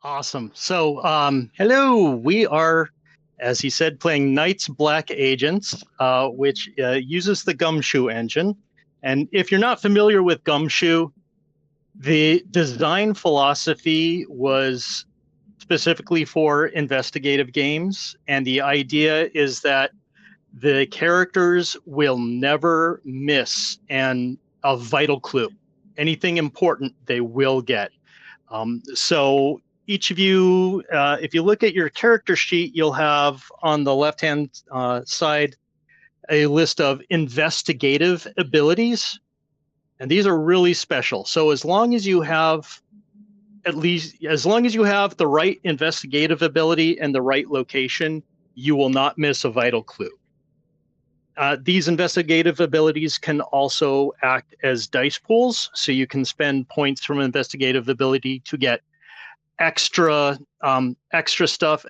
Awesome. So, hello. We are, as he said, playing Knights Black Agents, which uses the Gumshoe engine. And if you're not familiar with Gumshoe, the design philosophy was specifically for investigative games. And the idea is that the characters will never miss a vital clue. Anything important, they will get. So each of you, if you look at your character sheet, you'll have on the left-hand side a list of investigative abilities, and these are really special. So as long as you have the right investigative ability and the right location, you will not miss a vital clue. These investigative abilities can also act as dice pools, so you can spend points from investigative ability to get extra stuff,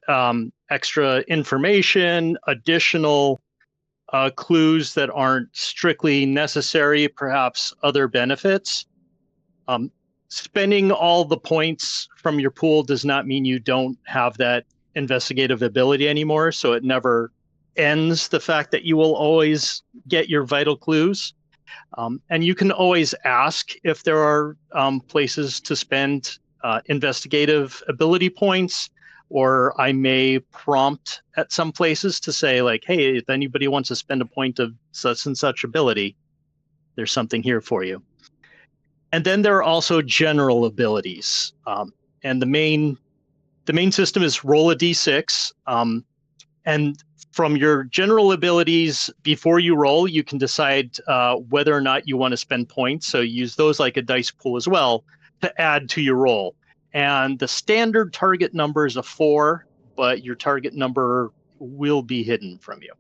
extra information, additional clues that aren't strictly necessary, perhaps other benefits. Spending all the points from your pool does not mean you don't have that investigative ability anymore, so it never ends the fact that you will always get your vital clues. And you can always ask if there are places to spend investigative ability points, or I may prompt at some places to say, like, hey, if anybody wants to spend a point of such and such ability, there's something here for you. And then there are also general abilities. And the main system is roll a d6. And from your general abilities, before you roll, you can decide whether or not you want to spend points. So use those like a dice pool as well to add to your roll. And the standard target number is a 4, but your target number will be hidden from you.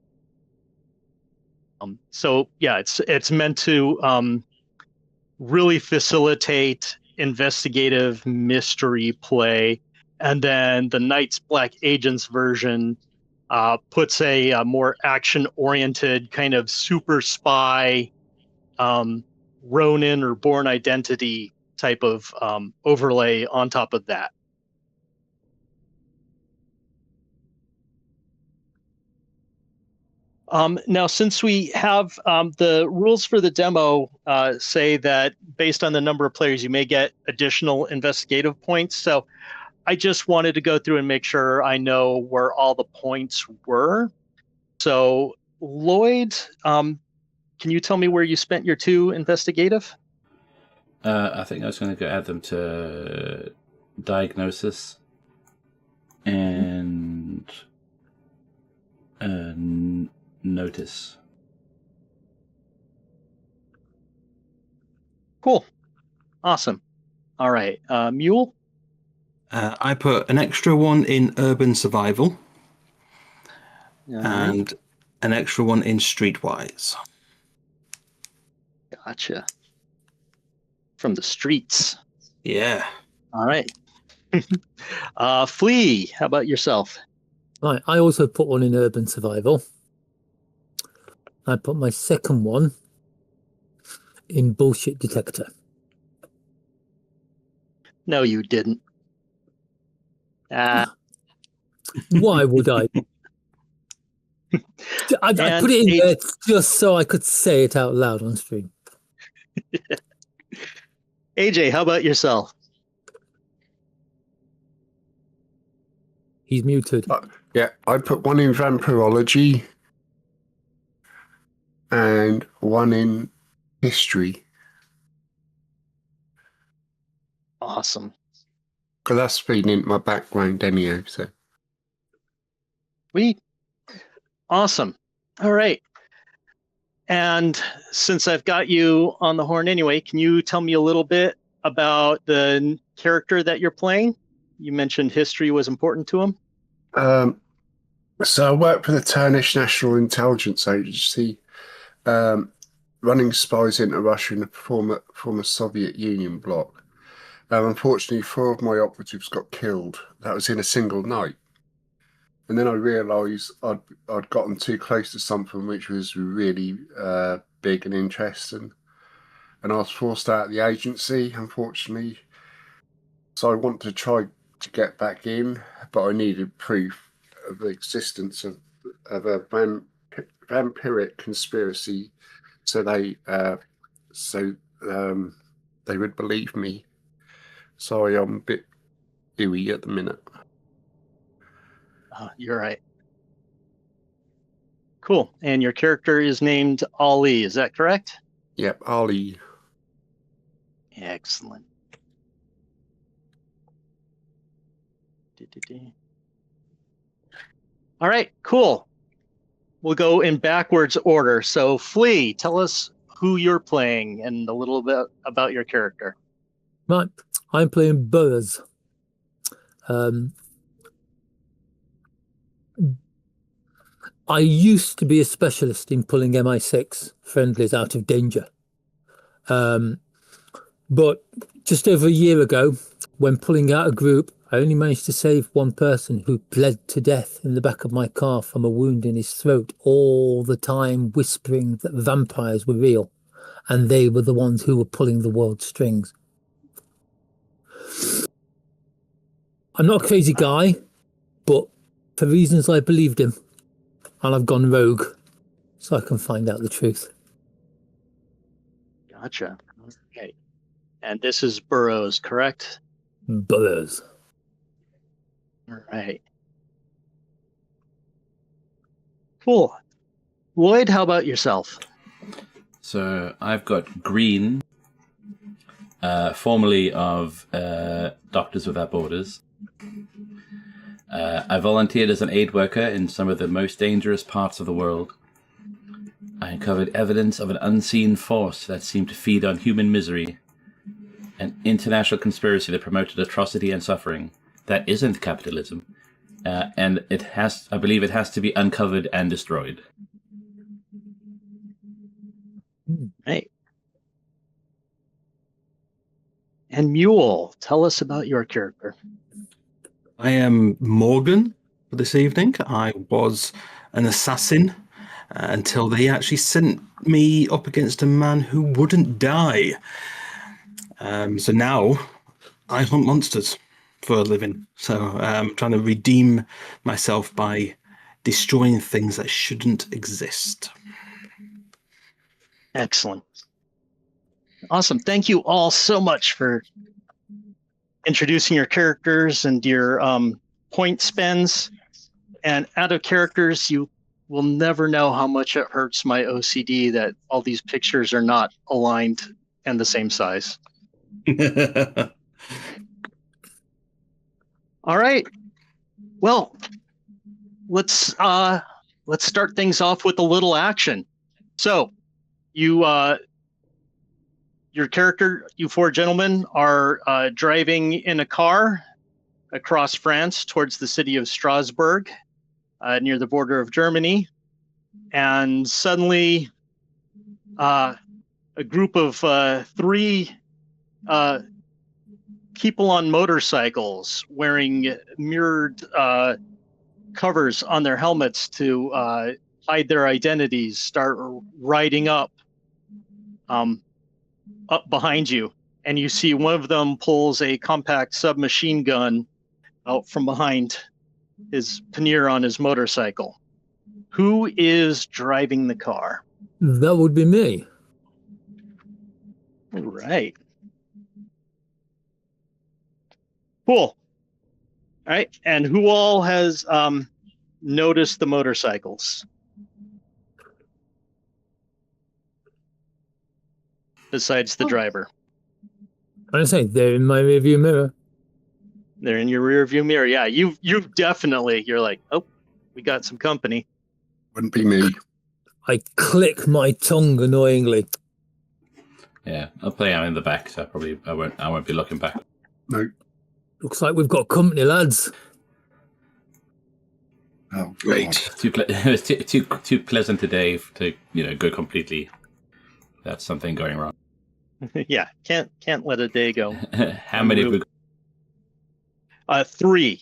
So yeah, it's meant to really facilitate investigative mystery play. And then the Knights Black Agents version puts a more action-oriented kind of super spy, Ronin or Born Identity type of overlay on top of that. Now, since we have the rules for the demo say that based on the number of players, you may get additional investigative points. So I just wanted to go through and make sure I know where all the points were. So Lloyd, can you tell me where you spent your 2 investigative? I think I was going to go add them to diagnosis and notice. Cool. Awesome. All right. Mule? I put an extra 1 in urban survival and an extra 1 in streetwise. Gotcha. From the streets. Yeah. All right. Flea, how about yourself? Right, I also put 1 in urban survival. I put my second 1 in bullshit detector. No, you didn't. Why would I? I put it in there just so I could say it out loud on stream. AJ, how about yourself? He's muted. Yeah, I put 1 in vampirology and 1 in history. Awesome. Because that's feeding into my background anyhow, so. Sweet. Awesome. All right. And since I've got you on the horn anyway, can you tell me a little bit about the character that you're playing? You mentioned history was important to him. So I work for the Turkish National Intelligence Agency, running spies into Russia and the former Soviet Union bloc. Unfortunately, 4 of my operatives got killed. That was in a single night. And then I realised I'd gotten too close to something which was really big and interesting. And I was forced out of the agency, unfortunately. So I want to try to get back in, but I needed proof of the existence of a vampiric conspiracy, so they would believe me. Sorry, I'm a bit ooey at the minute. You're right. Cool. And your character is named Ali, is that correct? Yep, Ali. Excellent. All right, cool. We'll go in backwards order. So, Flea, tell us who you're playing and a little bit about your character. Right, I'm playing Burrs. I used to be a specialist in pulling MI6 friendlies out of danger. But just over a year ago, when pulling out a group, I only managed to save one person who bled to death in the back of my car from a wound in his throat, all the time whispering that vampires were real, and they were the ones who were pulling the world's strings. I'm not a crazy guy, but for reasons I believed him, and I've gone rogue so I can find out the truth. Gotcha. Okay. And this is Burroughs, correct? Burroughs. All right. Cool. Lloyd, how about yourself? So I've got Green, formerly of Doctors Without Borders. I volunteered as an aid worker in some of the most dangerous parts of the world. I uncovered evidence of an unseen force that seemed to feed on human misery, an international conspiracy that promoted atrocity and suffering. That isn't capitalism, and I believe it has to be uncovered and destroyed. Right. And Mule, tell us about your character. I am Morgan for this evening. I was an assassin until they actually sent me up against a man who wouldn't die. So now I hunt monsters for a living. So I'm trying to redeem myself by destroying things that shouldn't exist. Excellent. Awesome. Thank you all so much for introducing your characters and your point spends. And out of characters, you will never know how much it hurts my OCD that all these pictures are not aligned and the same size. All right. Well, let's start things off with a little action. So, your character, you four gentlemen, are driving in a car across France towards the city of Strasbourg, near the border of Germany, and suddenly, a group of three people on motorcycles wearing mirrored covers on their helmets to hide their identities start riding up behind you, and you see one of them pulls a compact submachine gun out from behind his pannier on his motorcycle. Who is driving the car? That would be me. All right. Cool. All right. And who all has noticed the motorcycles? Besides the driver. I say they're in my rearview mirror. They're in your rear view mirror. Yeah, you've definitely, you're like, oh, we got some company. Wouldn't be me. I click my tongue annoyingly. Yeah, I'll play out in the back, so I won't be looking back. No. Looks like we've got company, lads. Oh, Great. It was too pleasant today to go completely. That's something going wrong. Yeah, can't let a day go. How many have we got? 3.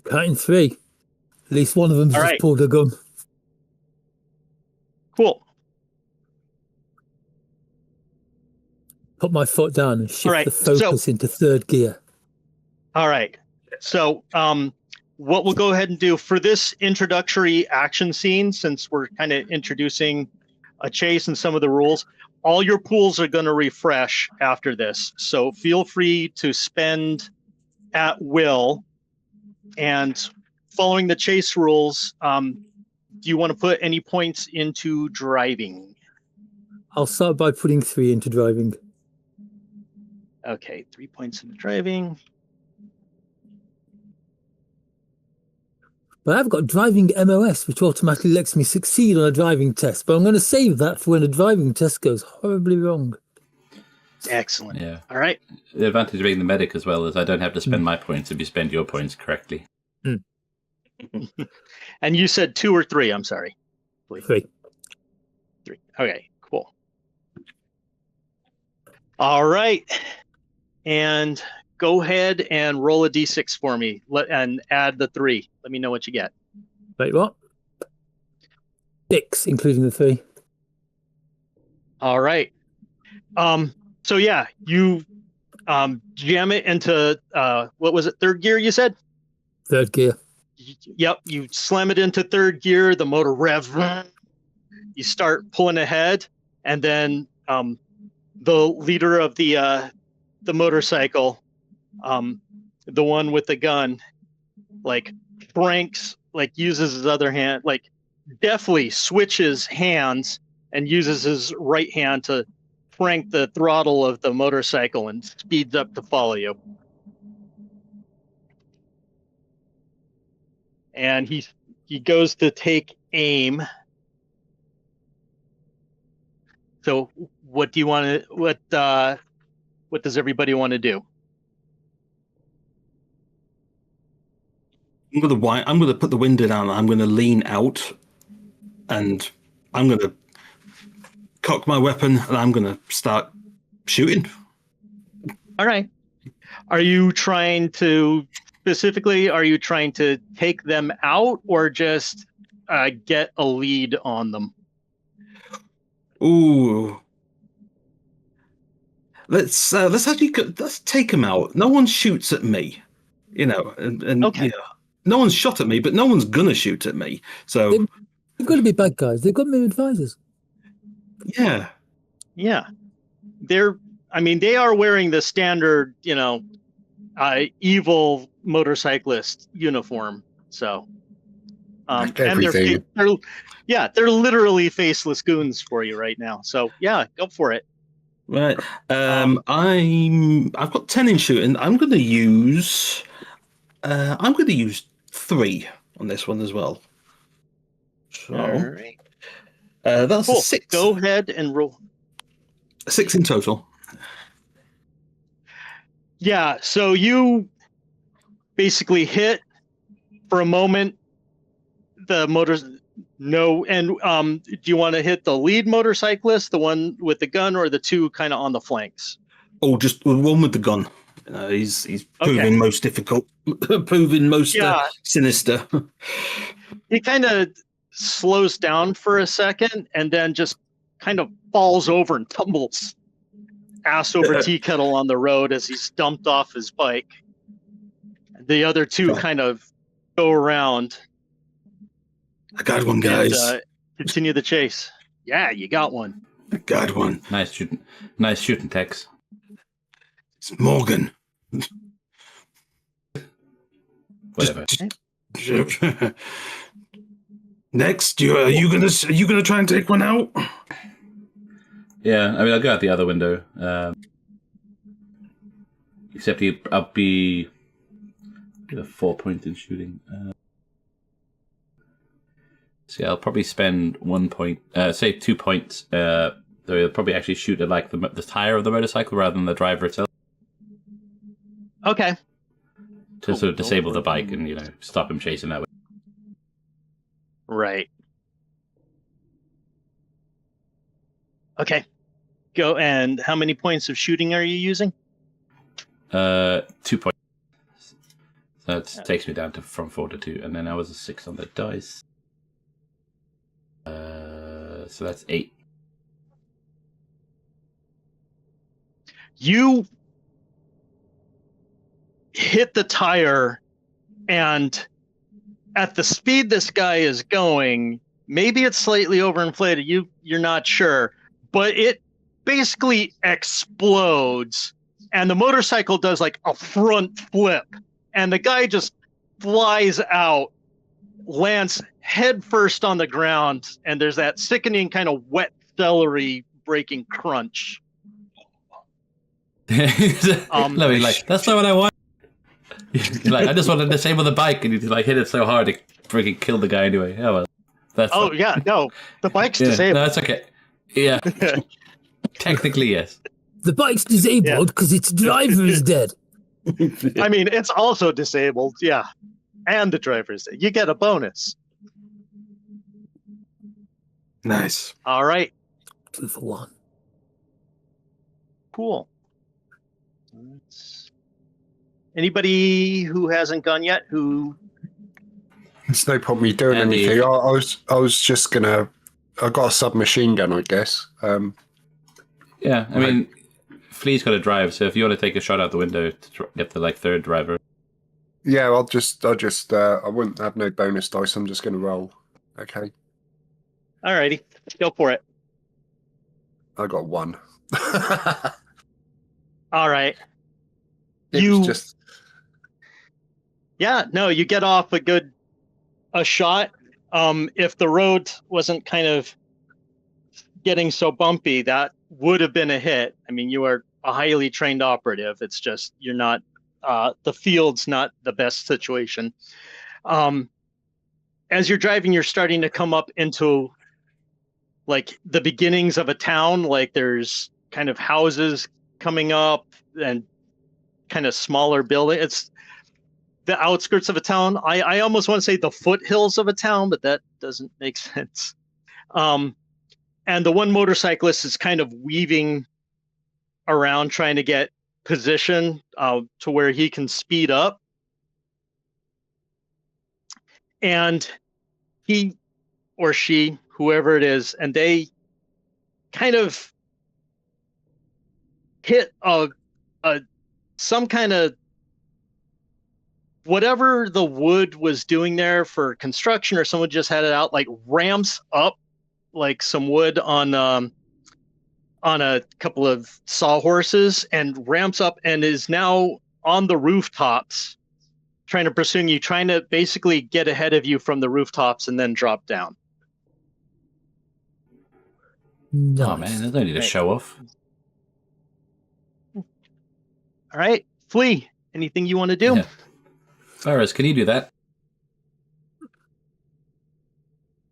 Counting 3. At least one of them's All just right. pulled a gun. Cool. put my foot down and shift right, the focus into third gear. All right. So what we'll go ahead and do for this introductory action scene, since we're kind of introducing a chase and some of the rules, all your pools are going to refresh after this. So feel free to spend at will. And following the chase rules, do you want to put any points into driving? I'll start by putting 3 into driving. Okay, 3 points into driving. But I've got driving MOS, which automatically lets me succeed on a driving test. But I'm going to save that for when a driving test goes horribly wrong. Excellent. Yeah. All right. The advantage of being the medic as well is I don't have to spend my points if you spend your points correctly. And you said 2 or 3, I'm sorry. 3. 3. Okay, cool. All right. And go ahead and roll a d6 for me and add the 3. Let me know what you get. Wait, what? 6, including the 3. All right. So yeah, you jam it into what was it? 3rd gear, you said? 3rd gear. Yep. You slam it into 3rd gear. The motor rev. You start pulling ahead, and then the leader of the motorcycle, the one with the gun, like Frank's, like uses his other hand, like deftly switches hands and uses his right hand to crank the throttle of the motorcycle and speeds up to follow you. And he goes to take aim. So what do you want to, what does everybody want to do? I'm gonna put the window down. I'm gonna lean out, and I'm gonna cock my weapon, and I'm gonna start shooting. All right. Are you trying to take them out, or just get a lead on them? Ooh. Let's take them out. No one shoots at me, and Okay. no one's shot at me, but no one's gonna shoot at me. So They've got to be bad guys. They've got to be advisors. yeah. They are wearing the standard, evil motorcyclist uniform. So, Like and everything. they're literally faceless goons for you right now. So yeah, go for it. Right. I've got 10 in shooting. I'm gonna use 3 on this one as well. So All right. that's Cool. a 6. Go ahead and roll. 6 in total. Yeah, so you basically hit for a moment the motors. No, and do you want to hit the lead motorcyclist, the one with the gun, or the 2 kind of on the flanks? Oh, just the one with the gun. He's proving most difficult, proving most sinister. He kind of slows down for a second and then just kind of falls over and tumbles ass over tea kettle on the road as he's dumped off his bike. The other 2 kind of go around. I got one, guys. And, continue the chase. Yeah, you got one. I got one. Nice shooting, Tex. It's Morgan. Whatever. Next, are you gonna try and take one out? Yeah, I'll go out the other window. Except I'll be 4 points in shooting. So I'll probably spend 1 point, say 2 points. Though he'll probably actually shoot at like the tire of the motorcycle rather than the driver itself. Okay. To sort of disable the bike and stop him chasing that way. Right. Okay. Go. And how many points of shooting are you using? 2 points. So that takes me down from 4 to 2, and then I was a 6 on the dice. So that's 8. You hit the tire, and at the speed this guy is going, maybe it's slightly overinflated. You're not sure, but it basically explodes, and the motorcycle does like a front flip, and the guy just flies out, lands head first on the ground, and there's that sickening kind of wet celery breaking crunch. Lovely, like, that's not what I want. Like, I just want to disable the bike, and you like hit it so hard it freaking killed the guy anyway. Oh well. Yeah, no, the bike's disabled. No, that's okay. Yeah, technically yes. The bike's disabled because its driver is dead. I mean, it's also disabled, yeah, and the driver's dead. You get a bonus. Nice. All right. 2 for 1. Cool. Anybody who hasn't gone yet? Who? There's no point me doing Andy. anything. I was just gonna. I got a submachine gun, I guess. Yeah, I mean, Flea's got to drive, so if you want to take a shot out the window to get the like third driver. Yeah, I wouldn't have no bonus dice. I'm just gonna roll. Okay. All righty, go for it. I got 1. All right. It was just. Yeah, no, you get off a shot. If the road wasn't kind of getting so bumpy, that would have been a hit. I mean, you are a highly trained operative. It's just you're not. The field's not the best situation. As you're driving, you're starting to come up into like the beginnings of a town. Like there's kind of houses coming up and kind of smaller building. It's the outskirts of a town. I almost want to say the foothills of a town, but that doesn't make sense. And the one motorcyclist is kind of weaving around trying to get position to where he can speed up. And he or she, whoever it is, and they kind of hit some kind of whatever the wood was doing there for construction, or someone just had it out, like ramps up like some wood on a couple of sawhorses, and ramps up and is now on the rooftops trying to pursue you, trying to basically get ahead of you from the rooftops and then drop down. Nice. Oh man, there's no need to show off. All right, Flea, anything you want to do? Yeah. Cyrus, can you do that?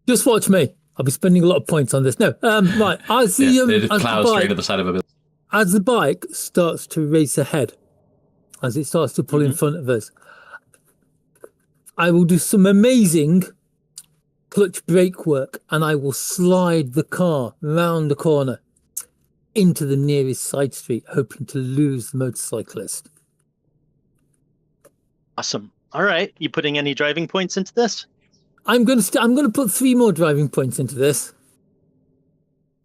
Just watch me. I'll be spending a lot of points on this. No, right. As the, Yeah, they just as, plow the straight bike, at the side of a building. as the bike starts to race ahead, as it starts to pull in front of us, I will do some amazing clutch brake work, and I will slide the car round the corner into the nearest side street, hoping to lose the motorcyclist. Awesome. All right, you putting any driving points into this? I'm going to put 3 more driving points into this.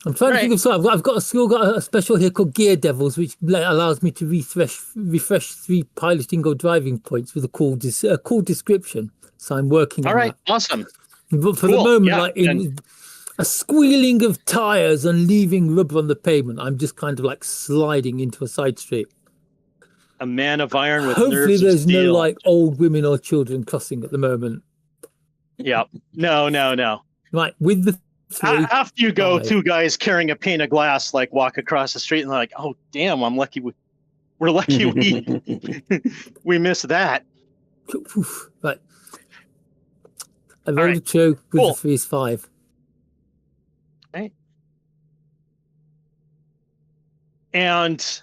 I'm trying to think of something. I've got a special here called Gear Devils, which allows me to refresh 3 piloting or driving points with a cool description. So I'm working on that. Awesome. But for the moment, a squealing of tires and leaving rubber on the pavement, I'm just kind of like sliding into a side street. A man of iron with Hopefully nerves of there's no steel. like old women or children crossing at the moment. Yeah. No. Right, with the 3. After you go, 5. 2 guys carrying a pane of glass like walk across the street and they're like, oh damn, I'm lucky we're lucky we missed that. Right. I rolled a 2 with Cool. the 3 is 5. Right. And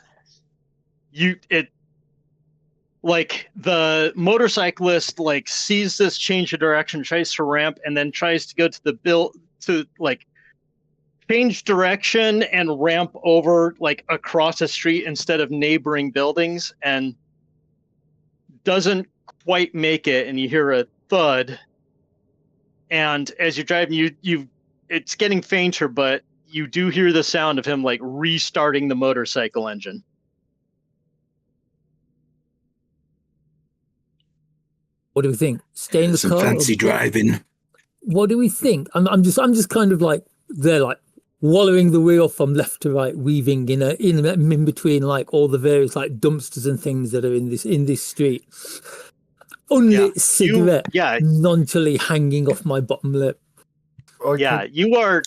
the motorcyclist like sees this change of direction, tries to ramp, and then tries to go to to like change direction and ramp over like across a street instead of neighboring buildings, and doesn't quite make it, and you hear a thud. And as you're driving, it's getting fainter, but you do hear the sound of him like restarting the motorcycle engine. What do we think? Stay in the Some car? fancy driving. What do we think? I'm just kind of like they're like wallowing the wheel from left to right, weaving in between like all the various like dumpsters and things that are in this street. Unlit cigarette, nonchalantly hanging off my bottom lip. You are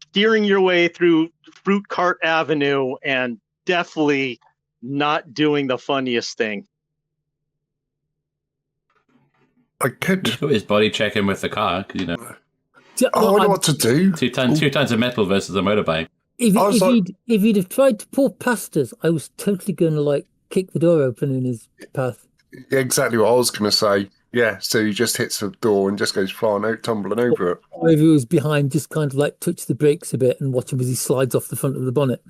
steering your way through Fruit Cart Avenue and definitely not doing the funniest thing. I could. Just put his body check in with the car, because, I know what to do. two tons of metal versus a motorbike. If he'd have tried to pull past us, I was totally going to like kick the door open in his path. Exactly what I was going to say. Yeah, so he just hits the door and just goes flying out, tumbling over it. Or if he was behind, just kind of like touch the brakes a bit and watch him as he slides off the front of the bonnet.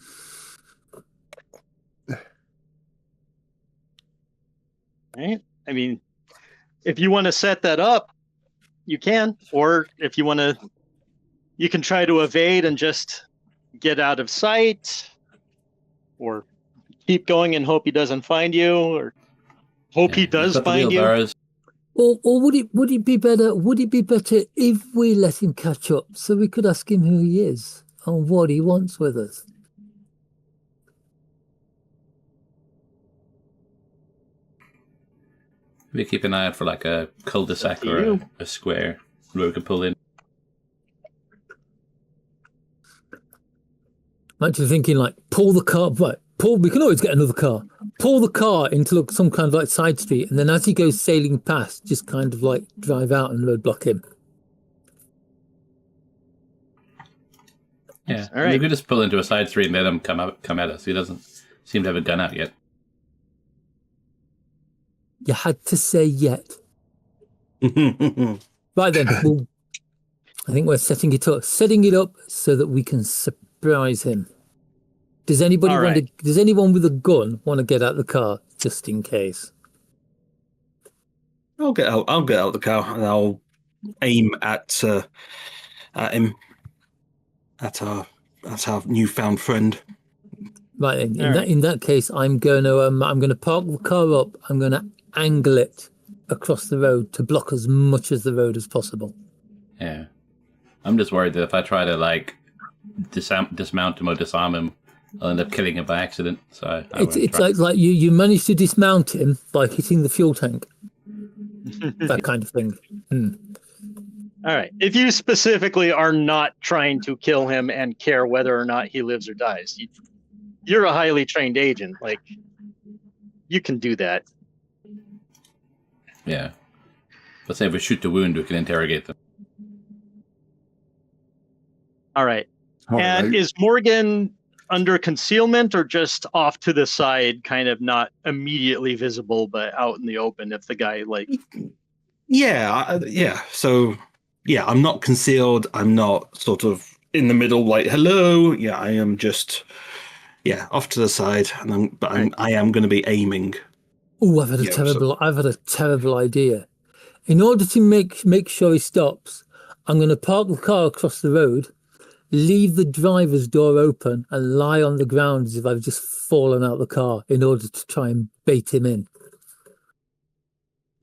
Right? I mean, if you want to set that up, you can. Or if you want to, you can try to evade and just get out of sight. Or keep going and hope he doesn't find you. Or hope he does find you. Or would it be better if we let him catch up so we could ask him who he is and what he wants with us? We keep an eye out for like a cul-de-sac or a square where we can pull in. I'm actually thinking like pull the car, right? We can always get another car. Pull the car into some kind of like side street, and then as he goes sailing past, just kind of like drive out and roadblock him. Yeah, all right. We could just pull into a side street and let him come at us. He doesn't seem to have a gun out yet. You had to say yet. Right then, I think we're setting it up so that we can surprise him. Does anybody Does anyone with a gun want to get out the car just in case? I'll get out the car and I'll aim at him, at our newfound friend. Right. In that case, I'm going to park the car up. I'm going to angle it across the road to block as much of the road as possible. Yeah, I'm just worried that if I try to like dismount him or disarm him, I'll end up killing him by accident. So it's like you managed to dismount him by hitting the fuel tank. That kind of thing. All right. If you specifically are not trying to kill him and care whether or not he lives or dies, you're a highly trained agent. Like, you can do that. Yeah. Let's say if we shoot the wound, we can interrogate them. All right. And is Morgan under concealment or just off to the side, kind of not immediately visible, but out in the open if the guy like... Yeah. So, yeah, I'm not concealed. I'm not sort of in the middle, like, hello. Yeah, I am just, off to the side. I am going to be aiming. Oh, I've had a terrible idea. In order to make sure he stops, I'm going to park the car across the road, leave the driver's door open, and lie on the ground as if I've just fallen out of the car in order to try and bait him in.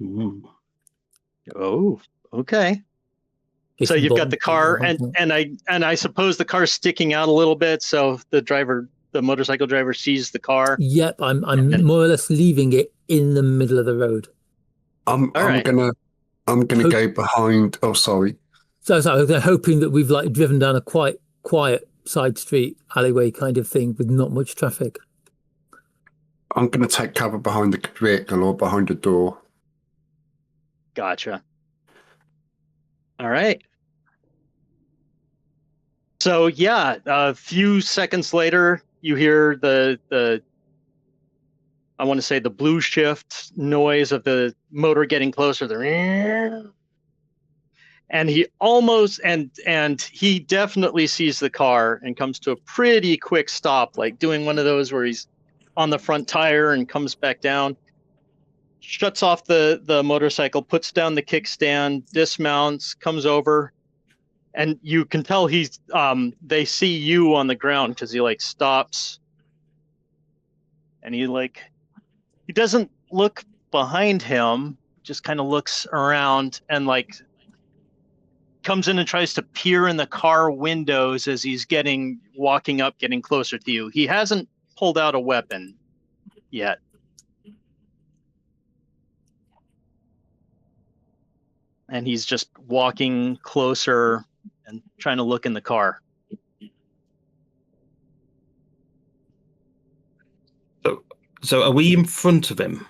Ooh. Oh, okay. So you've got the car, and I suppose the car's sticking out a little bit, so the motorcycle driver sees the car. Yep, I'm more or less leaving it in the middle of the road. I'm gonna go behind. Oh, sorry. So they're hoping that we've like driven down a quite quiet side street alleyway kind of thing with not much traffic. I'm gonna take cover behind the vehicle or behind the door. Gotcha. All right. So yeah, a few seconds later, you hear the I want to say the blue shift noise of the motor getting closer. And he almost and he definitely sees the car and comes to a pretty quick stop, like doing one of those where he's on the front tire and comes back down. Shuts off the motorcycle, puts down the kickstand, dismounts, comes over, and you can tell he's they see you on the ground because he like stops, and he doesn't look behind him, just kind of looks around and like comes in and tries to peer in the car windows as he's walking up, getting closer to you. He hasn't pulled out a weapon yet. And he's just walking closer and trying to look in the car. So are we in front of him?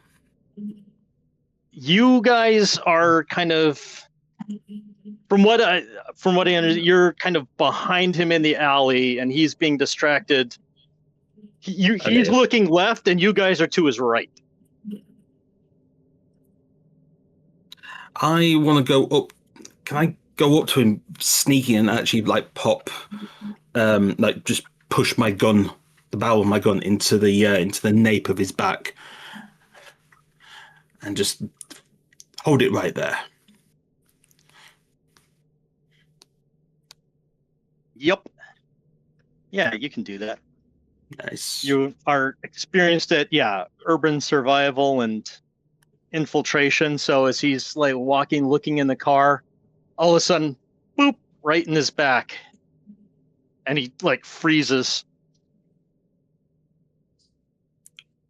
You guys are kind of, from what I understand, you're kind of behind him in the alley, and he's being distracted. He's looking left, and you guys are to his right. I want to go up. Can I go up to him, sneaking, and actually like pop, like just push my gun, the barrel of my gun, into the nape of his back, and just hold it right there. Yep. Yeah, you can do that. Nice. You are experienced at urban survival and infiltration. So as he's like walking, looking in the car, all of a sudden, boop, right in his back, and he like freezes.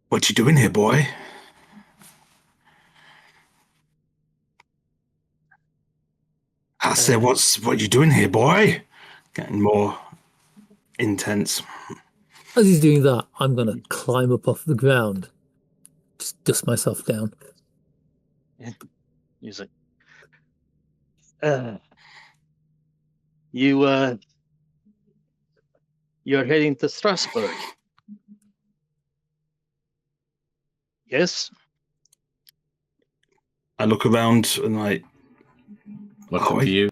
What you doing here, boy? I said, what you doing here, boy? Getting more intense. As he's doing that, I'm going to climb up off the ground, just dust myself down. He's like, you're heading to Strasbourg. Yes. I look around and like, What's up to you?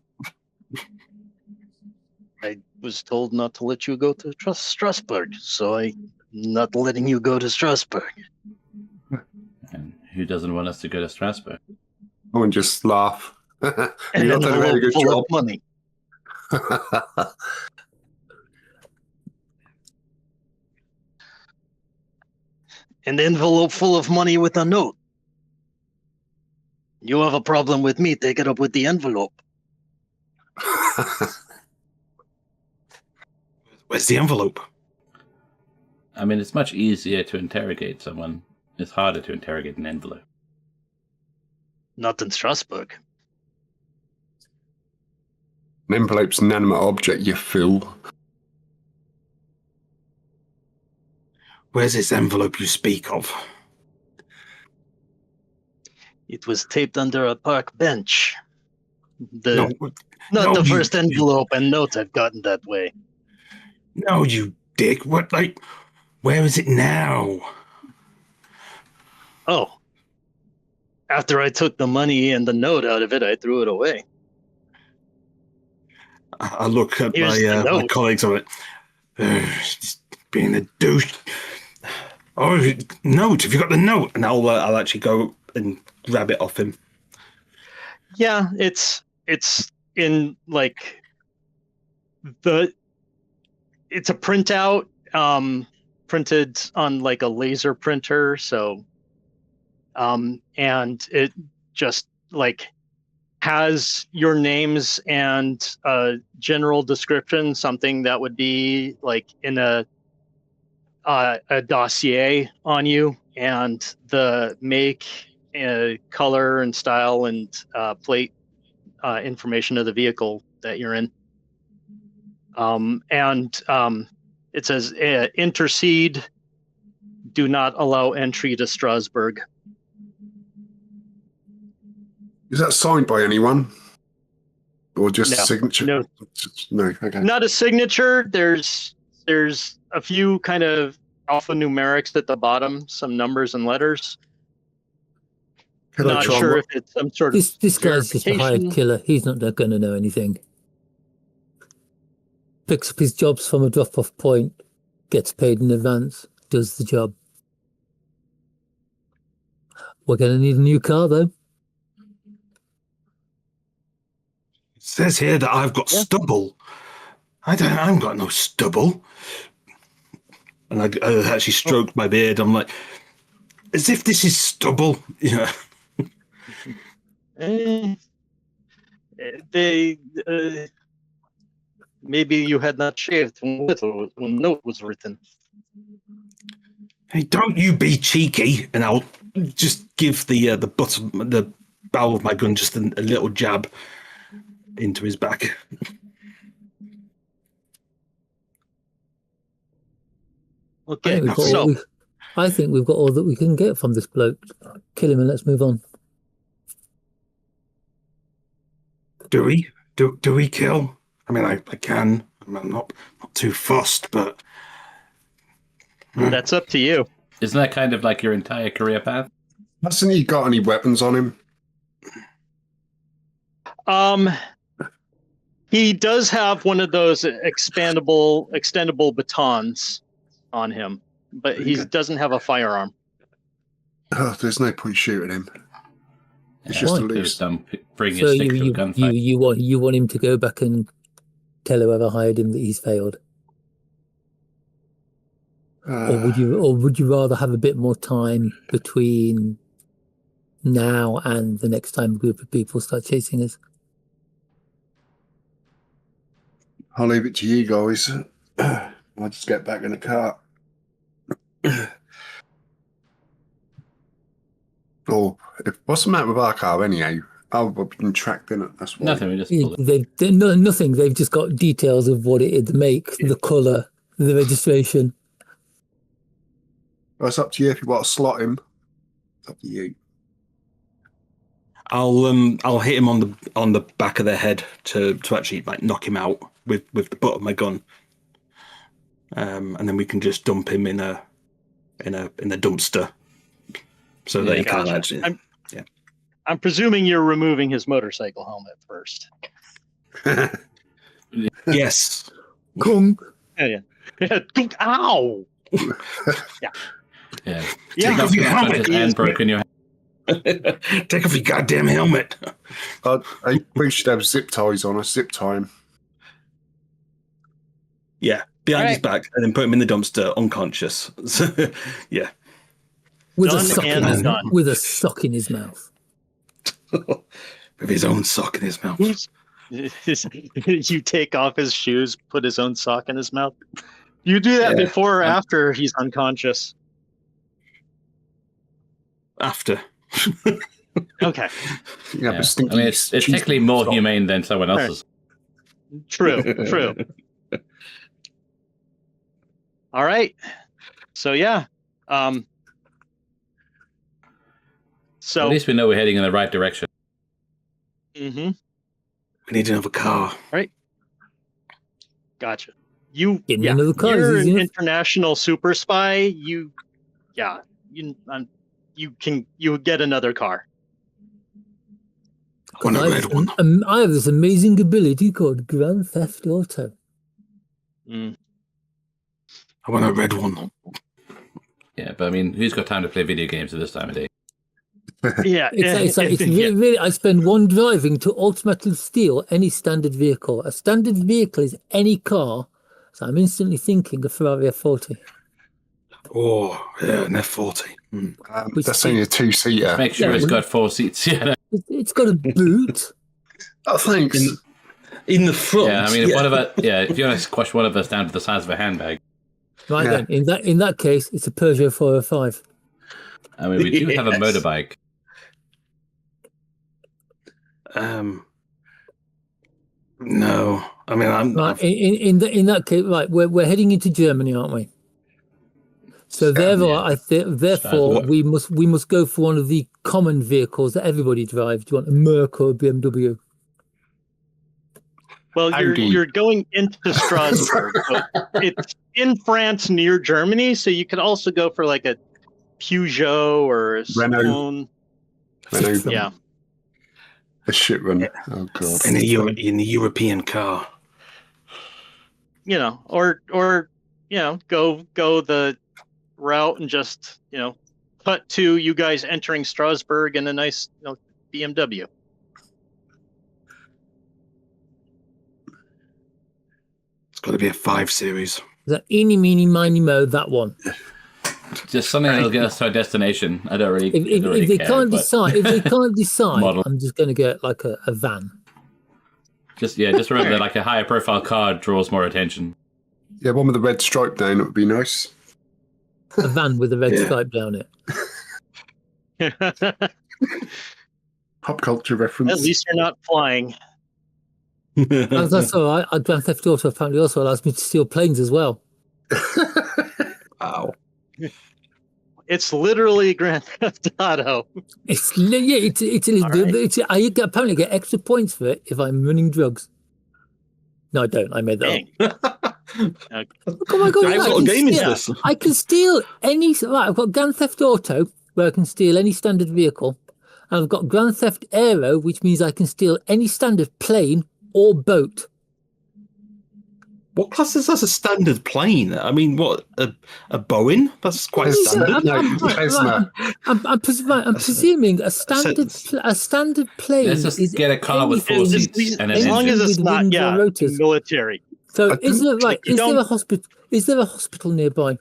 I was told not to let you go to Strasbourg, so I'm not letting you go to Strasbourg. And who doesn't want us to go to Strasbourg? I would just laugh. You're And not doing a very good full job. of money. An envelope full of money with a note. You have a problem with me, take it up with the envelope. where's the envelope? I mean, it's much easier to interrogate someone. It's harder to interrogate an envelope. Not in Strasbourg. An envelope's an inanimate object, you fool. Where's this envelope you speak of? It was taped under a park bench. No, Not the you- first envelope and note I've gotten that way. No, you dick. What, like, where is it now? Oh. After I took the money and the note out of it, I threw it away. I look at Here's the my note. colleagues. I'm like, just being a douche. Oh, note. Have you got the note? And I'll actually go and grab it off him. Yeah, it's in like it's a printout, printed on like a laser printer, so and it just like has your names and a general description, something that would be like in a dossier on you, and the make, color and style and plate information of the vehicle that you're in. It says intercede, do not allow entry to Strasbourg. Is that signed by anyone? Or just No. a signature? No. No, okay. Not a signature. There's a few kind of alphanumerics at the bottom, some numbers and letters. Can I Not try sure and if it's some sort of This guy's just a hired verification. killer. He's not going to know anything. Picks up his jobs from a drop-off point, gets paid in advance, does the job. We're going to need a new car, though. It says here that I've got stubble. I haven't got no stubble. And I actually stroked my beard. I'm like, as if this is stubble. Yeah. Eh, they maybe you had not shaved when the note was written. Hey, don't you be cheeky, and I'll just give the barrel of my gun just a little jab into his back. Okay, I think we've got all that we can get from this bloke. Kill him and let's move on. Do we? Do we kill? I mean, I can. I'm not too fussed, but that's up to you. Isn't that kind of like your entire career path? Hasn't he got any weapons on him? He does have one of those extendable batons on him, but he doesn't have a firearm. Oh, there's no point shooting him. It's Yeah, just a it was loose. dumb. Bring So his stick to a gunfight. you want him to go back and tell whoever hired him that he's failed, or would you rather have a bit more time between now and the next time a group of people start chasing us? I'll leave it to you guys. I'll just get back in the car. What's the matter with our car anyhow? Oh, we've been tracked in it. That's why. Nothing. We just pulled it. Nothing. They've just got details of what it is, the make, the colour, the registration. Well, it's up to you if you want to slot him. It's up to you. I'll hit him on the back of the head to actually like knock him out with the butt of my gun, and then we can just dump him in a dumpster, so that he can't actually. I'm presuming you're removing his motorcycle helmet first. Yes. Kung. Yeah. Ow. Yeah. Yeah. Take off your helmet. And broken your. Take off your goddamn helmet. We should have zip ties on us. Zip tie him. Yeah, behind his back, and then put him in the dumpster, unconscious. Yeah. With a sock in his mouth. With his own sock in his mouth. You take off his shoes, put his own sock in his mouth. You do that before or after he's unconscious? After. Okay. Yeah, I mean, it's technically more humane than someone else's. True. All right. So yeah. So at least we know we're heading in the right direction. Mm-hmm. We need another car. Right. Gotcha. You're an international super spy. You get another car. I want a red one. I have this amazing ability called Grand Theft Auto. Mm. I want a red one. Yeah, but I mean, who's got time to play video games at this time of day? Yeah, it's really. I spend one driving to ultimately steal any standard vehicle. A standard vehicle is any car, so I'm instantly thinking of Ferrari F40. Oh, yeah, an F40. That's only a two-seater. Make sure it's got 4 seats. Yeah. It's got a boot. Oh, thanks. In the front. Yeah, I mean, if you want to squash one of us down to the size of a handbag. Right then, in that case, it's a Peugeot 405. I mean, we do have a motorbike. No, I mean, in that case, right, we're heading into Germany, aren't we? So therefore, we must go for one of the common vehicles that everybody drives. Do you want a Merc or a BMW? Well, you're going into Strasbourg. It's in France near Germany, so you could also go for like a Peugeot or a Renault. Yeah. A shit run. Oh god. In a European car. Or go the route and just cut to you guys entering Strasbourg in a nice BMW. It's got to be a 5 Series. That eeny, meeny, miny, mo, that one. Just something that'll get us to our destination. I don't really, If they can't decide, Model. I'm just going to get like a van. Just remember that like a higher profile card draws more attention. Yeah, one with the red stripe down, it would be nice. A van with a red stripe down it. Pop culture reference. At least you're not flying. That's all right. Grand Theft Auto apparently also allows me to steal planes as well. Wow. It's literally Grand Theft Auto. I apparently get extra points for it if I'm running drugs. No, I don't. I made that up. Okay. Oh my god! What sort of game is this? I can steal any. Right, I've got Grand Theft Auto, where I can steal any standard vehicle, and I've got Grand Theft Aero, which means I can steal any standard plane or boat. What class is as a standard plane? I mean, what a Boeing? That's quite standard. I'm presuming a standard plane. Let's just is get a car with four anything seats and an As long engine. as it's with not wings or rotors. military. So is there a hospital? Is there a hospital nearby?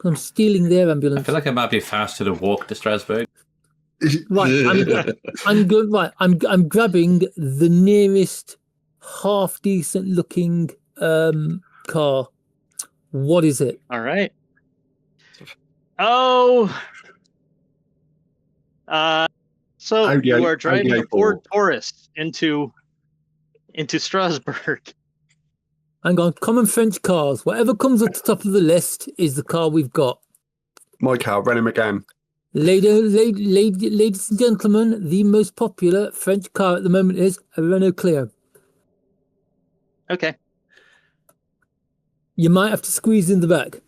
I'm stealing their I ambulance. feel like it might be faster to walk to Strasbourg. Right, I'm good. Right, I'm grabbing the nearest half decent looking car. What is it? All right. Oh. So you are driving a Ford Taurus into Strasbourg. Hang on, common French cars. Whatever comes at the top of the list is the car we've got. My car, Renault Megane. Ladies and gentlemen, the most popular French car at the moment is a Renault Clio. Okay. You might have to squeeze in the back.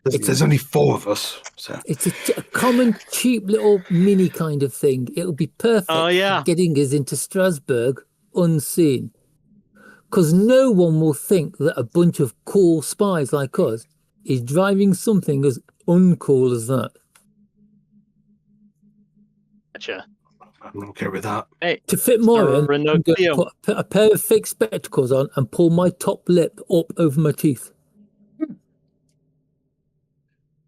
There's only 4 of us. So. It's a common, cheap little mini kind of thing. It'll be perfect for getting us into Strasbourg unseen. Because no one will think that a bunch of cool spies like us is driving something as uncool as that. Gotcha. I'm okay with that. Hey, to fit more in, I'm going to put a pair of fake spectacles on and pull my top lip up over my teeth.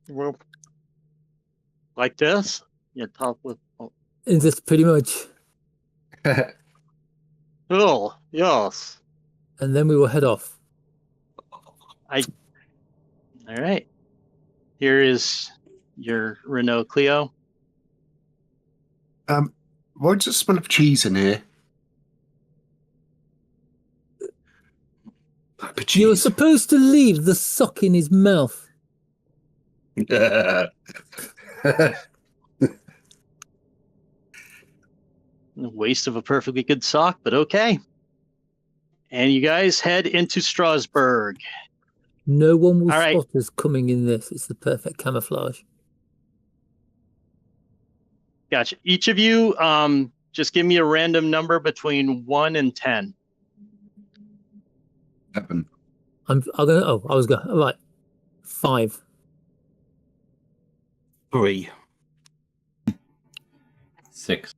Well, like this? Yeah, top lip. Oh. And that's pretty much. Oh, yes. And then we will head off. All right. Here is your Renault Clio. Why does it smell of cheese in here? You were supposed to leave the sock in his mouth. A waste of a perfectly good sock, but okay. And you guys head into Strasbourg. No one will spot us coming in this. It's the perfect camouflage. Gotcha. Each of you, just give me a random number between 1 and 10. 7. I was going. All right. 5. 3. 6.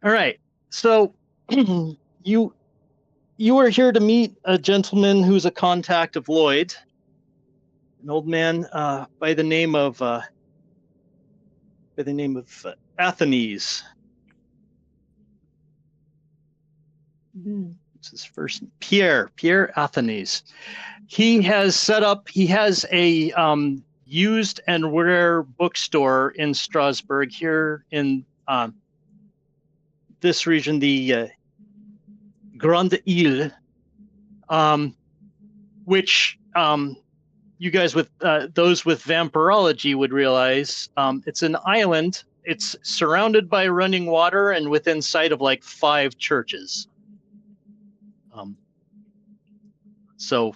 All right. So you are here to meet a gentleman who's a contact of Lloyd, an old man by the name of Athenes. What's his first name? Pierre Athenes. He has a used and rare bookstore in Strasbourg, here in this region, the Grande Ile, which you guys with those with vampirology would realize it's an island. It's surrounded by running water and within sight of like 5 churches. So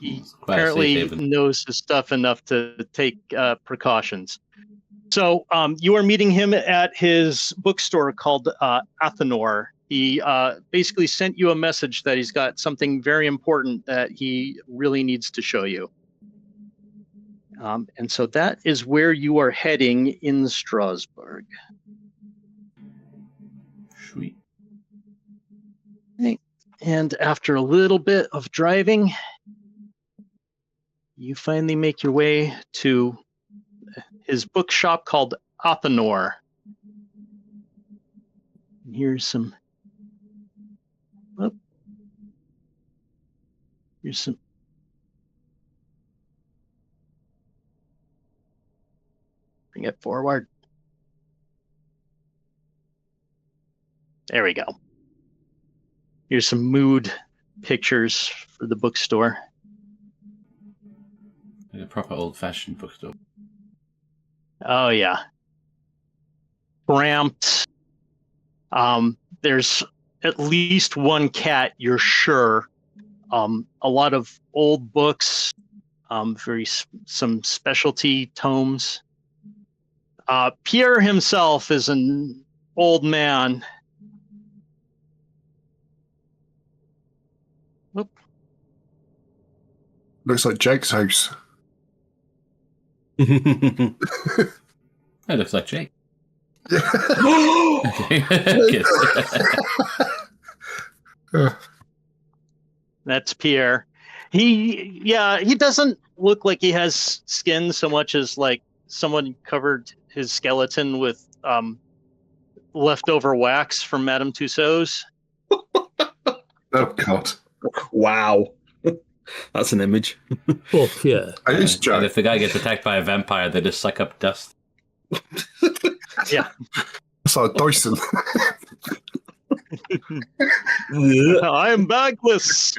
he apparently knows his stuff enough to take precautions. So you are meeting him at his bookstore called Athenor. He basically sent you a message that he's got something very important that he really needs to show you. And so that is where you are heading in Strasbourg. Sweet. Okay. And after a little bit of driving, you finally make your way to his bookshop called Athenor. And here's some. Oh, here's some. Bring it forward. There we go. Here's some mood pictures for the bookstore. Like a proper old-fashioned bookstore. Oh yeah. Cramped. There's at least one cat, you're sure. A lot of old books, some specialty tomes. Pierre himself is an old man. Whoop. Looks like Jake's house. That looks like Jake. Okay. That's Pierre. He doesn't look like he has skin so much as like someone covered his skeleton with leftover wax from Madame Tussauds. Oh God! Wow. That's an image. Poor Pierre. It is And Joke. if the guy gets attacked by a vampire, they just suck up dust. Yeah. It's like Dyson. I am backless.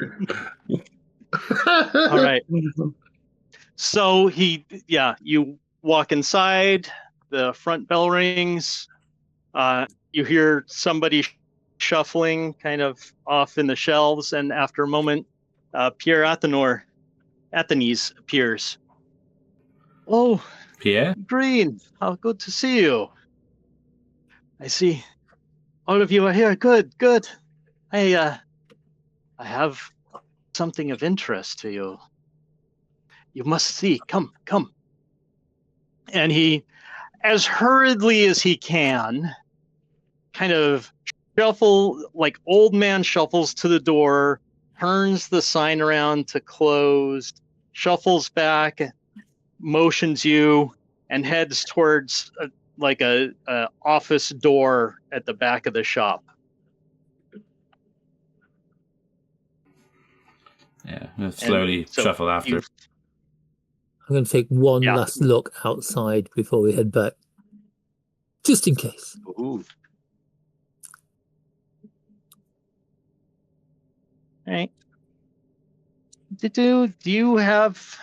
All right. So you walk inside, the front bell rings, you hear somebody shuffling kind of off in the shelves, and after a moment, Pierre Athenes appears. Oh, Pierre? Green, how good to see you. I see all of you are here. Good. I have something of interest to you. You must see. Come. And he, as hurriedly as he can, kind of like old man shuffles to the door, turns the sign around to closed, shuffles back, motions you, and heads towards a office door at the back of the shop. Yeah, we'll slowly shuffle after. I'm going to take one Yeah. last look outside before we head back, just in case. Ooh. All right. Do you have?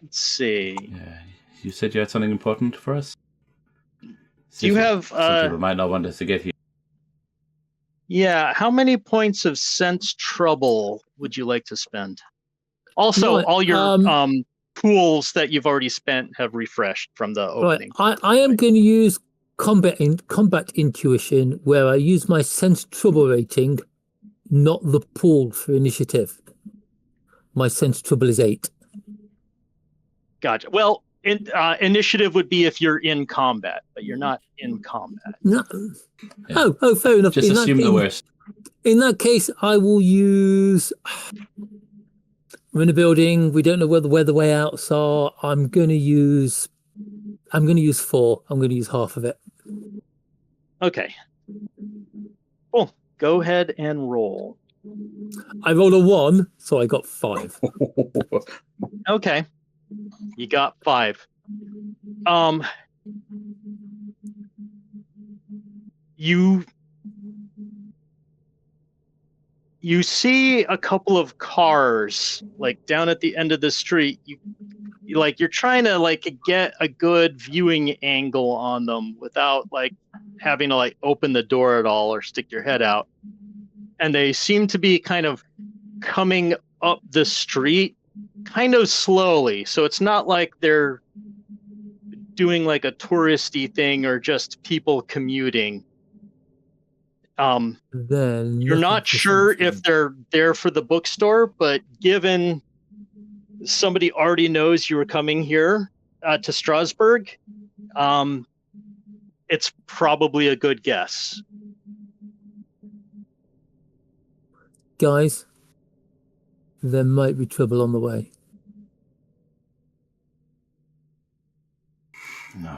Let's see. Yeah, you said you had something important for us? Do you have? Some people might not want us to get here. Yeah. How many points of sense trouble would you like to spend? Also, Right, all your pools that you've already spent have refreshed from the opening. Right, I am going to use combat intuition, where I use my sense trouble rating, not the pool for initiative. My sense trouble is 8. Gotcha. Well, initiative would be if you're in combat, but you're not in combat. No. Yeah. Oh, fair enough. Just assume the worst. In that case, I will use. We're in a building. We don't know where the way outs are. I'm going to use 4. I'm going to use half of it. Okay. Cool. Go ahead and roll. I rolled a 1, so I got 5. Okay. You got 5. You see a couple of cars like down at the end of the street. You're trying to get a good viewing angle on them without having to open the door at all or stick your head out. And they seem to be kind of coming up the street kind of slowly. So it's not like they're doing a touristy thing or just people commuting. Then You're not sure if they're there for the bookstore, but given somebody already knows you were coming here to Strasbourg, it's probably a good guess. Guys, there might be trouble on the way.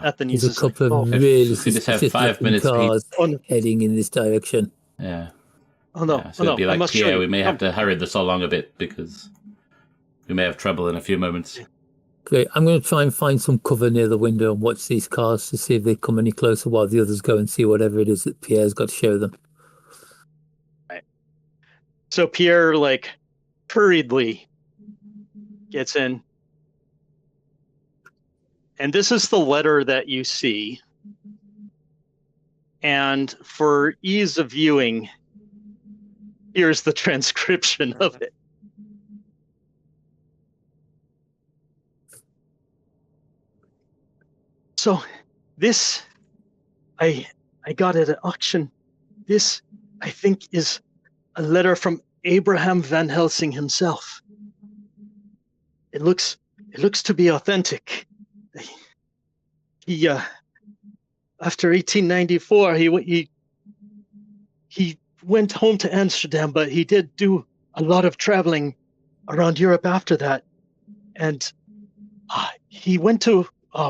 Anthony's There's a is like, couple oh, of really we just have 5 suspicious minutes, Pete. cars oh, no. heading in this direction. Yeah. Oh no, Yeah, so oh, no. it'd be I like, must show Pierre, you. we may have Come. to hurry this along a bit because we may have trouble in a few moments. Great. I'm going to try and find some cover near the window and watch these cars to see if they come any closer while the others go and see whatever it is that Pierre's got to show them. Right. So Pierre, like, hurriedly gets in. And this is the letter that you see. And for ease of viewing, here's the transcription of it. So this, I got at an auction. This, I think, is a letter from Abraham Van Helsing himself. It looks to be authentic. He after 1894, he went home to Amsterdam, but he did do a lot of traveling around Europe after that, and he went to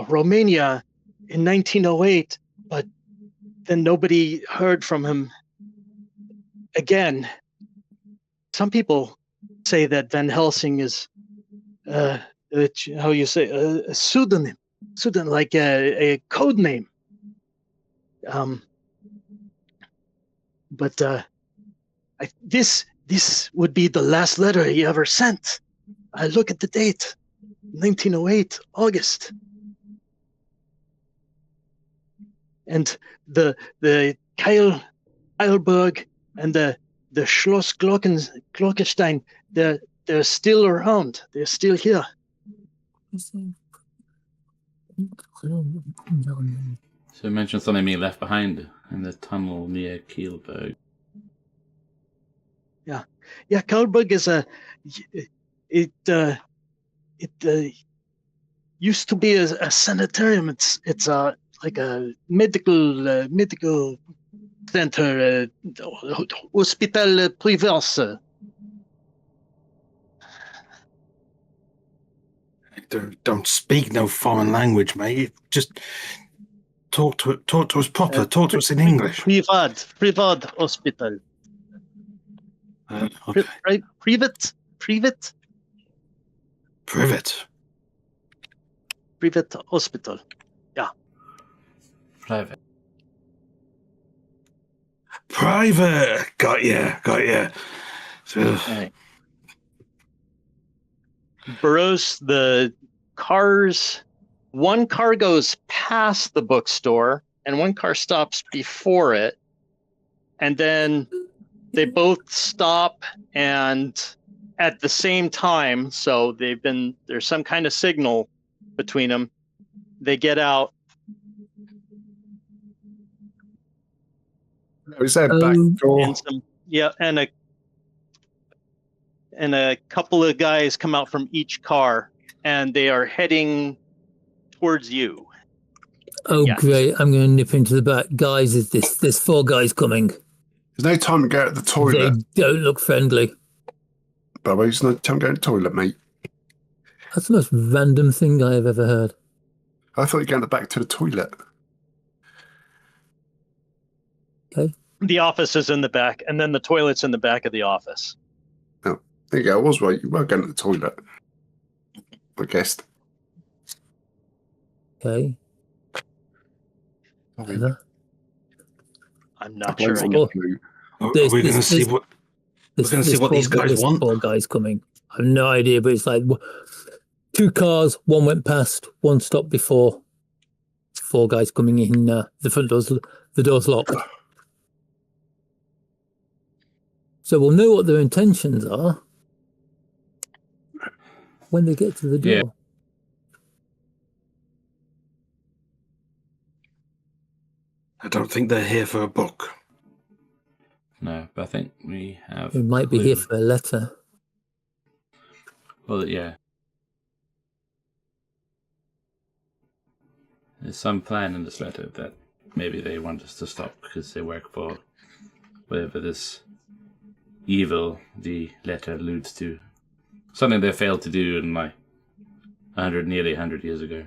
Romania in 1908, but then nobody heard from him again. Some people say that Van Helsing is how you say a pseudonym, like a code name. But this would be the last letter he ever sent. I look at the date, 1908, August. And the Keilberg and the Schloss Glockenstein, they're still around. They're still here. So you mentioned something being left behind in the tunnel near Kielberg. Yeah, Keilberg is it used to be a sanitarium. It's like a medical center, hospital privé. Don't speak no foreign language, mate. Just talk to us proper. Talk to us in English. Privat hospital. Okay. Privat hospital. Yeah. Private. Got ya. So, Right. Burroughs, the cars, one car goes past the bookstore and one car stops before it, and then they both stop and at the same time, so there's some kind of signal between them. They get out. Is there a back door? And a couple of guys come out from each car, and they are heading towards you. Oh, Yes. great. I'm going to nip into the back. Guys, there's 4 guys coming. There's no time to go to the toilet. They don't look friendly. Bubba, there's no time to go to the toilet, mate. That's the most random thing I have ever heard. I thought you'd go back to the toilet. Okay. The office is in the back, and then the toilet's in the back of the office. Oh, there you go. I was right. You were going to the toilet. I guessed. Okay. Heather? I'm not I sure. don't I want can- to. are we going to see what? We're going to see what these guys want. 4 guys coming. I have no idea, but it's like 2 cars, one went past, one stopped before. 4 guys coming in. The front door's locked. So we'll know what their intentions are when they get to the door. Yeah. I don't think they're here for a book. No, but I think we have... We might be here for a letter. Well, yeah. There's some plan in this letter that maybe they want us to stop because they work for whatever this evil the letter alludes to. Something they failed to do in like nearly 100 years ago.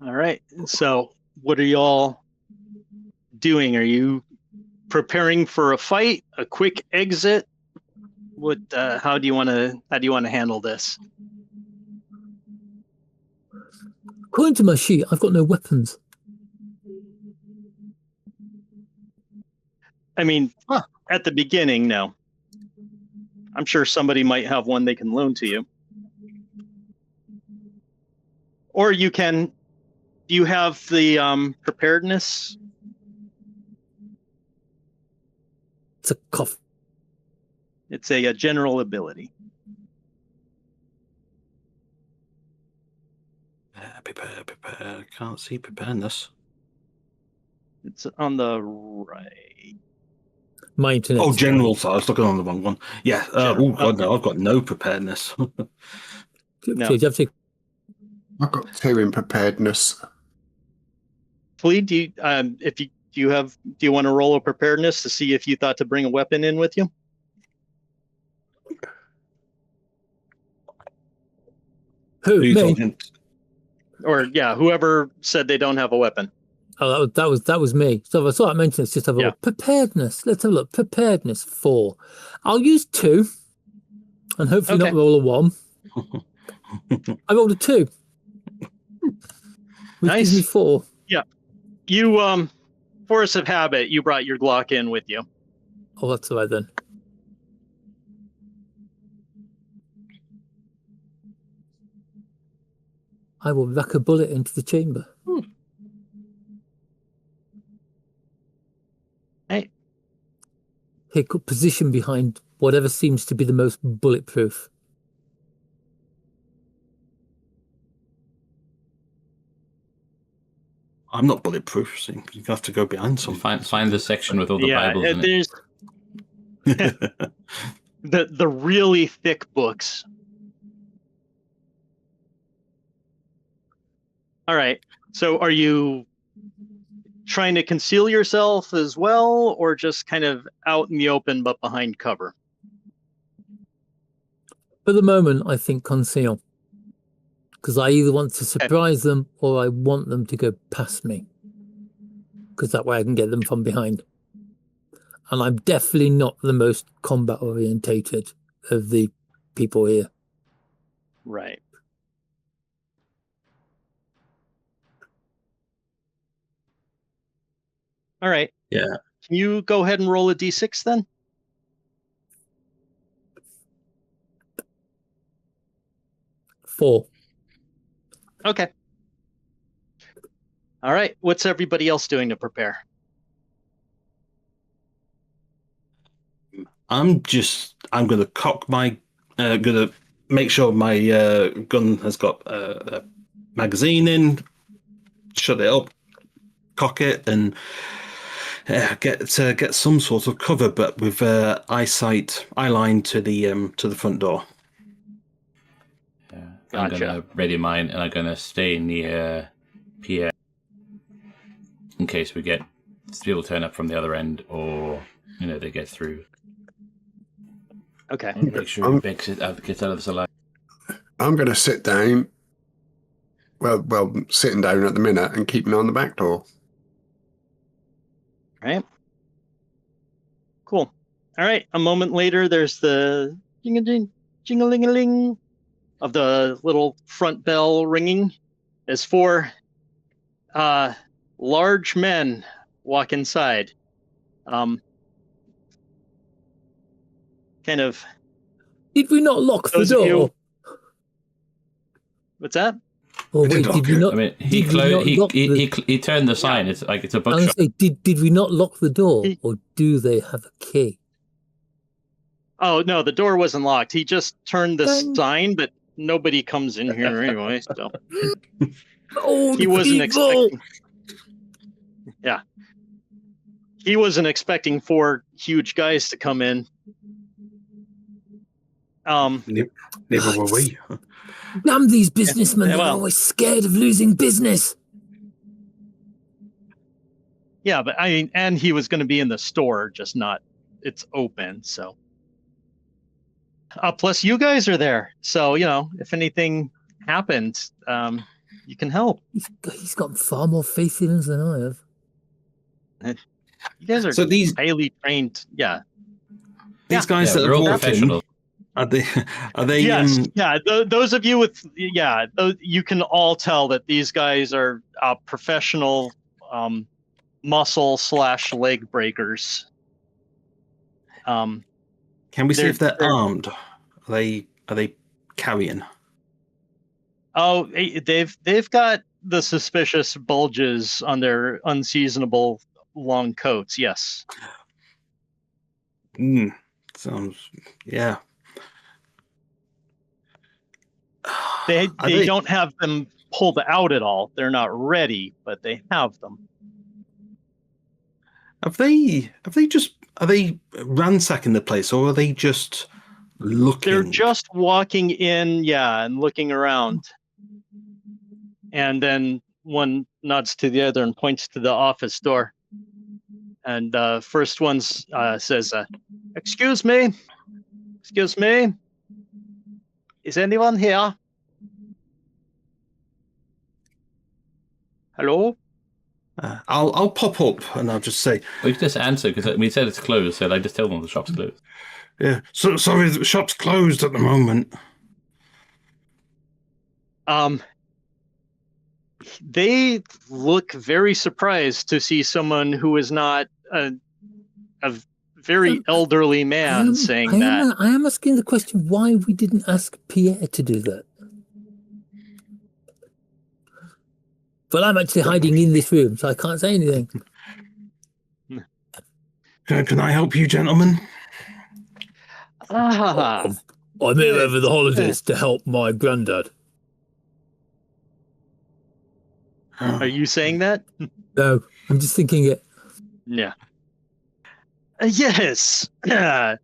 All right. So what are y'all doing? Are you preparing for a fight, a quick exit? What? How do you want to handle this? According to my sheet, I've got no weapons. I mean, at the beginning, no. I'm sure somebody might have one they can loan to you. Or you can. Do you have the preparedness? It's a cough. It's a general ability. Prepare. Can't see preparedness. It's on the right. My internet. Oh, general. So I was looking on the wrong one. Yeah. Oh God, no! I've got no preparedness. No. Do you have to? I've got 2 in preparedness. Flea, do you want to roll a preparedness to see if you thought to bring a weapon in with you? Who? Me? Or whoever said they don't have a weapon. Oh, that was me. So I thought I mentioned it's just have a look. Preparedness. Let's have a look. Preparedness 4. I'll use 2, and hopefully not roll a 1. I rolled a 2. Which Nice. gives me 4. Yeah. You force of habit, you brought your Glock in with you. Oh, that's all right then. I will rack a bullet into the chamber. Hey. Take up position behind whatever seems to be the most bulletproof. I'm not bulletproof, so you have to go behind something. Find the section with all the Bibles in there's the really thick books. All right. So are you trying to conceal yourself as well, or just kind of out in the open but behind cover? For the moment, I think conceal. Because I either want to surprise them or I want them to go past me. Because that way I can get them from behind. And I'm definitely not the most combat orientated of the people here. Right. All right. Yeah. Can you go ahead and roll a d6 then? Four. Okay. All right. What's everybody else doing to prepare? I'm going to cock my, going to make sure my gun has got a magazine in, shut it up, cock it, and get some sort of cover, but with eye line to the front door. I'm going to ready mine, and I'm going to stay near Pierre in case we get people turn up from the other end, or they get through. Okay. Make sure he gets out of this alive. I'm going to sit down. Well, sitting down at the minute and keeping on the back door. All right. Cool. All right. A moment later, there's the jing-a-ling-a-ling of the little front bell ringing as 4 large men walk inside. Kind of. Did we not lock the door? What's that? Oh, wait, did we not? I mean, he turned the sign. It's like it's a bookshop. Did we not lock the door, or do they have a key? Oh no, the door wasn't locked. He just turned the sign, but nobody comes in here anyway. So he wasn't expecting. Yeah, he wasn't expecting 4 huge guys to come in. Neither were we. Damn these businessmen! They're always scared of losing business. Yeah, but I mean, and he was going to be in the store, just not. It's open, so. Plus, you guys are there, so if anything happens, you can help. He's got far more faith in us than I have. You guys are So these highly trained. Yeah. guys that we're have all walked in, professionals. are they Yes. Those of you with you can all tell that these guys are professional muscle / leg breakers. can we see if they're armed? Are they carrying? Oh, they've got the suspicious bulges on their unseasonable long coats. Yes. Sounds, yeah. They don't have them pulled out at all. They're not ready, but they have them. Are they ransacking the place, or are they just looking? They're just walking in, and looking around. And then one nods to the other and points to the office door. And first one says, excuse me, is anyone here? Hello? I'll pop up and I'll just say, We can just answer because we said it's closed, so I just tell them the shop's closed. yeah. So sorry, the shop's closed at the moment. They look very surprised to see someone who is not a very elderly man saying that. I am asking the question why we didn't ask Pierre to do that. But I'm actually hiding in this room, so I can't say anything. Can I help you, gentlemen? I'm here over the holidays to help my granddad. Are you saying that? No, I'm just thinking it. Yeah. Yes. There's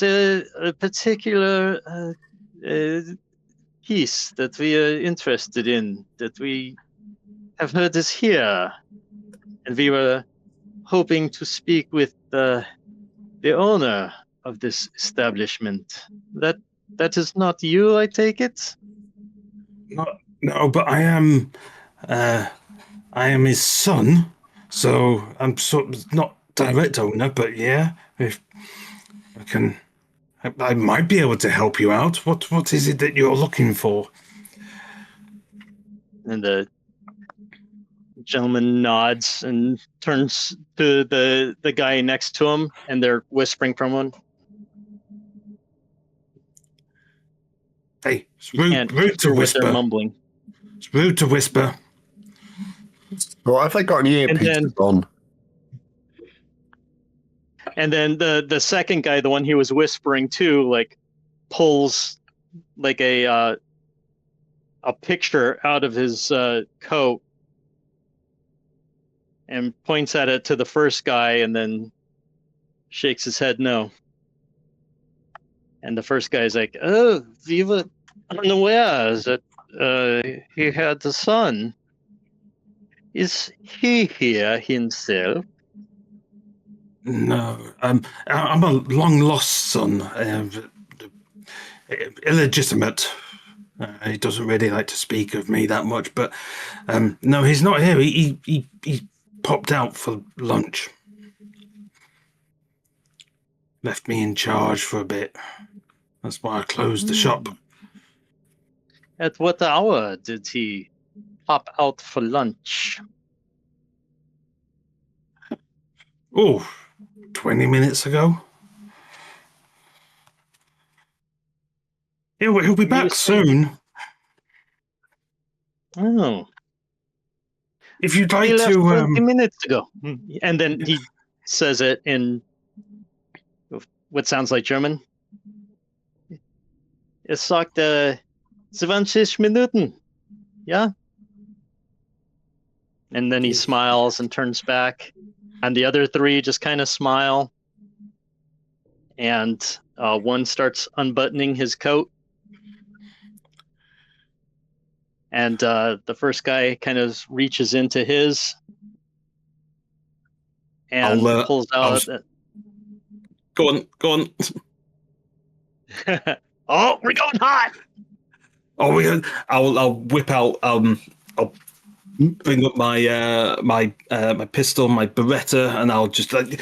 a particular piece that we are interested in, that we have heard is here, and we were hoping to speak with the owner of this establishment. That is not you, I take it? No, but I am his son, so I'm sort of not direct owner, but yeah, if I might be able to help you out. What is it that you're looking for? And the gentleman nods and turns to the guy next to him, and they're whispering from one. Hey, it's rude to whisper. They're mumbling. It's rude to whisper. Well, have they got any earpieces on? And then the second guy, the one he was whispering to, like pulls like a picture out of his coat and points at it to the first guy, and then shakes his head no. And the first guy's like, "Oh, we were unaware that he had a son. Is he here himself?" No, I'm a long lost son, illegitimate. He doesn't really like to speak of me that much, but no, he's not here. He popped out for lunch. Left me in charge for a bit. That's why I closed the shop. At what hour did he pop out for lunch? Oh, 20 minutes ago. He'll be back soon. Oh. If you'd like He left to... 20 minutes ago. And then he says it in what sounds like German. Sagt 20 Minuten. Yeah? And then he smiles and turns back. And the other three just kind of smile. And one starts unbuttoning his coat. And the first guy kind of reaches into his and pulls out. Go on. Oh, we're going hot! I'll whip out. I'll bring up my my pistol, my Beretta, and I'll just like,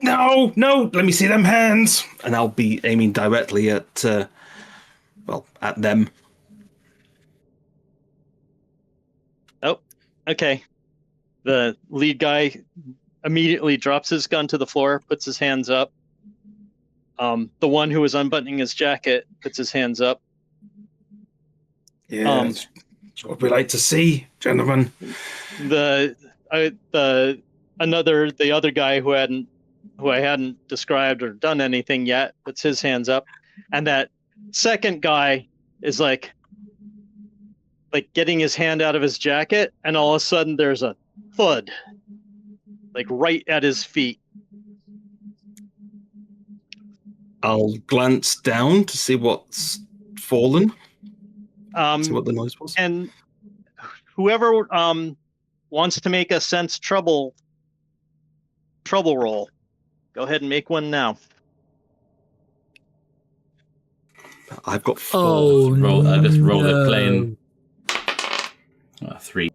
no, let me see them hands, and I'll be aiming directly at at them. Oh, okay. The lead guy immediately drops his gun to the floor, puts his hands up. The one who was unbuttoning his jacket puts his hands up. Yeah, that's what we like to see, gentlemen. The other guy who I hadn't described or done anything yet puts his hands up, and that second guy is like getting his hand out of his jacket, and all of a sudden there's a thud, like right at his feet. I'll glance down to see what's fallen. See what the noise was. And whoever wants to make a sense trouble roll, go ahead and make one now. I've got 4. Oh, I just rolled it plain. 3.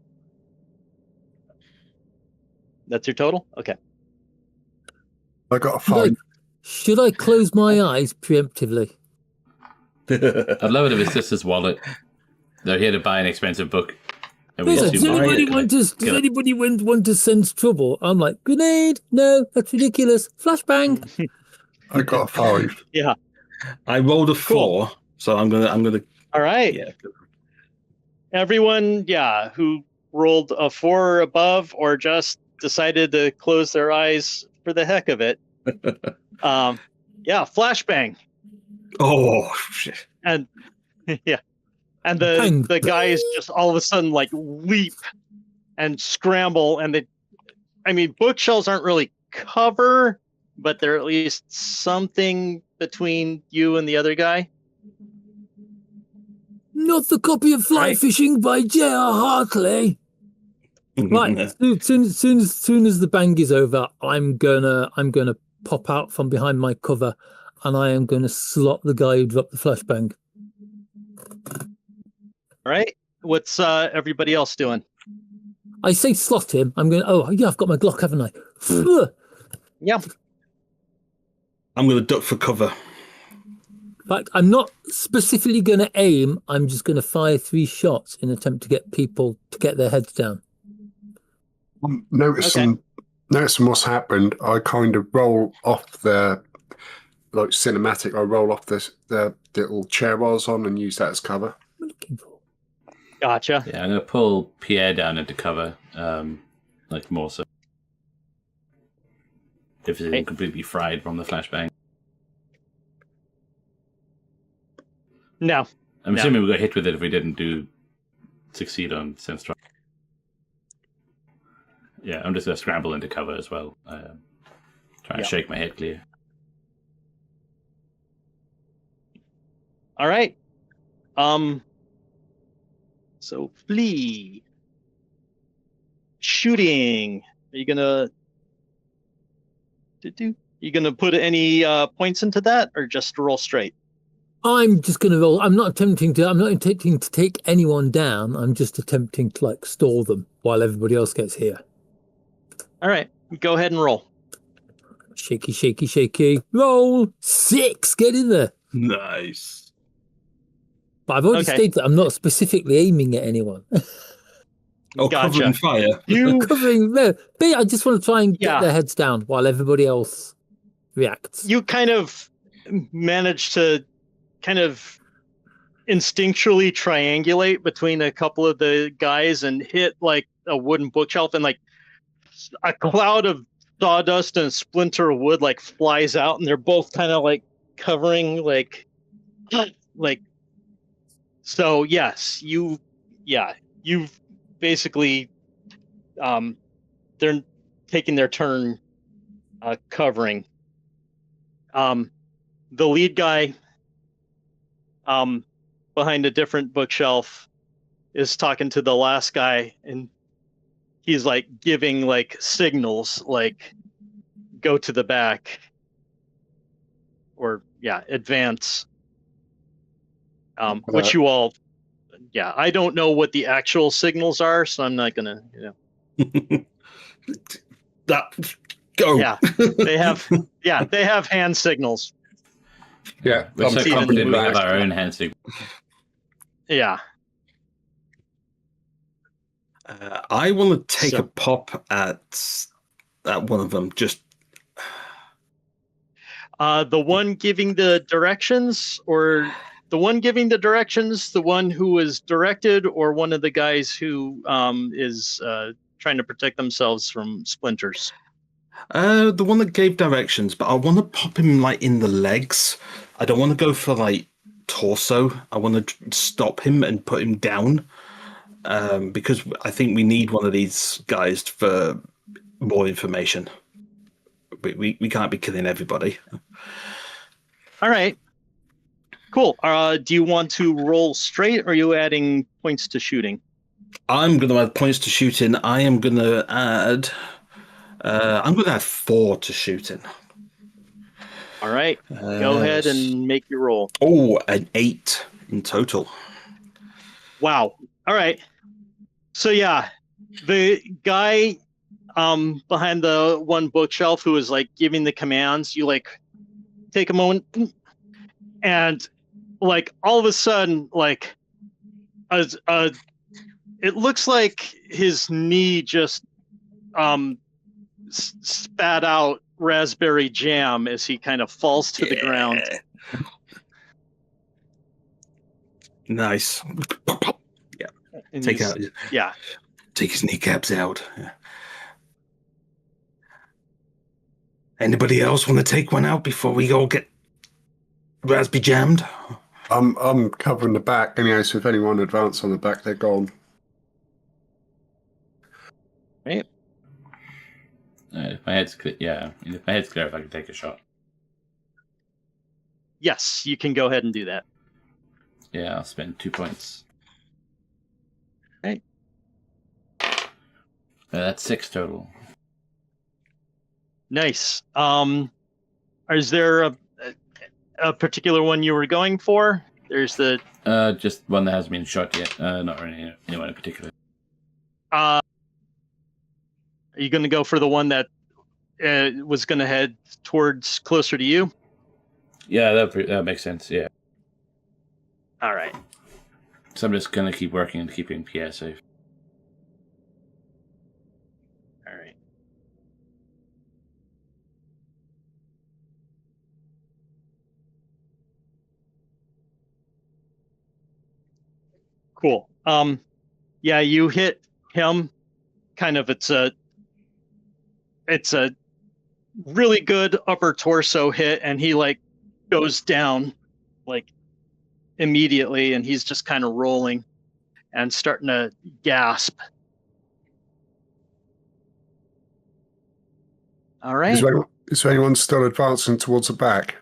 That's your total? Okay. I got a 5. Should I close my eyes preemptively? I'd love it if it's just his wallet. They're here to buy an expensive book. And we Does assume anybody want to sense trouble? I'm like, grenade? No, that's ridiculous. Flashbang. I got a 5. Yeah. I rolled a 4, so I'm gonna. All right. Yeah. Everyone, who rolled a 4 or above, or just decided to close their eyes for the heck of it. Flashbang. Oh shit! And and the guys just all of a sudden like leap and scramble, and bookshelves aren't really cover, but they're at least something between you and the other guy. Not the copy of Fly Fishing by J.R. Hartley. Right. Soon as the bang is over, I'm gonna pop out from behind my cover, and I am gonna slot the guy who dropped the flashbang. All right. What's everybody else doing? I say slot him. I'm going. Oh yeah, I've got my Glock, haven't I? Yeah. I'm gonna duck for cover. In fact, I'm not specifically going to aim. I'm just going to fire 3 shots in an attempt to get people to get their heads down. Noticing what's happened, I kind of roll off the cinematic. I roll off the little chair I was on and use that as cover. What are you looking for? Gotcha. Yeah, I'm going to pull Pierre down into cover, more so. If it isn't completely fried from the flashbang. No. I'm assuming we got hit with it if we didn't succeed on sense trial. Yeah, I'm just going to scramble into cover as well. Trying to shake my head clear. All right. So flee. Shooting. Are you gonna put any points into that, or just roll straight? I'm just going to roll. I'm not attempting to take anyone down. I'm just attempting to stall them while everybody else gets here. All right, go ahead and roll. Shaky, shaky, shaky. Roll 6. Get in there. Nice. But I've already stated that I'm not specifically aiming at anyone. Covering fire. Covering. No, but I just want to try and get their heads down while everybody else reacts. You kind of manage to instinctually triangulate between a couple of the guys and hit a wooden bookshelf, and a cloud of sawdust and a splinter of wood flies out, and they're both kind of covering so yes, you've basically they're taking their turn covering. The lead guy behind a different bookshelf is talking to the last guy, and he's giving signals go to the back or advance, which you all yeah, I don't know what the actual signals are, so I'm not gonna, That go. Yeah, they have hand signals. Yeah, We're so see it in the confident we movie. have our own hand signal. Yeah. I want to take So- a pop at one of them. Just The one giving the directions, or the one giving the directions, the one who was directed, or one of the guys who is trying to protect themselves from splinters? the one that gave directions, but I want to pop him like in the legs. I don't want to go for like torso. I want to stop him and put him down. Because I think we need one of these guys for more information. We can't be killing everybody. All right. Cool. Do you want to roll straight, or are you adding points to shooting? I'm going to add points to shooting. I am going to add. I'm going to add 4 to shooting. All right. Go ahead and make your roll. Oh, an 8 in total. Wow. All right. So yeah, the guy behind the one bookshelf who is like giving the commands, you like take a moment, and like all of a sudden, like it looks like his knee just spat out raspberry jam as he kind of falls to the ground. Nice. Yeah. And Take he's- out. Yeah. Take his kneecaps out. Yeah. Anybody else want to take one out before we all get raspberry jammed? I'm covering the back anyway, so if anyone advance on the back, they're gone. Right. If my head's clear, if my head's clear, if I can take a shot. Yes, you can go ahead and do that. Yeah, I'll spend 2 points. Right. That's 6 total. Nice. Is there a particular one you were going for? There's the Just one that hasn't been shot yet. Not really anyone in particular. are you going to go for the one that was going to head towards closer to you? Yeah, that makes sense. Yeah. All right. So I'm just gonna keep working and keeping Pierre safe. All right. Cool. Yeah, you hit him. Kind of, it's a really good upper torso hit, and he like goes down like immediately, and he's just kind of rolling and starting to gasp. All right. Is there anyone still advancing towards the back?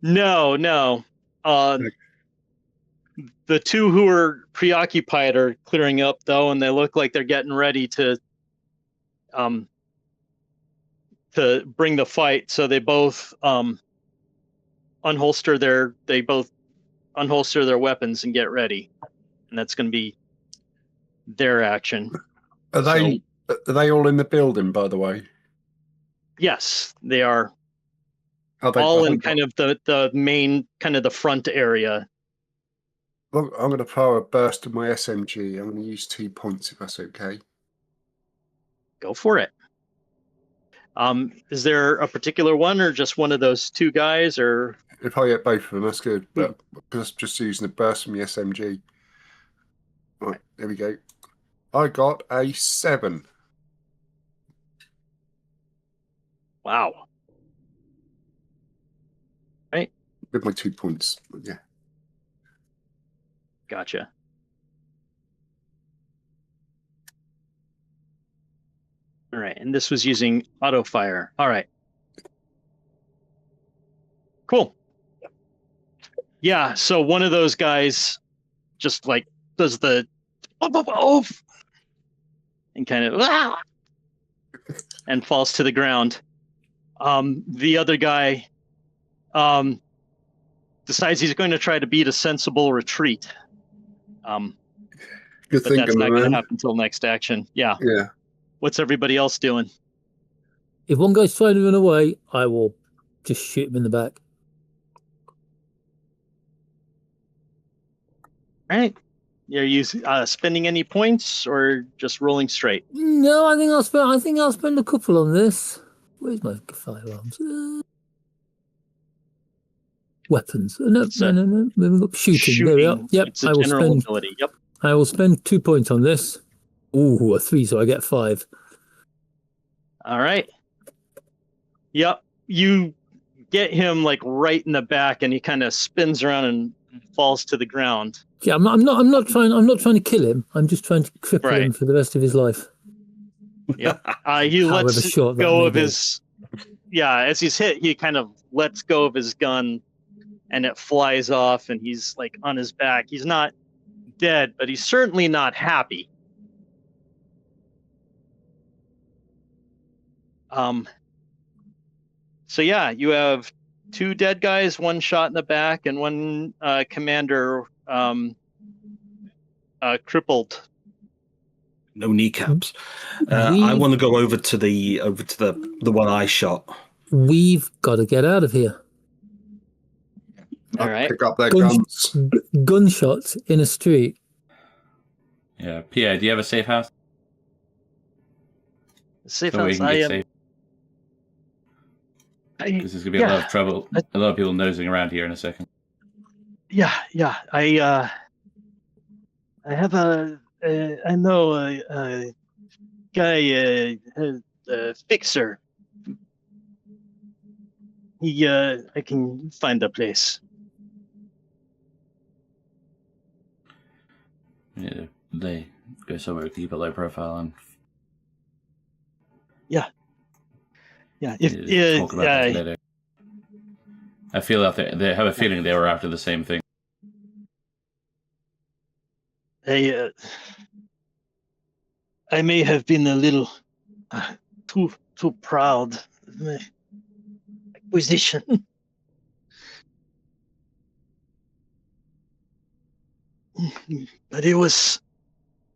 No. The two who are preoccupied are clearing up though, and they look like they're getting ready to bring the fight. So they both unholster their weapons and get ready, and that's going to be their action. Are they all in the building, by the way? Yes, they are Are they all in behind- kind of the main, kind of the front area. Well, I'm going to fire a burst of my SMG. I'm going to use 2 points if that's okay. Go for it. Is there a particular one, or just one of those two guys, or? If I get both of them, that's good. But just using a burst from the SMG. Right, there we go. I got a 7. Wow. Right. With my 2 points. Yeah. Gotcha. All right, and this was using auto fire. All right. Cool. Yeah, so one of those guys just like does the and kind of and falls to the ground. The other guy decides he's going to try to beat a sensible retreat. Good But that's thinking, not going to man. happen until next action. Yeah. Yeah. What's everybody else doing? If one guy's trying to run away, I will just shoot him in the back. All right. Are you spending any points or just rolling straight? No, I think I'll spend a couple on this. Where's my firearms? Weapons. No. Moving up. Shooting. There we are. Yep. It's a general ability. Yep. I will spend 2 points on this. Ooh, a 3, so I get 5. All right. Yep. You get him like right in the back, and he kind of spins around and falls to the ground. Yeah, I'm not trying to kill him. I'm just trying to cripple him for the rest of his life. Yeah. He lets go of his. Yeah, as he's hit, he kind of lets go of his gun, and it flies off, and he's like on his back. He's not dead, but he's certainly not happy. So yeah, you have 2 dead guys, 1 shot in the back, and 1 commander crippled. No kneecaps. I want to go over to the one I shot. We've got to get out of here. All right. Pick up their guns. Gunshots in a street. Yeah. Pierre, do you have a safe house? Safe So we house. can get safe. Because there's gonna be a lot of trouble. A lot of people nosing around here in a second. Yeah. I have I know a guy, a fixer. I can find a place. Yeah, they go somewhere to keep a low profile on. Yeah. Talk about that later. I feel out there. They have a feeling they were after the same thing. I may have been a little too proud of my acquisition. But it was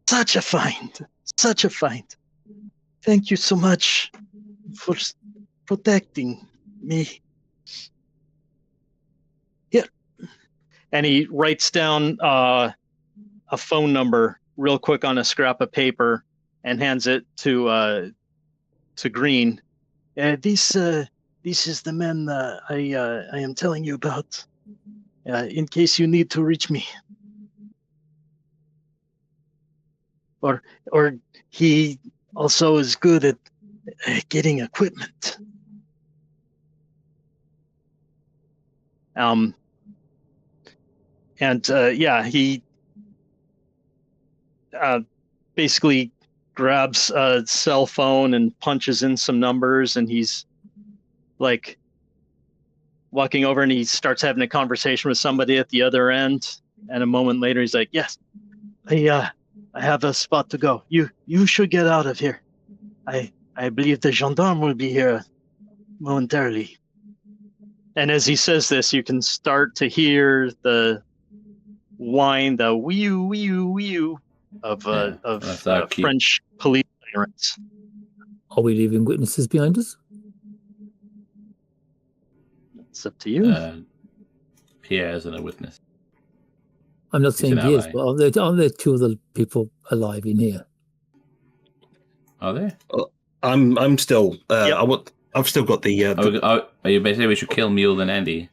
such a find. Thank you so much for protecting me. Here. And he writes down a phone number real quick on a scrap of paper and hands it to Green. This is the man I am telling you about. In case you need to reach me. Or he also is good at getting equipment. He basically grabs a cell phone and punches in some numbers, and he's like walking over and he starts having a conversation with somebody at the other end. And a moment later, he's like, "Yes, I have a spot to go. You should get out of here. I believe the gendarme will be here momentarily." And as he says this, you can start to hear the whine, the wee-oo, wee-oo, wee-oo of French police sirens. Are we leaving witnesses behind us? It's up to you. Pierre isn't a witness. I'm not saying he is, but are there 2 other people alive in here? Are there? I'm still. I've still got the. Are you basically we should kill Mule and Andy?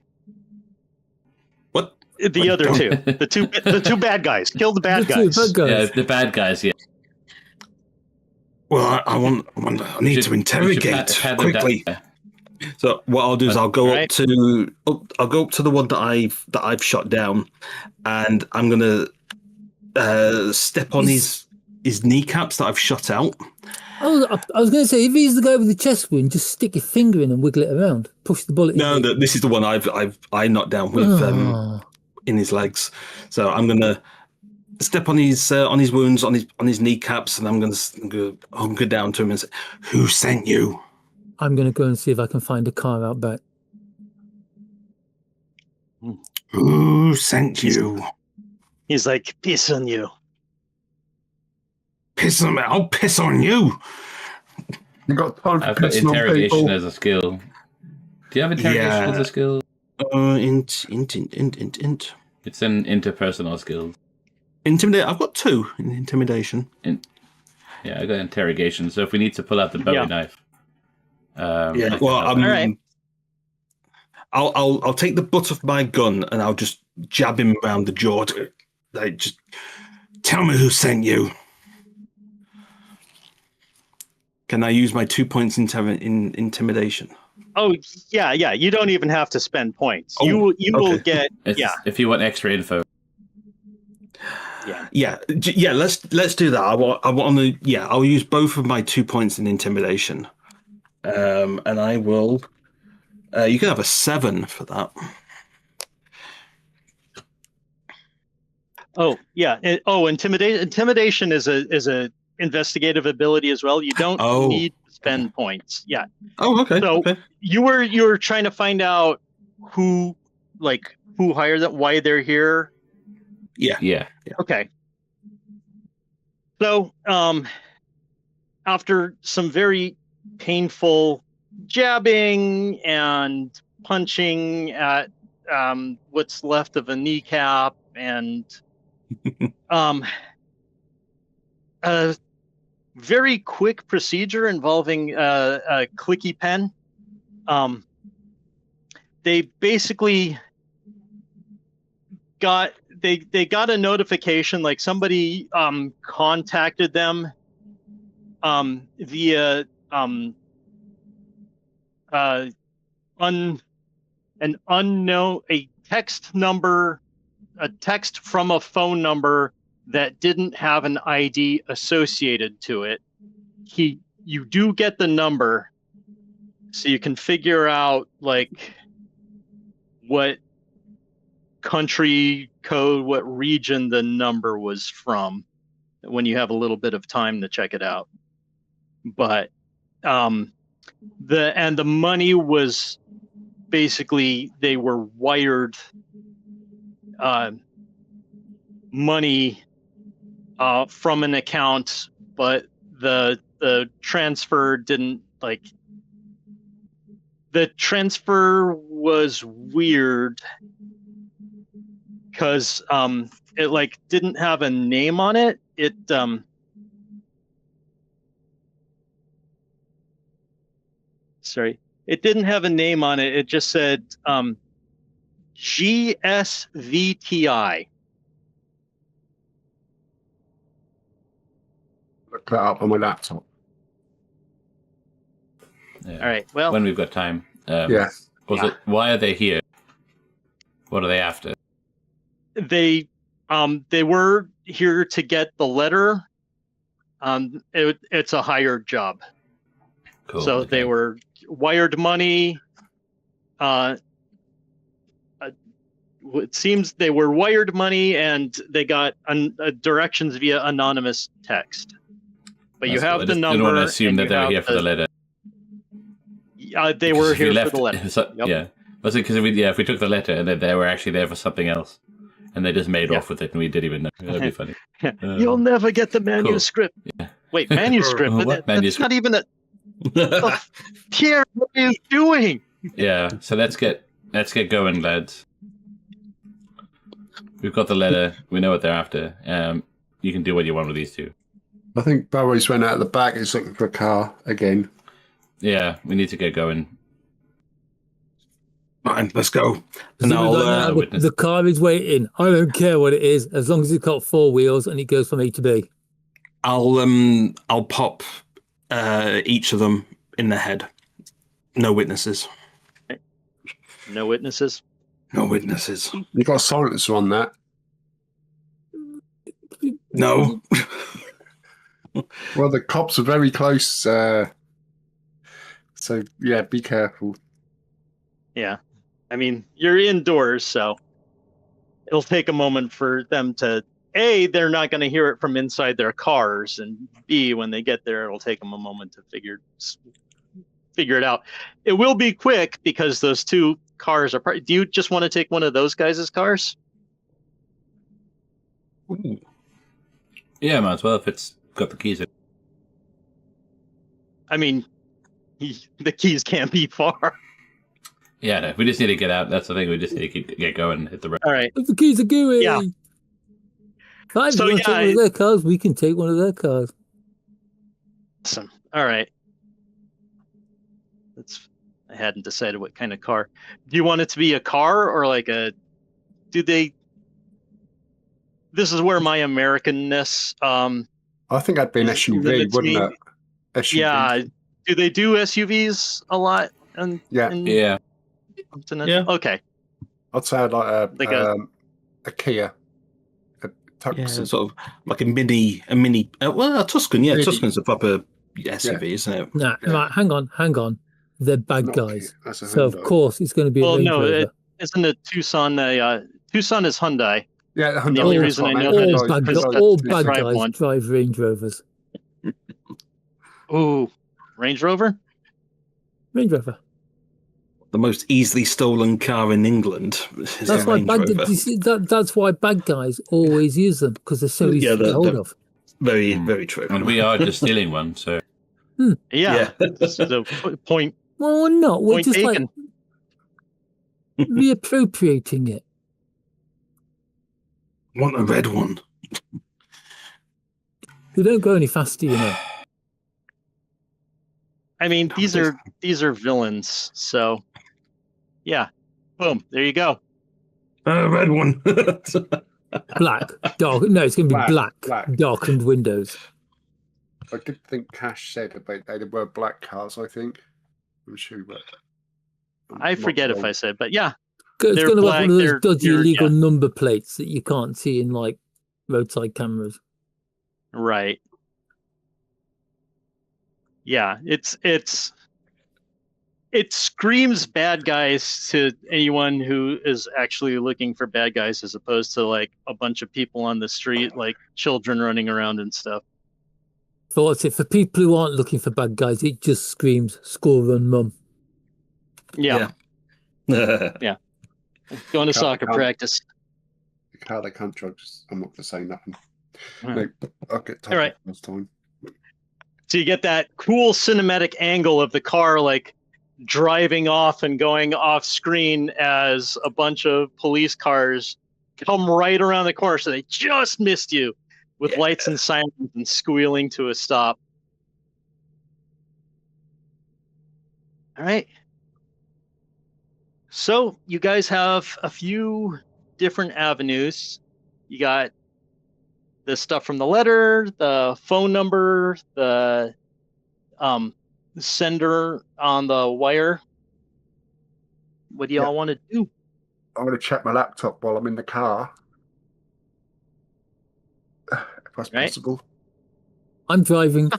What? The other 2, the two bad guys. Kill the bad guys. Yeah, the bad guys. Yeah. Well, I need to interrogate quickly. So what I'll do is I'll go up to the one that I've shot down, and I'm gonna step on his kneecaps that I've shot out. Oh, I was going to say, if he's the guy with the chest wound, just stick your finger in and wiggle it around, push the bullet. No, this is the one I knocked down with in his legs. So I'm gonna step on his wounds, on his kneecaps, and I'm gonna hunker down to him and say, "Who sent you?" I'm going to go and see if I can find a car out back. Who sent you? He's like, peace on you. Piss on me. I'll piss on you. You got time for I've got pissing on interrogation people. as a skill. Do you have interrogation as a skill? Int. It's an interpersonal skill. Intimidate. I've got 2 in intimidation. Yeah, I got interrogation. So if we need to pull out the Bowie knife, Yeah. Well, All right. I'll take the butt of my gun and I'll just jab him around the jaw. Like, just tell me who sent you. Can I use my 2 points in intimidation? Oh yeah. You don't even have to spend points. You will get if you want extra info. Yeah. Let's do that. I want to. Yeah, I'll use both of my 2 points in intimidation, and I will. You can have a 7 for that. Oh yeah. Intimidation is a investigative ability as well. You don't need to spend points. Yeah. Oh, okay. So okay. you were trying to find out who hired them, why they're here. Yeah. Okay. So after some very painful jabbing and punching at what's left of a kneecap and a very quick procedure involving a clicky pen, they basically got a notification, like somebody contacted them via a text from a phone number that didn't have an ID associated to it. You do get the number, so you can figure out like what country code, what region the number was from, when you have a little bit of time to check it out. But the money was basically, they were wired money from an account, but the transfer didn't the transfer was weird because it didn't have a name on it. It it didn't have a name on it. It just said GSVTI. Look that up on my laptop. Yeah. All right. Well, when we've got time. Why are they here? What are they after? They were here to get the letter. It's a hired job. Cool. So they were wired money. It seems they were wired money, and they got directions via anonymous text. But you have the number. I don't want to assume that they were here for the letter. They were here for the letter. Yeah. Was it because if we took the letter and then they were actually there for something else, and they just made off with it, and we didn't even know? That'd be funny. You'll never get the manuscript. Cool. Yeah. Wait, manuscript? What manuscript? That's not even a. Pierre, what are you doing? Yeah. So let's get going, lads. We've got the letter. We know what they're after. You can do what you want with these two. I think Barry's went out of the back. He's looking for a car again. Yeah, we need to get going. Fine, let's go. And the car is waiting. I don't care what it is, as long as it's got 4 wheels and it goes from A to B. I'll pop each of them in the head. No witnesses. No witnesses? No witnesses. You got a silencer on that? No. Well, the cops are very close. So, yeah, be careful. Yeah. I mean, you're indoors, so it'll take a moment for them to, A, they're not going to hear it from inside their cars, and B, when they get there, it'll take them a moment to figure it out. It will be quick because those 2 cars are... Do you just want to take one of those guys' cars? Ooh. Yeah, might as well if it's got the keys. I mean, the keys can't be far. Yeah, no, we just need to get out. That's the thing. We just need to get going and hit the road. All right. The keys are gooey. Yeah. Fine, So, if you want to take one of their cars, we can take one of their cars. Awesome. All right. I hadn't decided what kind of car. Do you want it to be a car or like a? This is where my Americanness. I think that'd be an SUV, limits wouldn't me. it? SUV. Yeah. Do they do SUVs a lot? Yeah. Yeah. Yeah. Okay. I'd say I'd like a Kia. A Yeah, Tucson. sort of like a mini. Well, a Tuscan. Yeah, Really? Tuscan's a proper SUV, isn't it? Nah, Yeah. right, hang on. They're bad Not guys. Kia, that's a So, of Hyundai. course, it's going to be a Well, Range no, Rover. isn't a Tucson Tucson is Hyundai. Yeah, the The Hyundai. only that's reason what I meant. know that all is bad, because that's all the bad drive guys one. drive Range Rovers. Ooh, Range Rover? Range Rover. The most easily stolen car in England. Is That's a why Range Rover. that's why bad guys always use them, because they're so easy Yeah, to get hold of. Very, very true. And we are just stealing one, so Yeah. So point Well, we're not. We're Point just taken. like reappropriating it. Want a red one? They don't go any faster, you know. I mean, these are villains, so yeah. Boom, there you go. A red one. Black, dark. No, it's going to be Black, black, black. darkened windows. I did think Cash said about they were black cars, I think. I'm sure, but I forget if I said, but yeah. It's They're going to black, have one of they're- those dodgy they're- illegal yeah. number plates that you can't see in like roadside cameras. Right. Yeah, it screams bad guys to anyone who is actually looking for bad guys, as opposed to like a bunch of people on the street, like children running around and stuff. So what's it for people who aren't looking for bad guys? It just screams "School run, mum." Yeah, Yeah. going to Can't- soccer can't- practice. The car they can't drive. I'm not going to say nothing. Alright. No, I'll get All right. last time. So you get that cool cinematic angle of the car like driving off and going off screen as a bunch of police cars come right around the corner, so they just missed you with lights and sirens and squealing to a stop. All right. So you guys have a few different avenues. You got the stuff from the letter, the phone number, the sender on the wire. What do y'all want to do? I'm going to check my laptop while I'm in the car. If that's Right. possible. I'm driving.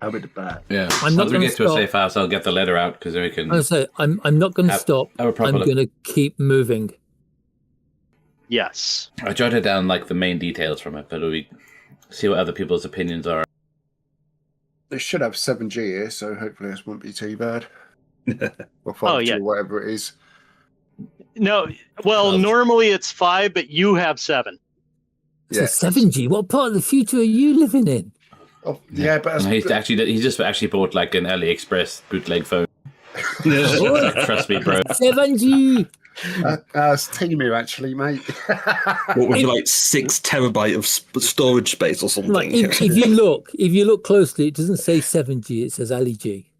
I'm in the back. yeah. I'm not Once we gonna get to a stop. safe house, I'll get the letter out because then we can I say I'm not going to Have- stop. have a proper I'm look. going to keep moving. Yes. I jotted down like the main details from it, but we see what other people's opinions are. They should have 7G here, so hopefully this won't be too bad. Or 5G, Oh, yeah. or whatever it is. No. Well, Well, normally it's 5, but you have 7. So Yeah. 7G. What part of the future are you living in? Oh, yeah, but And he's just actually bought like an AliExpress bootleg phone. Trust me, bro. 7G. it's Timu, actually, mate. What was it, like 6 terabyte of storage space or something? Like if you look closely, it doesn't say 7G. It says Ali-G.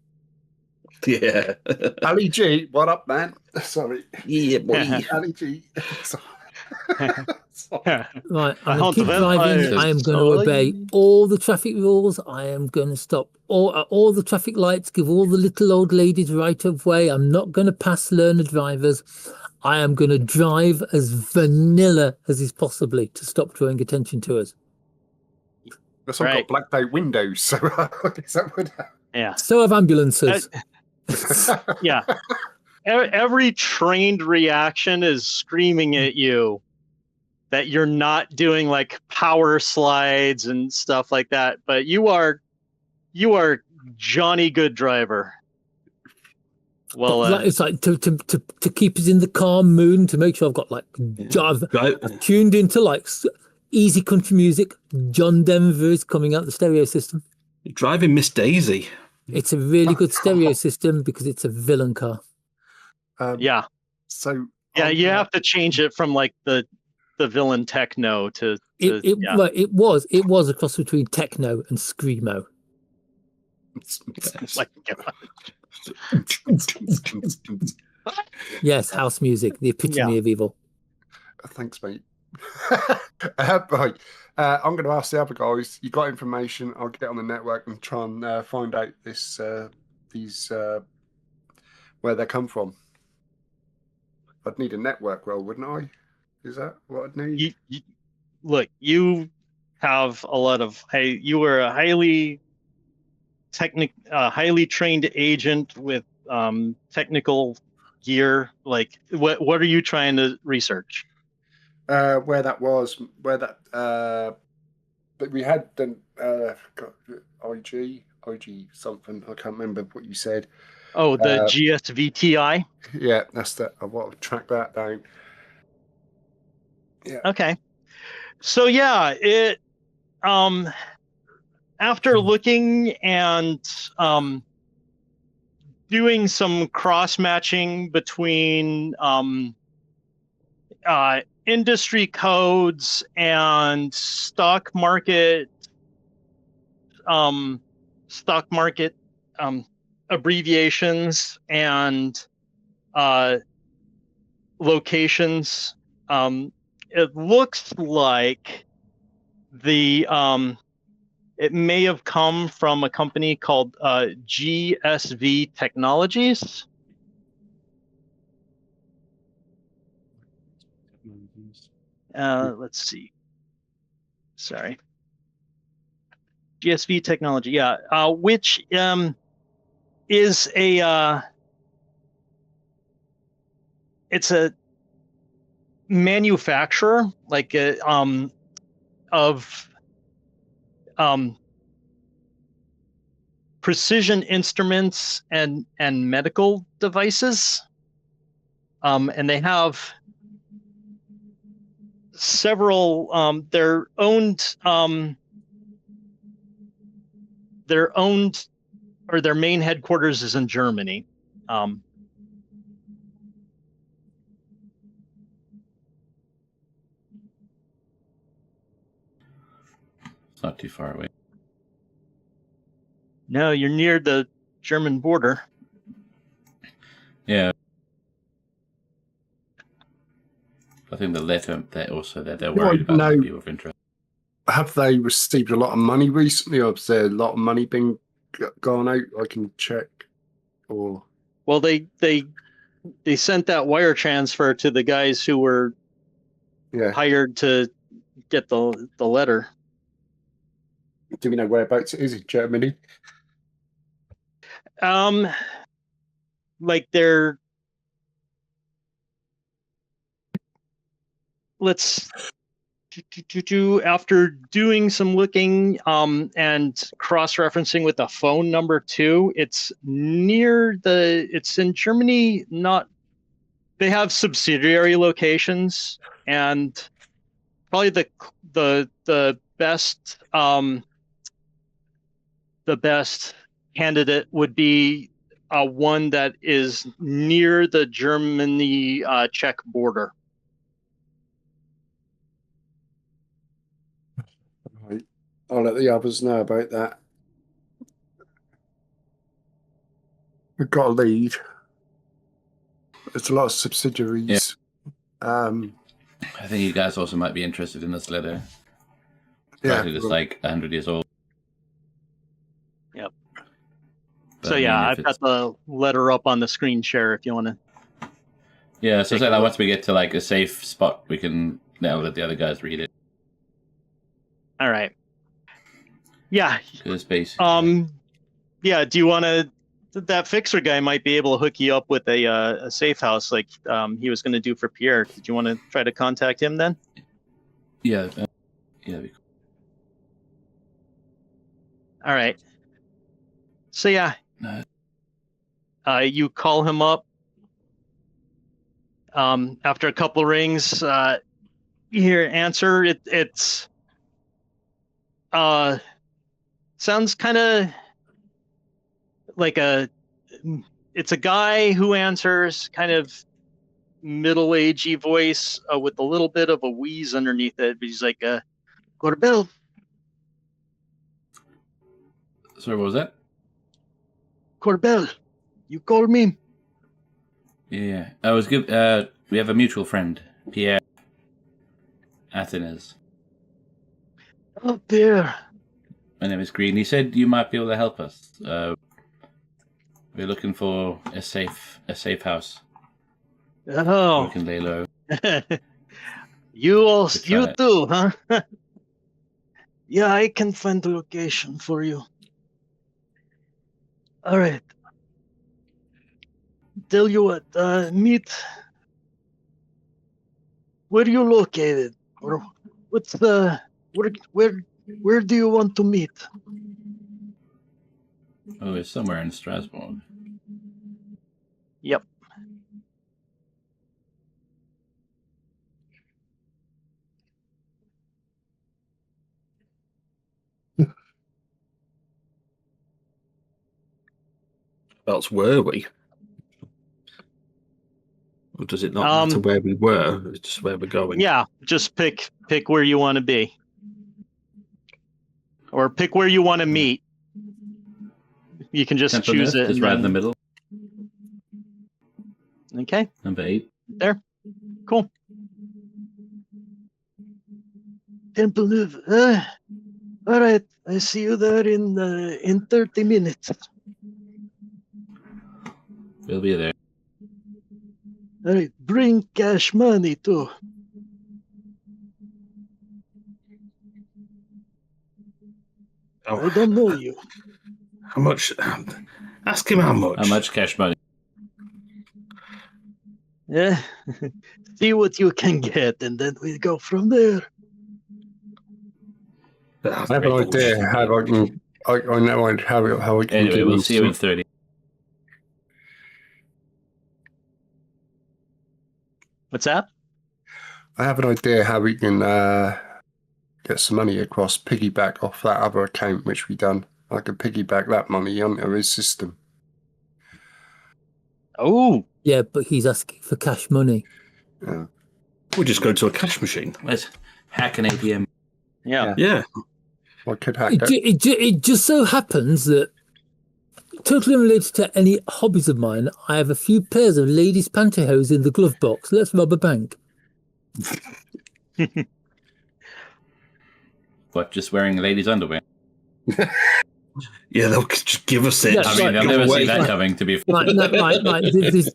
Yeah. Ali G, what up, man? Sorry. Yeah, boy. Ali G. Sorry. Right, I I'm going hunt to keep the driving. vampires. I am going to obey all the traffic rules. I am going to stop all the traffic lights, give all the little old ladies right of way. I'm not going to pass learner drivers. I am going to drive as vanilla as is possibly to stop drawing attention to us. That's all Right. got blacked out windows, so is that what? Yeah. So have ambulances. Yeah. Every trained reaction is screaming at you that you're not doing like power slides and stuff like that, but you are Johnny Good Driver. Well, it's like to keep us in the calm mood, to make sure I've got like I've tuned into like easy country music. John Denver is coming out the stereo system. You're driving Miss Daisy. It's a really good stereo system because it's a villain car. yeah. So Yeah, you have to change it from like the villain techno to well, it was a cross between techno and screamo. like, Yes, house music, the epitome of evil. Thanks, mate. Right. I'm going to ask the other guys. You got information? I'll get on the network and try and find out these where they come from. I'd need a network roll, wouldn't I? Is that what I'd need? Look, you have a lot of. Hey, you were a highly trained agent with technical gear. Like, what are you trying to research? Where that was, but we had the IG something. I can't remember what you said. Oh, the GSVTI. Yeah, that's the. I want to track that down. Yeah. Okay. So yeah, it after looking and doing some cross matching between industry codes and stock market abbreviations and locations, it looks like it may have come from a company called GSV Technologies. Let's see. Sorry. GSV Technology, yeah, which is it's a manufacturer like of precision instruments and medical devices, and they have several. They're owned, or their main headquarters is in Germany. It's not too far away. No, you're near the German border. Yeah. I think the letter that also that they're worried about might be of interest. Have they received a lot of money recently, or has there a lot of money been gone out? I can check. Or well, they sent that wire transfer to the guys who were hired to get the letter. Do we know whereabouts it is in Germany? Like they're after doing some looking and cross-referencing with the phone number too, it's in Germany. They have subsidiary locations, and probably the best candidate would be one that is near the Germany Czech border. Right. I'll let the others know about that. We've got a lead. There's a lot of subsidiaries. Yeah. I think you guys also might be interested in this letter. Yeah, it's like 100 years old. Yep. But so I've got the letter up on the screen share if you want to. Yeah, so that once we get to like a safe spot, we can now let the other guys read it. All right. Yeah. It's basically. Yeah. Do you want to? That fixer guy might be able to hook you up with a safe house like he was going to do for Pierre. Did you want to try to contact him then? Yeah. Yeah. All right. So yeah. You call him up. After a couple rings, you hear answer. It's sounds kind of like it's a guy who answers, kind of middle-agey voice with a little bit of a wheeze underneath it. But he's like, Corbell. Sorry, what was that? Corbell, you called me? Yeah, I was good. We have a mutual friend, Pierre Athenes. Oh, Pierre. My name is Green. He said you might be able to help us. We're looking for a safe house. Oh. We can lay low. You too, huh? Yeah, I can find the location for you. All right. Tell you what, meet. Where are you located? Or what's the where do you want to meet? Oh, it's somewhere in Strasbourg. Yep. Else were we? Or does it not matter where we were? It's just where we're going. Yeah, just pick where you want to be. Or pick where you want to meet. You can just choose it. Just right in the middle. Okay. Number 8. There. Cool. Temple. All right. I see you there in 30 minutes. We'll be there. All right. Bring cash money too. Oh, I don't know you. how much? Ask him how much. How much cash money? Yeah. See what you can get, and then we go from there. That's I have an bullshit. idea how I can. I know how I can. Anyway, give we'll him see you in some- 30. What's that? I have an idea how we can get some money across, piggyback off that other account which we done. I can piggyback that money onto his system. Oh. Yeah, but he's asking for cash money. Yeah. We'll just go to a cash machine. Let's hack an ATM. Yeah. Yeah. I could hack that. It just so happens that, totally unrelated to any hobbies of mine, I have a few pairs of ladies' pantyhose in the glove box. Let's rob a bank. What, just wearing ladies' underwear? Yeah, they'll just give us it. Yeah, I mean, I'll never see that coming, to be fair. Right.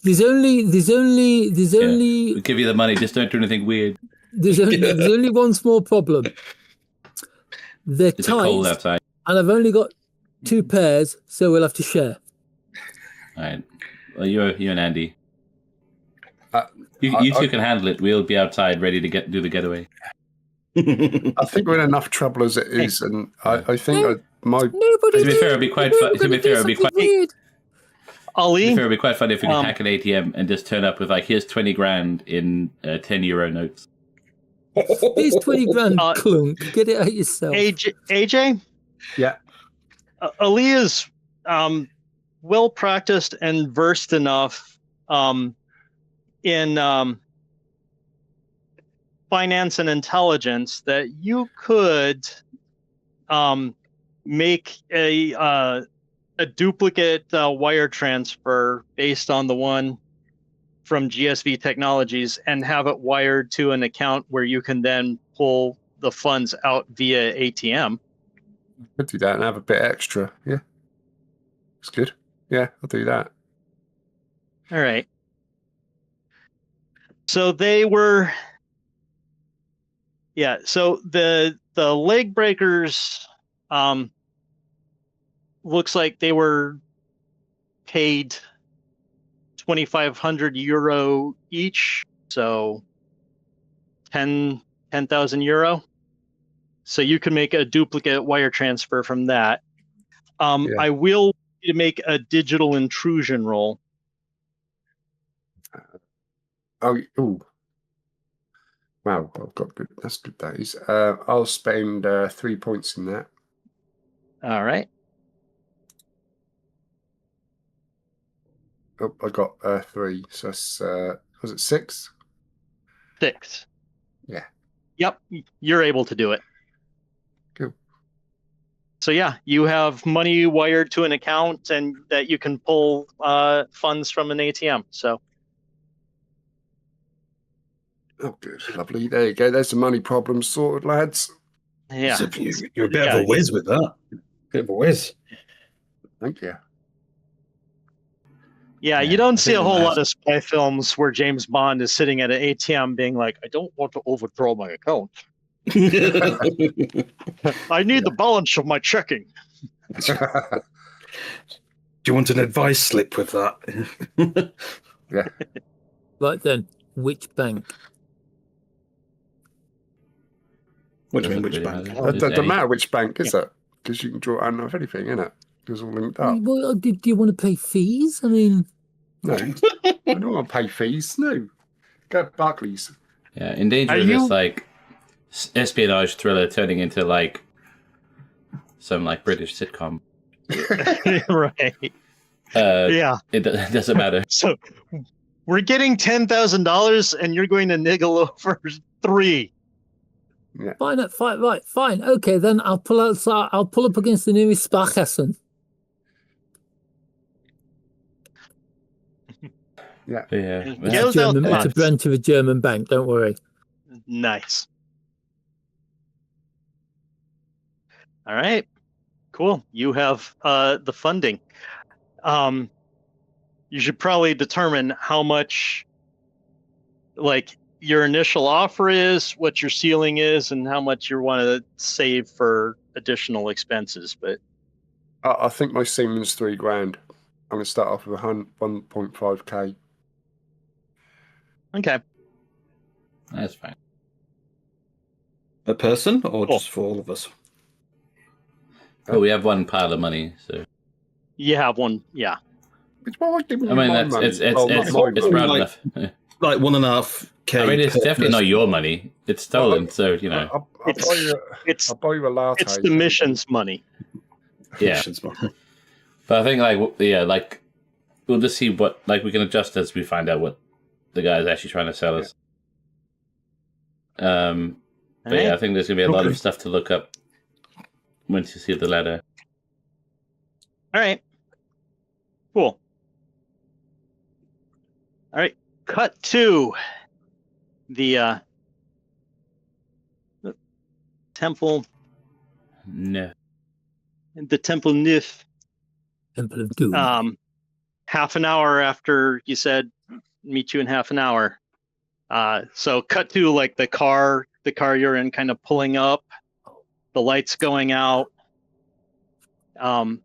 There's only We'll give you the money, just don't do anything weird. there's only one small problem. They're It's cold tight, outside. and I've only got 2 pairs, so we'll have to share. All right. Well, you and Andy. Uh, You two can handle it. We'll be outside ready to do the getaway. I think we're in enough trouble as it is, and I think my Nobody. To be fair, it'd be quite fun. To be fair, it'd be quite. weird. Ali. It'd be quite fun if we could hack an ATM and just turn up with like, here's 20 grand in 10 euro notes. Here's 20 grand, clunk. Get it out yourself. AJ? Yeah. Ali is well practiced and versed enough in finance and intelligence that you could make a duplicate wire transfer based on the one from GSV Technologies and have it wired to an account where you can then pull the funds out via ATM. could do that and have a bit extra. Yeah. It's good. Yeah, I'll do that. All right. So they were, yeah. So the leg breakers, looks like they were paid 2,500 euro each, so 10,000 euro. So you can make a duplicate wire transfer from that. Yeah. I will need to make a digital intrusion roll. Oh, ooh. Wow, I've got good. That's good days. I'll spend 3 points in that. All right. Oh, I got 3. So that's, was it 6? 6. Yeah. Yep, you're able to do it. Cool. So yeah, you have money wired to an account, and that you can pull funds from an ATM. So. Oh, good. Lovely. There you go. There's the money problem sorted, lads. Yeah. So you're a bit of a whiz with that. Bit of a whiz. Thank you. Yeah, you don't see a whole lot of spy films where James Bond is sitting at an ATM being like, I don't want to overdraw my account. I need the balance of my checking. Do you want an advice slip with that? Yeah. Right then, which bank? What do you mean, which bank? It doesn't matter which bank, is it? Because you can draw out of anything, innit? It's all linked up. Well, do you want to pay fees? I mean, No, I don't want to pay fees. No, go to Buckley's. Yeah, in danger of this like espionage thriller turning into like some like British sitcom. Right. Yeah, it doesn't matter. So we're getting $10,000, and you're going to niggle over 3. Yeah. Fine. Okay, then I'll pull up against the nearest Sparkassen. Yeah. It's a branch of a German bank. Don't worry. Nice. All right. Cool. You have the funding. You should probably determine how much, like, your initial offer is, what your ceiling is, and how much you want to save for additional expenses. But I think my ceiling's $3,000. I'm going to start off with 1.5k. Okay. That's fine. A person or just for all of us? Oh, we have one pile of money, so you have one. Yeah. It's more like I mean, it's round enough. Like 1.5k. I mean, it's definitely not your money. It's stolen, so you know. I'll buy you a latte. It's the mission's money. Yeah. But I think, like we'll just see what, like, we can adjust as we find out what the guy is actually trying to sell us. But yeah, I think there's gonna be a lot of stuff to look up once you see the letter. All right. Cool. All right. Cut to the temple. No. The Temple Neuf. Temple of Doom. Half an hour after you said meet you in half an hour. So cut to like the car you're in kind of pulling up, the lights going out.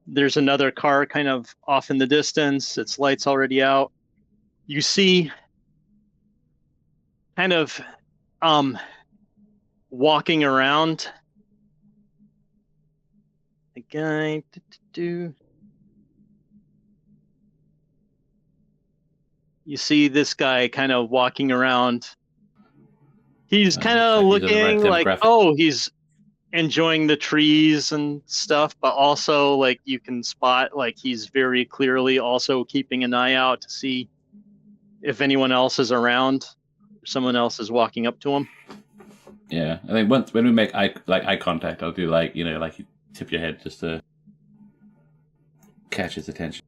There's another car kind of off in the distance. Its lights already out. You see kind of walking around a guy. You see this guy kind of walking around. He's kind of looking like, he's enjoying the trees and stuff, but also like you can spot like he's very clearly also keeping an eye out to see if anyone else is around, or someone else is walking up to him. Yeah, I think when we make eye contact, I'll do like, you know, like you tip your head just to catch his attention.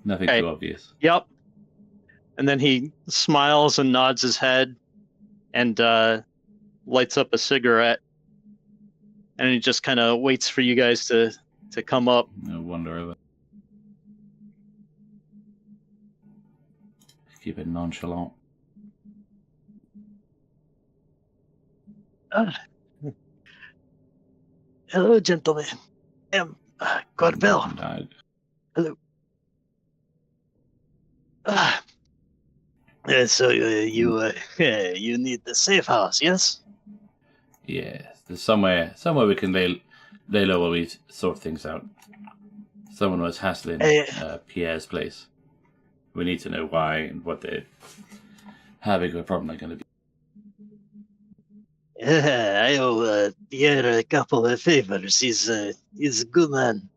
Nothing too obvious. Yep. And then he smiles and nods his head and lights up a cigarette. And he just kind of waits for you guys to come up. No wonder over. Keep it nonchalant. Hello, gentlemen. Corbell. Hello. So you need the safe house, yes? Yeah, there's somewhere we can lay low while we sort things out. Someone was hassling Pierre's place. We need to know why and how big of a problem they're going to be. I owe Pierre a couple of favors. He's a good man.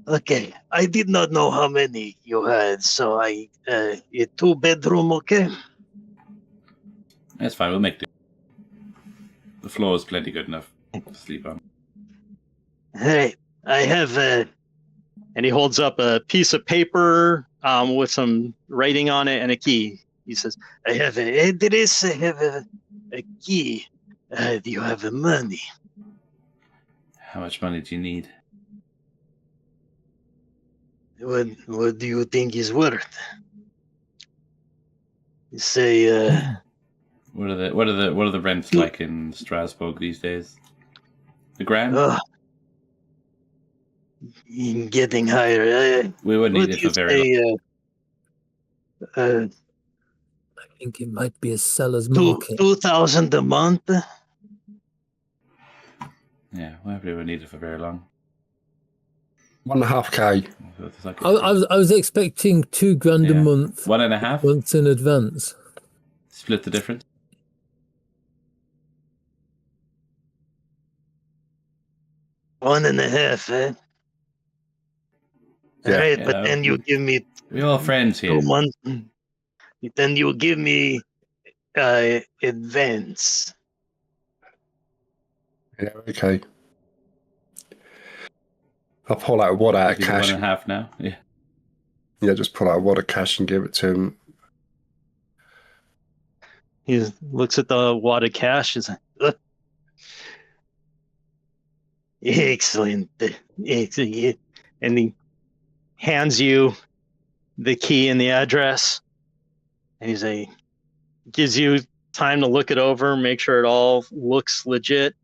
Okay, I did not know how many you had, so a 2-bedroom, okay? That's fine. We'll make do. The floor is plenty good enough to sleep on. All right, I have And he holds up a piece of paper with some writing on it and a key. He says, I have an address. I have a key. Do you have the money? How much money do you need? What do you think is worth? You say What are the rents like in Strasbourg these days? The grand? Getting higher. We wouldn't What need it do for you very long. say? I think it might be a seller's market. 2,000 a month. Yeah, we wouldn't need it for very long. 1.5K. It's like I was expecting $2,000 a Yeah. month. 1.5? Months in advance. Split the difference. One and a half, eh? Yeah. All right, Yeah, but then you give me We're all friends here. 2 months. Then you give me advance. Yeah, okay. I'll pull out a wad out of Give you cash. 1.5 now. Yeah. Yeah, just pull out a wad of cash and give it to him. he looks at the wad of cash. He's like, "Ugh." Excellent. And he hands you the key and the address. And he's like, gives you time to look it over, make sure it all looks legit.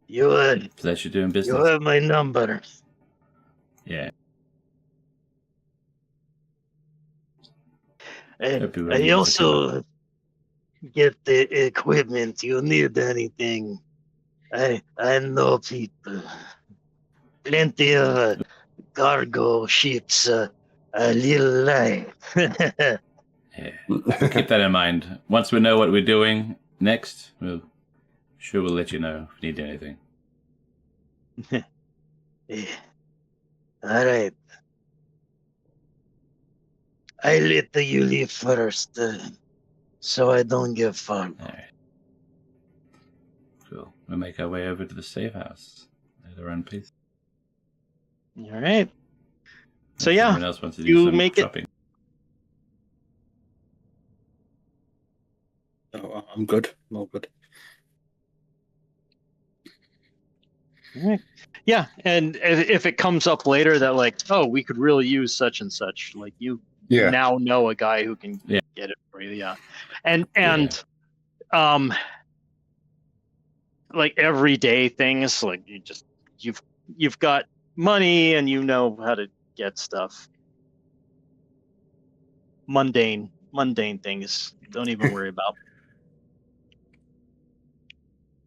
You Pleasure doing you business. have my number. Yeah. I Hope you won't need it for too also get the equipment. You need anything? I know people. Plenty of cargo ships. A little light. Yeah. Keep that in mind. Once we know what we're doing next, we'll let you know if we need anything. Yeah. All right. I let you leave first, so I don't get far. All right. Cool. We'll make our way over to the safe house at our own pace. All right. So If yeah, anyone else wants to do you some make it. shopping. Oh, I'm good. I'm all good. All right. Yeah, and if it comes up later that like, oh, we could really use such and such, like you Yeah. now know a guy who can Yeah. get it for you. Yeah, and like everyday things, like you've got money and you know how to get stuff. Mundane things, don't even worry about.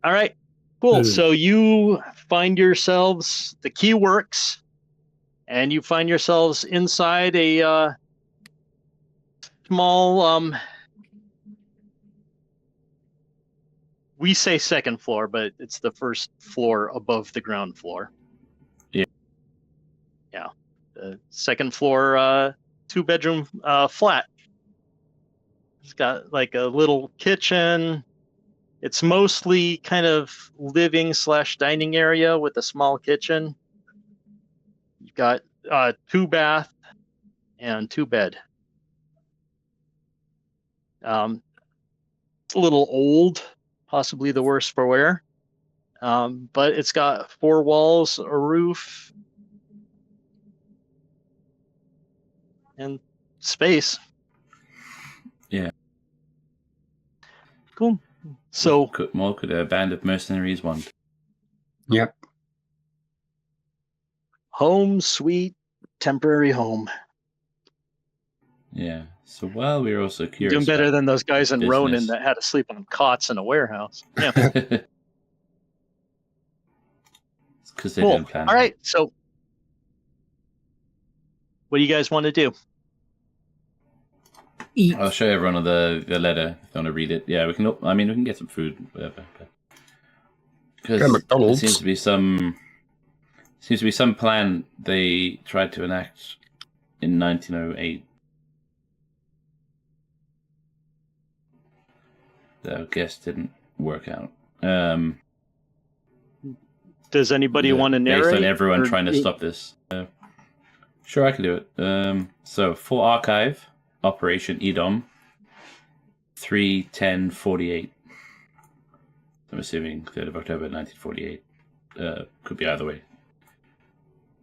All right, cool. So you find yourselves, the key works, and you find yourselves inside a small, we say second floor, but it's the first floor above the ground floor. Yeah. Yeah. The second floor, 2-bedroom flat. It's got like a little kitchen. It's mostly kind of living/dining area with a small kitchen. You've got 2 bath and 2 bed. It's a little old, possibly the worse for wear. But it's got 4 walls, a roof, and space. Yeah. Cool. So What more could a band of mercenaries want? Yep. home, sweet, temporary home. Yeah. So while we're also curious, Doing better about than those guys in business. Ronin that had to sleep on cots in a warehouse. Yeah. it's because they Cool. didn't plan. All right. So What do you guys want to do? Eat. I'll show everyone the letter if they want to read it. Yeah, we can get some food, whatever. Because McDonald's. there seems to be some plan they tried to enact in 1908. That I guess didn't work out. Does anybody want to narrate? Based on everyone or- trying to stop this. Sure, I can do it. So, full archive, Operation Edom, 3/10/48. I'm assuming 3rd of October 1948. Could be either way.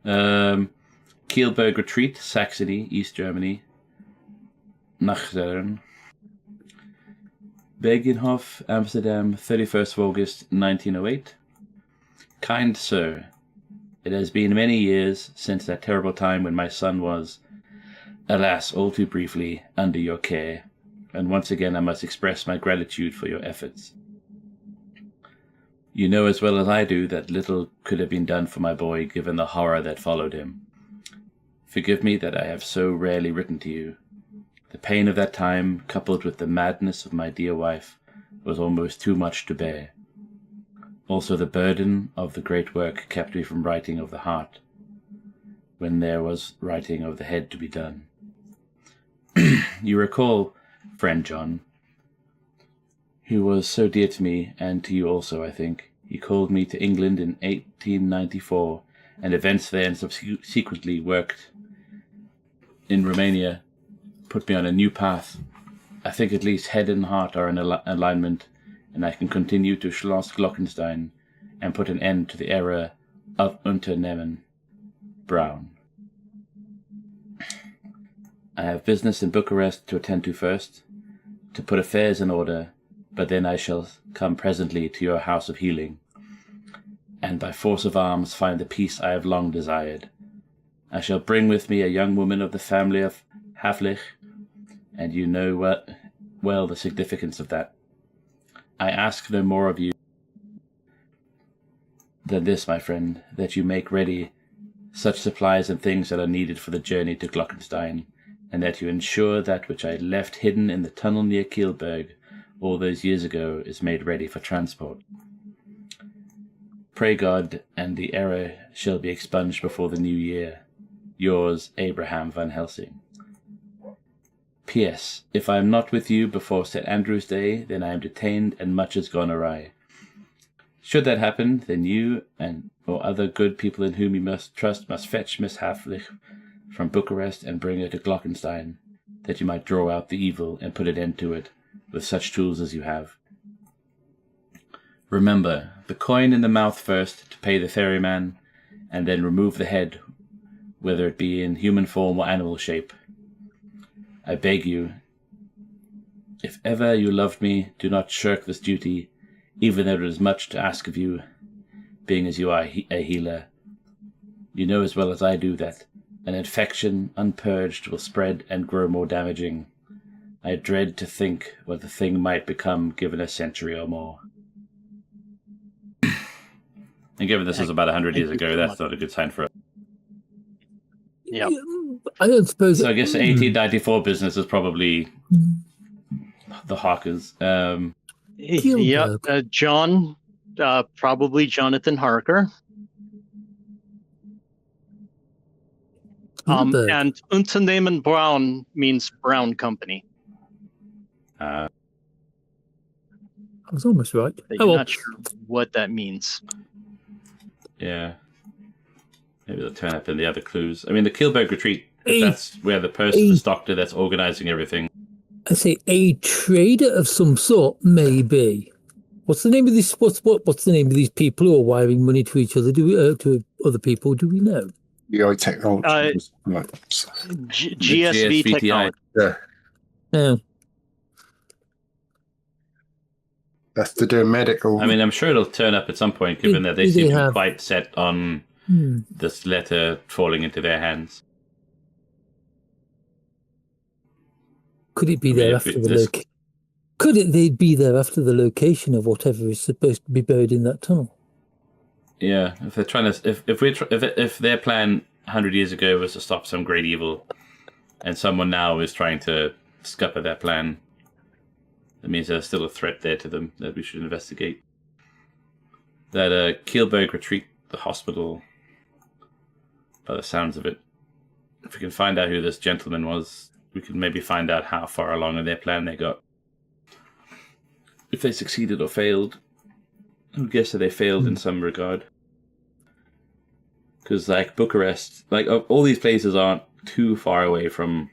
Kielberg Retreat, Saxony, East Germany. Nachzern. Beginhof, Amsterdam, 31st of August 1908. Kind Sir, it has been many years since that terrible time when my son was, alas, all too briefly, under your care, and once again I must express my gratitude for your efforts. You know as well as I do that little could have been done for my boy given the horror that followed him. Forgive me that I have so rarely written to you. The pain of that time, coupled with the madness of my dear wife, was almost too much to bear. Also the burden of the great work kept me from writing of the heart, when there was writing of the head to be done. You recall, friend John, who was so dear to me, and to you also, I think. He called me to England in 1894, and events there and subsequently worked in Romania put me on a new path. I think at least head and heart are in alignment, and I can continue to Schloss Glockenstein and put an end to the era of Unternehmen. Brown. I have business in Bucharest to attend to first, to put affairs in order, but then I shall come presently to your house of healing, and by force of arms find the peace I have long desired. I shall bring with me a young woman of the family of Havlich, and you know well the significance of that. I ask no more of you than this, my friend, that you make ready such supplies and things that are needed for the journey to Glockenstein, and that you ensure that which I left hidden in the tunnel near Kielberg all those years ago is made ready for transport. Pray God, and the error shall be expunged before the new year. Yours, Abraham Van Helsing. P.S. If I am not with you before St. Andrew's Day, then I am detained and much has gone awry. Should that happen, then you and or other good people in whom you must trust must fetch Miss Havlich from Bucharest and bring her to Glockenstein, that you might draw out the evil and put an end to it with such tools as you have. Remember, the coin in the mouth first to pay the ferryman, and then remove the head, whether it be in human form or animal shape. I beg you, if ever you loved me, do not shirk this duty, even though it is much to ask of you, being as you are a healer. You know as well as I do that an infection unpurged will spread and grow more damaging. I dread to think what the thing might become given a century or more. And given this was about 100 years ago, that's not a good sign for it. Yeah. I don't suppose. So I guess the 1894 business is probably the hawkers. Yeah, John, probably Jonathan Harker. And Unternehmen Braun means Brown Company. I was almost right. I'm not sure what that means. Yeah. Maybe they'll turn up in the other clues. I mean, the Kielberg Retreat, that's where the person, this doctor that's organizing everything. I say a trader of some sort, maybe. What's the name of this? What's the name of these people who are wiring money to each other? To other people? Do we know? UI technology. Right. GSV technology. Yeah. Yeah. That's to do medical. I mean, I'm sure it'll turn up at some point, given that they seem to be quite set on this letter falling into their hands. Could it be there after the location? Could they be there after the location of whatever is supposed to be buried in that tunnel? Yeah, if they're trying to, if their plan 100 years ago was to stop some great evil, and someone now is trying to scupper that plan, that means there's still a threat there to them that we should investigate. That Kielberg retreat, the hospital, by the sounds of it. If we can find out who this gentleman was, we can maybe find out how far along in their plan they got. If they succeeded or failed. I would guess that they failed in some regard. Because, like, Bucharest, like, all these places aren't too far away from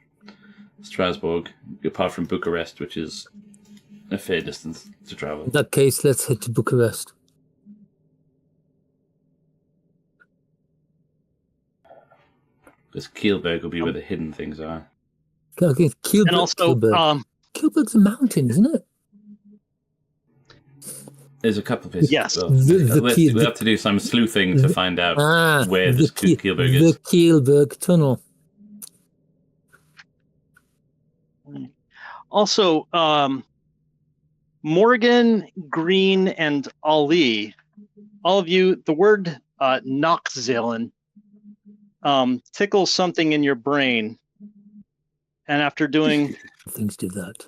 Strasbourg, apart from Bucharest, which is a fair distance to travel. In that case, let's head to Bucharest. Because Kielberg will be where the hidden things are. Okay, Kielberg, And also, Kielberg's a mountain, isn't it? There's a couple of places. Yes. Well, we'll have to do some sleuthing to find out where this Kielberg is. The Kielberg Tunnel. Also, Morgan, Green, and Ali, all of you, the word Nachzählen tickles something in your brain. And after doing... Things do that.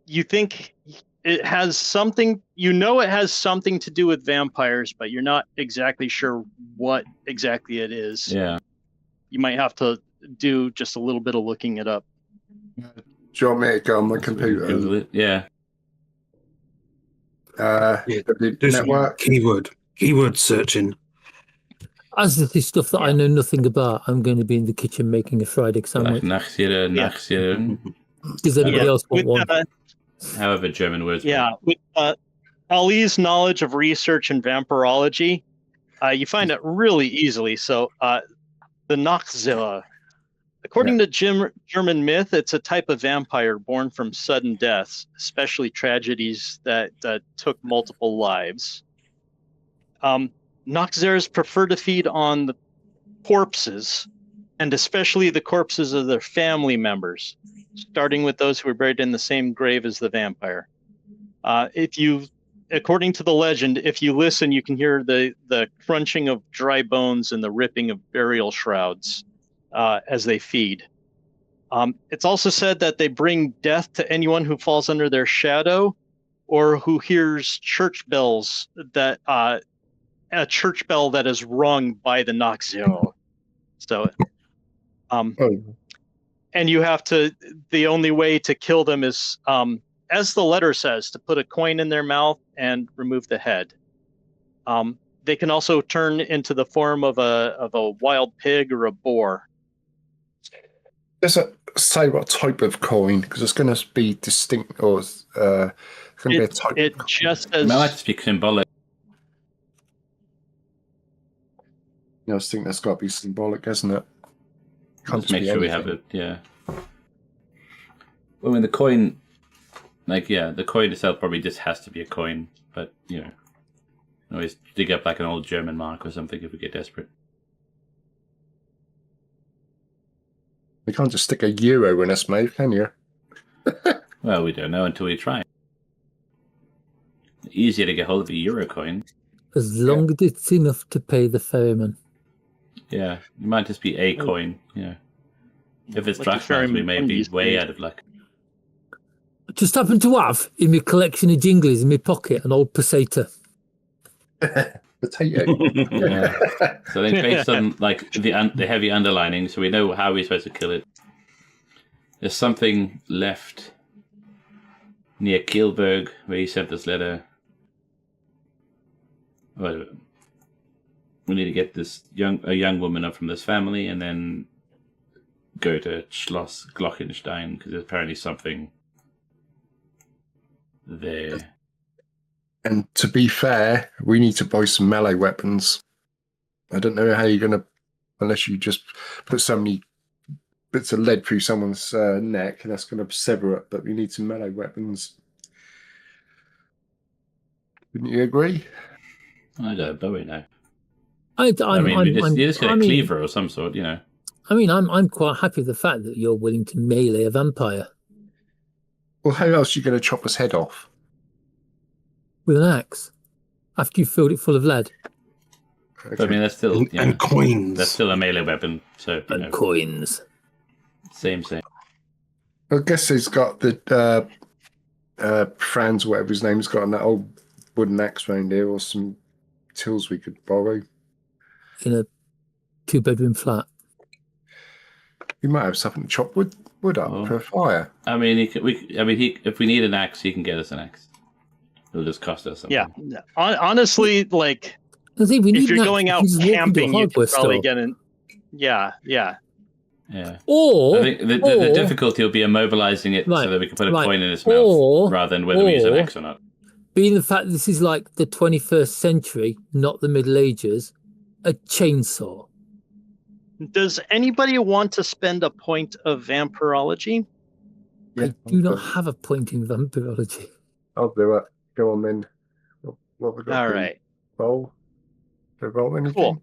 You think it has something, it has something to do with vampires, but you're not exactly sure what exactly it is. Yeah. You might have to do just a little bit of looking it up. Do you want me to go on my computer? Google it. Yeah. Network. Keyword searching. As this is stuff that I know nothing about, I'm going to be in the kitchen making a fried egg sandwich. Nachzählen. Does anybody else want one? However German words. Yeah. With Ali's knowledge of research and vampirology, you find it really easily. So the Nachzähler, according to German myth, it's a type of vampire born from sudden deaths, especially tragedies that took multiple lives. Nachzählers prefer to feed on the corpses, and especially the corpses of their family members, starting with those who were buried in the same grave as the vampire. According to the legend, if you listen, you can hear the crunching of dry bones and the ripping of burial shrouds as they feed. It's also said that they bring death to anyone who falls under their shadow or who hears church bells a church bell that is rung by the Nachzähler. So, and you have to, the only way to kill them is, as the letter says, to put a coin in their mouth and remove the head. They can also turn into the form of a wild pig or a boar. Does it say what type of coin? Because it's going to be distinct, or it's going to be a type. It just says. I like to speak symbolic. I think that's got to be symbolic, hasn't it? Let's make sure we have it. Yeah. Well, when the coin, the coin itself probably just has to be a coin, but always dig up like an old German mark or something if we get desperate. You can't just stick a euro in us, mate, can you? Well, we don't know until we try. Easier to get hold of a euro coin. As long as it's enough to pay the ferryman. Yeah, it might just be a coin. Yeah. If it's Like drachmas, we may be way out of luck. I just happen to have in my collection of jinglies in my pocket an old peseta. Potato. Yeah. So then, based on the heavy underlining, so we know how we're supposed to kill it. There's something left near Kielberg where he sent this letter. Well, we need to get a young woman up from this family, and then go to Schloss Glockenstein because there's apparently something there. And to be fair, we need to buy some melee weapons. I don't know how you're going to, unless you just put so many bits of lead through someone's neck, and that's going to sever it. But we need some melee weapons. Wouldn't you agree? I don't know. No. You just get a cleaver or some sort, I mean, I'm quite happy with the fact that you're willing to melee a vampire. Well, how else are you going to chop his head off? With an axe, after you've filled it full of lead. But, I mean, that's still and coins. That's still a melee weapon, so And coins. Same. I guess he's got the Franz, whatever his name's got, on that old wooden axe round here, or some tools we could borrow. In a 2-bedroom flat. We might have something to chop wood up for a fire. I mean, if we need an axe, he can get us an axe. It'll just cost us something. Yeah. Honestly, like, if you're going out camping, you could probably get an. Yeah. Or I think the difficulty will be immobilizing it so that we can put a coin in its mouth, rather than whether we use an axe or not. Being the fact this is like the 21st century, not the Middle Ages, a chainsaw. Does anybody want to spend a point of vampirology? Yeah, I do not have a point in vampirology. I'll do it. Go on then. What we got? All right. Roll. Do I roll anything? Cool.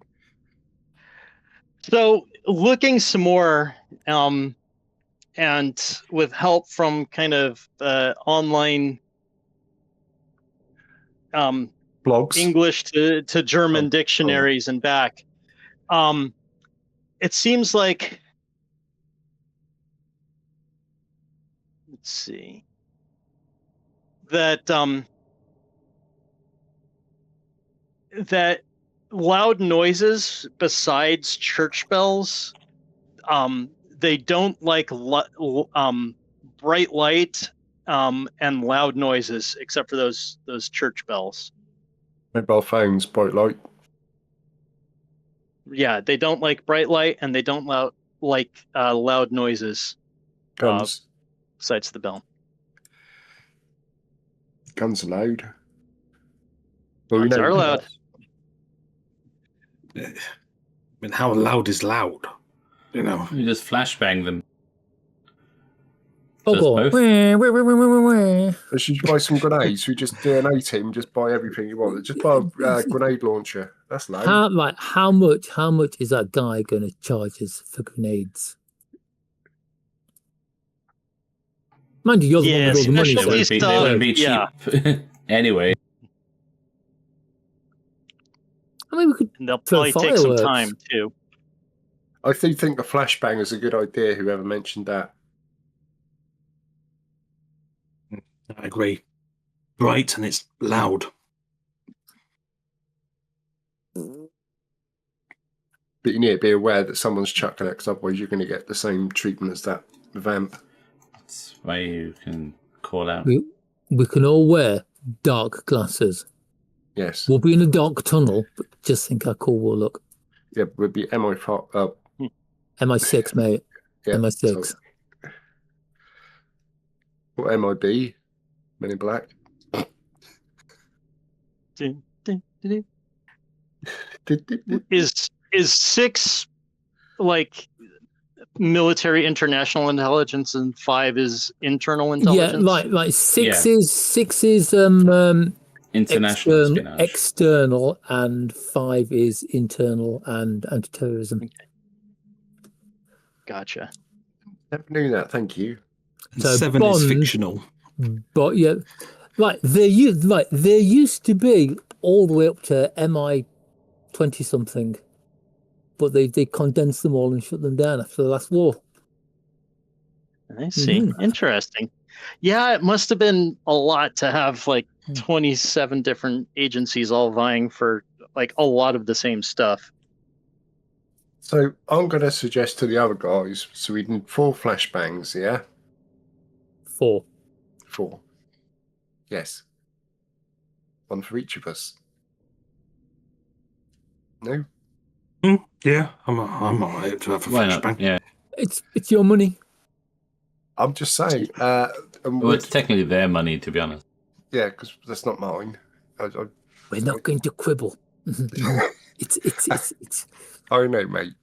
So looking some more, and with help from kind of online blogs, English to German dictionaries and back, it seems like, let's see, that that loud noises besides church bells, they don't like bright light and loud noises, except for those church bells. Mobile phones, bright light. Yeah, they don't like bright light, and they don't like loud noises. Guns. Besides the bell. Guns are loud. Guns are loud. I mean, how loud is loud? You know, you just flashbang them. Should you buy some grenades? We just DNA team, just buy everything you want. Just buy a grenade launcher. That's loud. How much is that guy going to charge us for grenades? Mind you, you're the one with all the money. They wouldn't be cheap. Anyway. I mean, we could. And they'll probably take some time too. I do think the flashbang is a good idea. Whoever mentioned that. I agree. Bright and it's loud. But you need to be aware that someone's chucking it, because otherwise you're going to get the same treatment as that vamp. That's why you can call out. We can all wear dark glasses. Yes. We'll be in a dark tunnel, but just think how cool we'll look. Yeah, we'll be MI5. MI6, mate. Yeah, MI6. So. What MIB? Men in Black. Is 6 like military international intelligence and 5 is internal intelligence? Yeah, like 6 is international external, and 5 is internal and anti-terrorism. Okay. Gotcha. Never knew that. Thank you. So 7 is fictional. But yeah, there used to be all the way up to MI 20 something, but they condensed them all and shut them down after the last war. I see. Interesting. Yeah, it must have been a lot to have like 27 different agencies all vying for like a lot of the same stuff. So I'm going to suggest to the other guys, so we need 4 flashbangs, yeah? 4. 4. Yes. 1 for each of us. No? Yeah, I'm all right to have a flashbang. Yeah. It's your money. I'm just saying. Well, it's technically their money, to be honest. Yeah, because that's not mine. We're not going to quibble. It's I know, mate.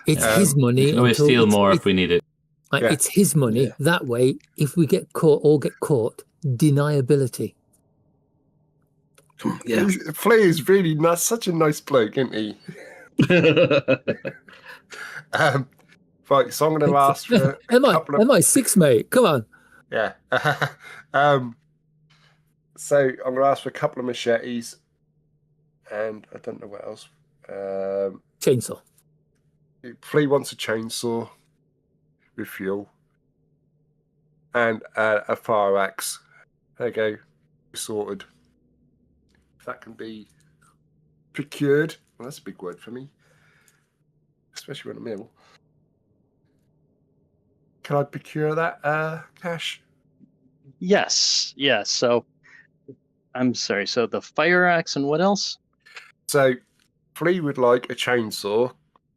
It's his money. We can always steal more if we need it. It's his money. Yeah. That way, if we get caught, deniability. Yeah. Flea is really nice, such a nice bloke, isn't he? Right, so I'm going to ask for MI6, mate. Come on. Yeah. So I'm going to ask for a couple of machetes, and I don't know what else. Chainsaw. Flea wants a chainsaw with fuel and a fire axe. There you go. Sorted. If that can be procured. Well, that's a big word for me. Especially when I'm ill. Can I procure that, Cash? Yes. So, I'm sorry. So the fire axe and what else? So, Flea would like a chainsaw.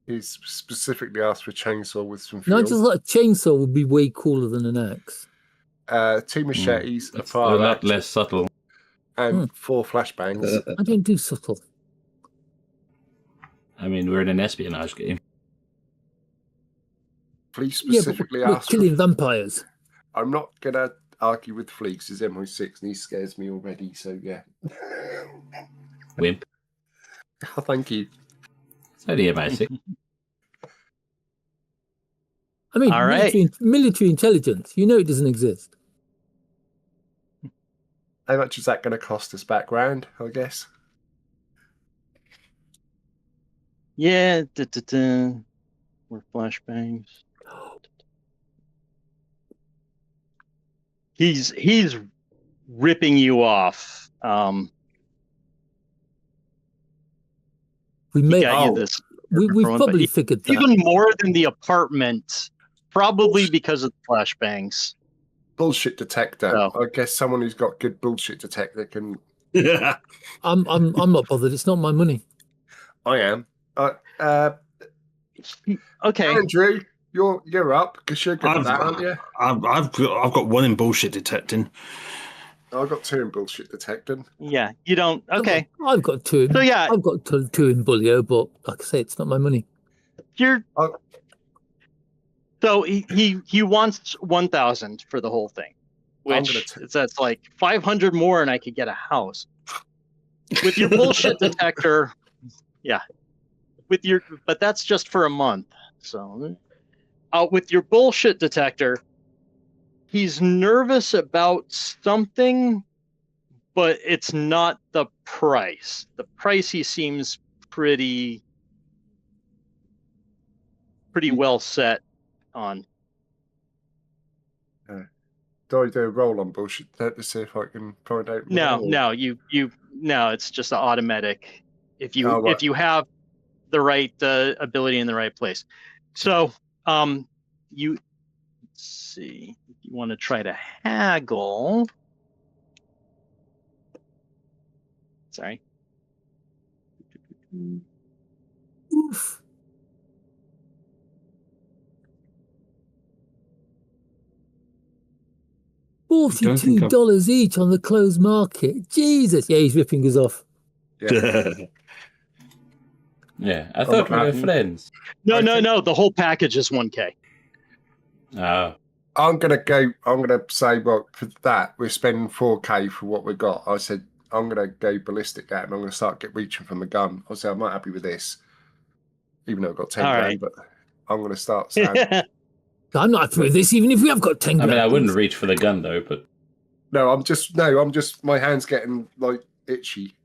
He's specifically asked for a chainsaw with some fuel. No, just like a chainsaw would be way cooler than an axe. 2 machetes, a That's a fire lot axe, less subtle. and 4 flashbangs. I don't do subtle. I mean, we're in an espionage game. Flea specifically we're asked killing for... vampires. I'm not going to argue with Flea because he's MI6 and he scares me already, so yeah. Wimp. Oh, thank you. It's only MI6. I mean, All right. military intelligence. You know it doesn't exist. How much is that going to cost us background, I guess? Yeah. More flashbangs. He's ripping you off. We He may. got you this. We've But probably figured that. even more than the apartment, probably because of the flashbangs. Bullshit detector. Oh. I guess someone who's got good bullshit detector can... I'm not bothered. It's not my money. I am. Okay. Andrew, you're up because you're good at that, aren't you? I've got one in bullshit detecting. I've got 2 in bullshit detecting. Yeah. You don't. Okay. I've got 2 in. So yeah, I've got two in Bullio, but like I say, it's not my money. you're. Oh. So he wants 1,000 for the whole thing, which that's like 500 more, and I could get a house. With your bullshit detector, yeah. But that's just for a month. So, with your bullshit detector, he's nervous about something, but it's not the price. The price he seems pretty well set on. Do I do a roll on bullshit detector to see if I can find out more? No, it's just an automatic. If you Oh, right. if you have the right ability in the right place. So, let's see, if you want to try to haggle. Sorry. Oof. $42 each on the closed market. Jesus. Yeah, he's ripping us off. Yeah. Yeah, I thought we were friends. No. The whole package is 1K. Oh. I'm gonna say, well, for that we're spending 4K for what we got. I said I'm gonna go ballistic at it and I'm gonna start reaching from the gun. I said I'm not happy with this, even though I've got 10 All grand, right. but I'm gonna start saying I'm not happy with this, even if we have got 10 I grand. mean, I wouldn't reach for the gun though, but I'm just my hand's getting like itchy.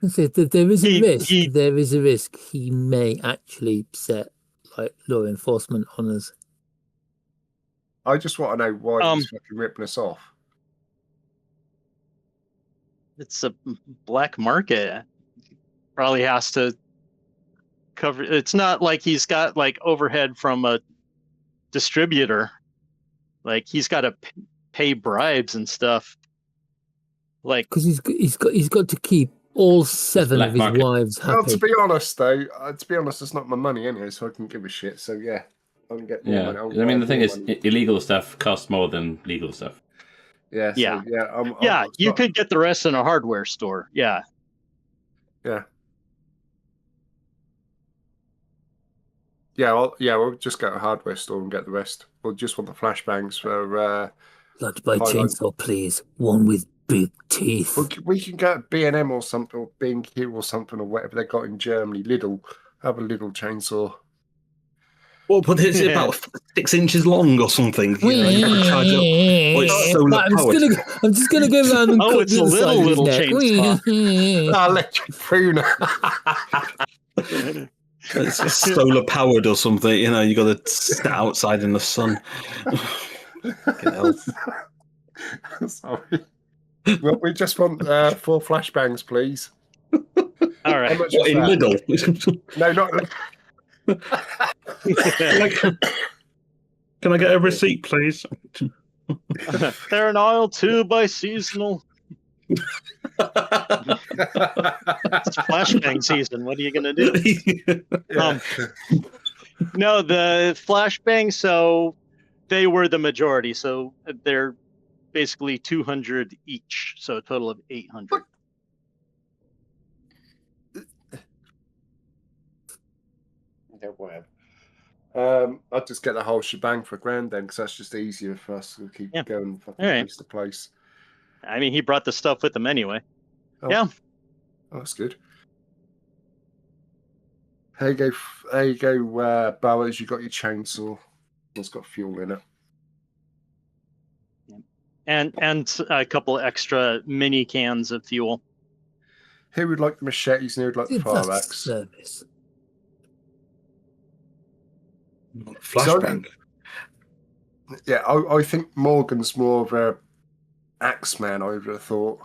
There is a risk. he- There is a risk. He may actually set like law enforcement on us. I just want to know why he's fucking ripping us off. It's a black market. Probably has to cover. It's not like he's got like overhead from a distributor. Like he's got to pay bribes and stuff. Like Because he's got to keep all 7 of his market. wives happy. Well, to be honest, though, it's not my money anyway, so I can give a shit. So yeah, I can get more yeah. money. 'Cause I mean, the thing is, illegal stuff costs more than legal stuff. Yeah, so, yeah. You could get the rest in a hardware store. Yeah. Yeah. We'll just go to a hardware store and get the rest. We'll just want the flashbangs for. Like to buy highlight. chainsaw, please. One with big teeth. We can go to B&M or something, or B&Q or something, or whatever they got in Germany. Lidl, have a Lidl chainsaw. Well, but it's about 6 inches long or something. You know, you can charge up. Oh, it's solar powered. I'm just gonna go around and cut It's the a other side of his little neck. chainsaw. Electric pruner. It's solar powered or something. You know, you got to sit outside in the sun. Sorry. Well, we just want 4 flashbangs, please. All right. How much What, is in that? middle? No, not. Can I get a receipt, please? They're an oil tube by seasonal. It's flashbang season. What are you gonna do? Yeah. No, the flashbang. So they were the majority. So they're basically 200 each. So a total of 800. Yeah, whatever. I'll just get the whole shebang for $1,000 then, because that's just easier for us to keep going fucking All right. place to place. I mean, he brought the stuff with him anyway. Oh. Yeah. Oh, that's good. There you go, Bowers. You got your chainsaw. It's got fuel in it. And a couple extra mini cans of fuel. Who would like the machetes and who would like the fire That's axe? service. Flashbang. Yeah, I think Morgan's more of a axe man, I would have thought.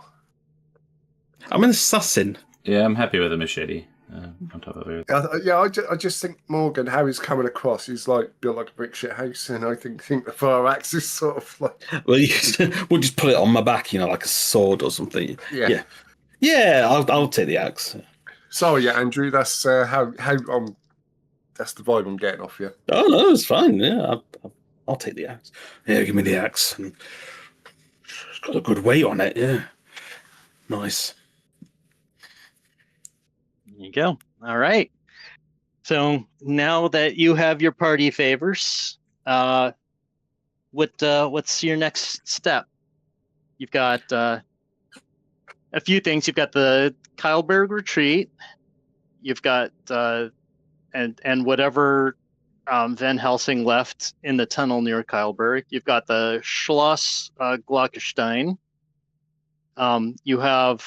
I'm an assassin. Yeah, I'm happy with the machete on top of it. I just think Morgan, how he's coming across, he's like built like a brick shit house, and I think the fire axe is sort of like. Well, we'll just put it on my back, you know, like a sword or something. Yeah. I'll take the axe. Sorry, Andrew. That's how that's the vibe I'm getting off you. Oh no, it's fine. Yeah, I'll take the axe. Yeah, give me the axe. It's got a good weight on it. Yeah, nice. There you go. All right. So now that you have your party favors, what's your next step? You've got a few things. You've got the Kyleberg retreat. You've got and whatever Van Helsing left in the tunnel near Kyleberg. You've got the Schloss Glockenstein. You have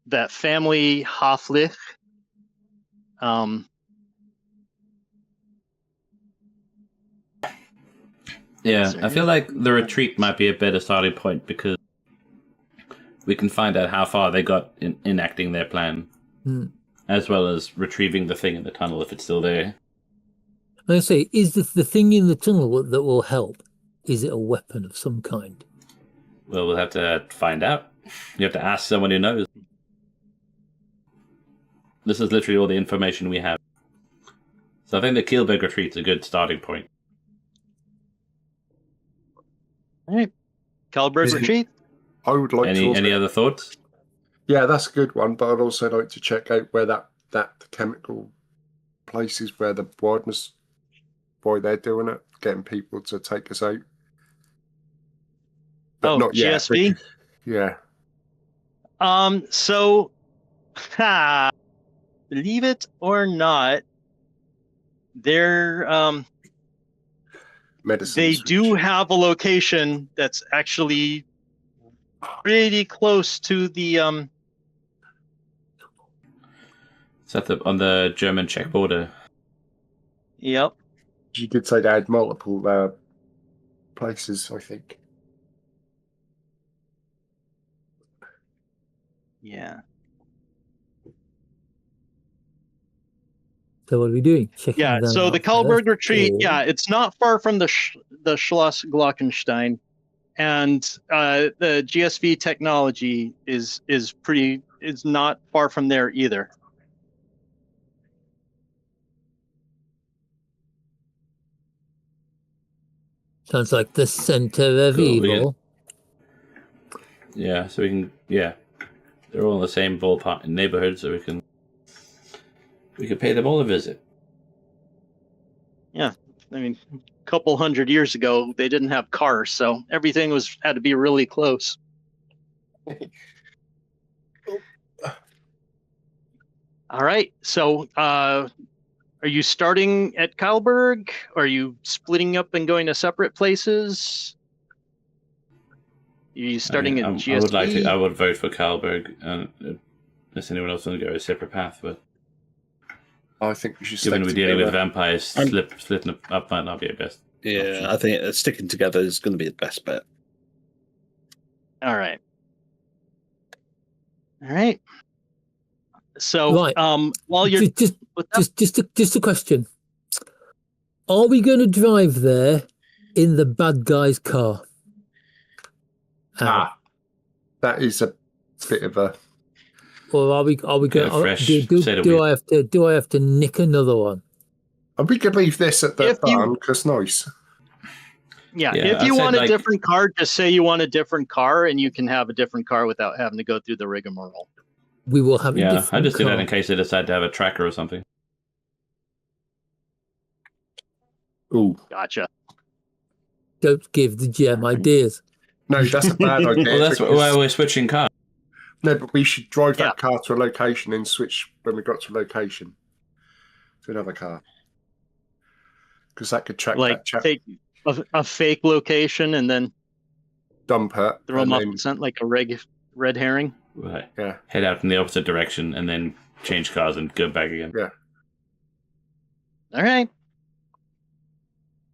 that family Haflich. Yeah, I feel like the retreat might be a better starting point because we can find out how far they got in enacting their plan, as well as retrieving the thing in the tunnel if it's still there. I say, is the thing in the tunnel that will help? Is it a weapon of some kind? Well, we'll have to find out. You have to ask someone who knows. This is literally all the information we have. So I think the Kielberg retreat's a good starting point. All right. Kyleberg retreat. I would like to. Any other thoughts? Yeah, that's a good one. But I'd also like to check out where that chemical place is, where the wilderness, why they're doing it, getting people to take us out. But not yet. GSV. Yeah. So, believe it or not, they're Medicines, they do have a location that's actually pretty close to the It's on the German-Czech border. Yep. You did say they had multiple places, I think. Yeah. So what are we doing? Checking Yeah. them So out the Kyleberg first, retreat, or- yeah, it's not far from the Schloss Glockenstein, and the GSV technology is not far from there either. Sounds like the center of Cool, evil. Yeah, so we can. Yeah, they're all in the same ballpark neighborhood, so we can pay them all a visit. Yeah, I mean, a couple hundred years ago, they didn't have cars, so everything had to be really close. All right, so are you starting at Kyleberg? Are you splitting up and going to separate places? Are you starting at GSV? I would vote for Karlberg, unless anyone else wants to go a separate path. But I think we should stick Given we're dealing with together. vampires, splitting up might not be the best. Yeah, I think sticking together is going to be the best bet. All right. So, Right. while you're Just a question. Are we going to drive there in the bad guy's car? That is a bit of a. Or are we going? Do I have to nick another one? We could leave this at the If you- barn because nice. Yeah, Yeah, if I you said, want a like- different car, just say you want a different car, and you can have a different car without having to go through the rigmarole. We will have a Yeah, different I just do car. that in case they decide to have a tracker or something. Ooh, Gotcha. Don't give the GM ideas. no, that's a bad idea. Well, that's because- why we're switching cars. No, but we should drive Yeah. that car to a location and switch when we got to a location to another car. Because that could track Like that chap, take a fake location and then dump it, throw and them off then, the scent like a red herring. Right. yeah, Head out in the opposite direction and then change cars and go back again. All right.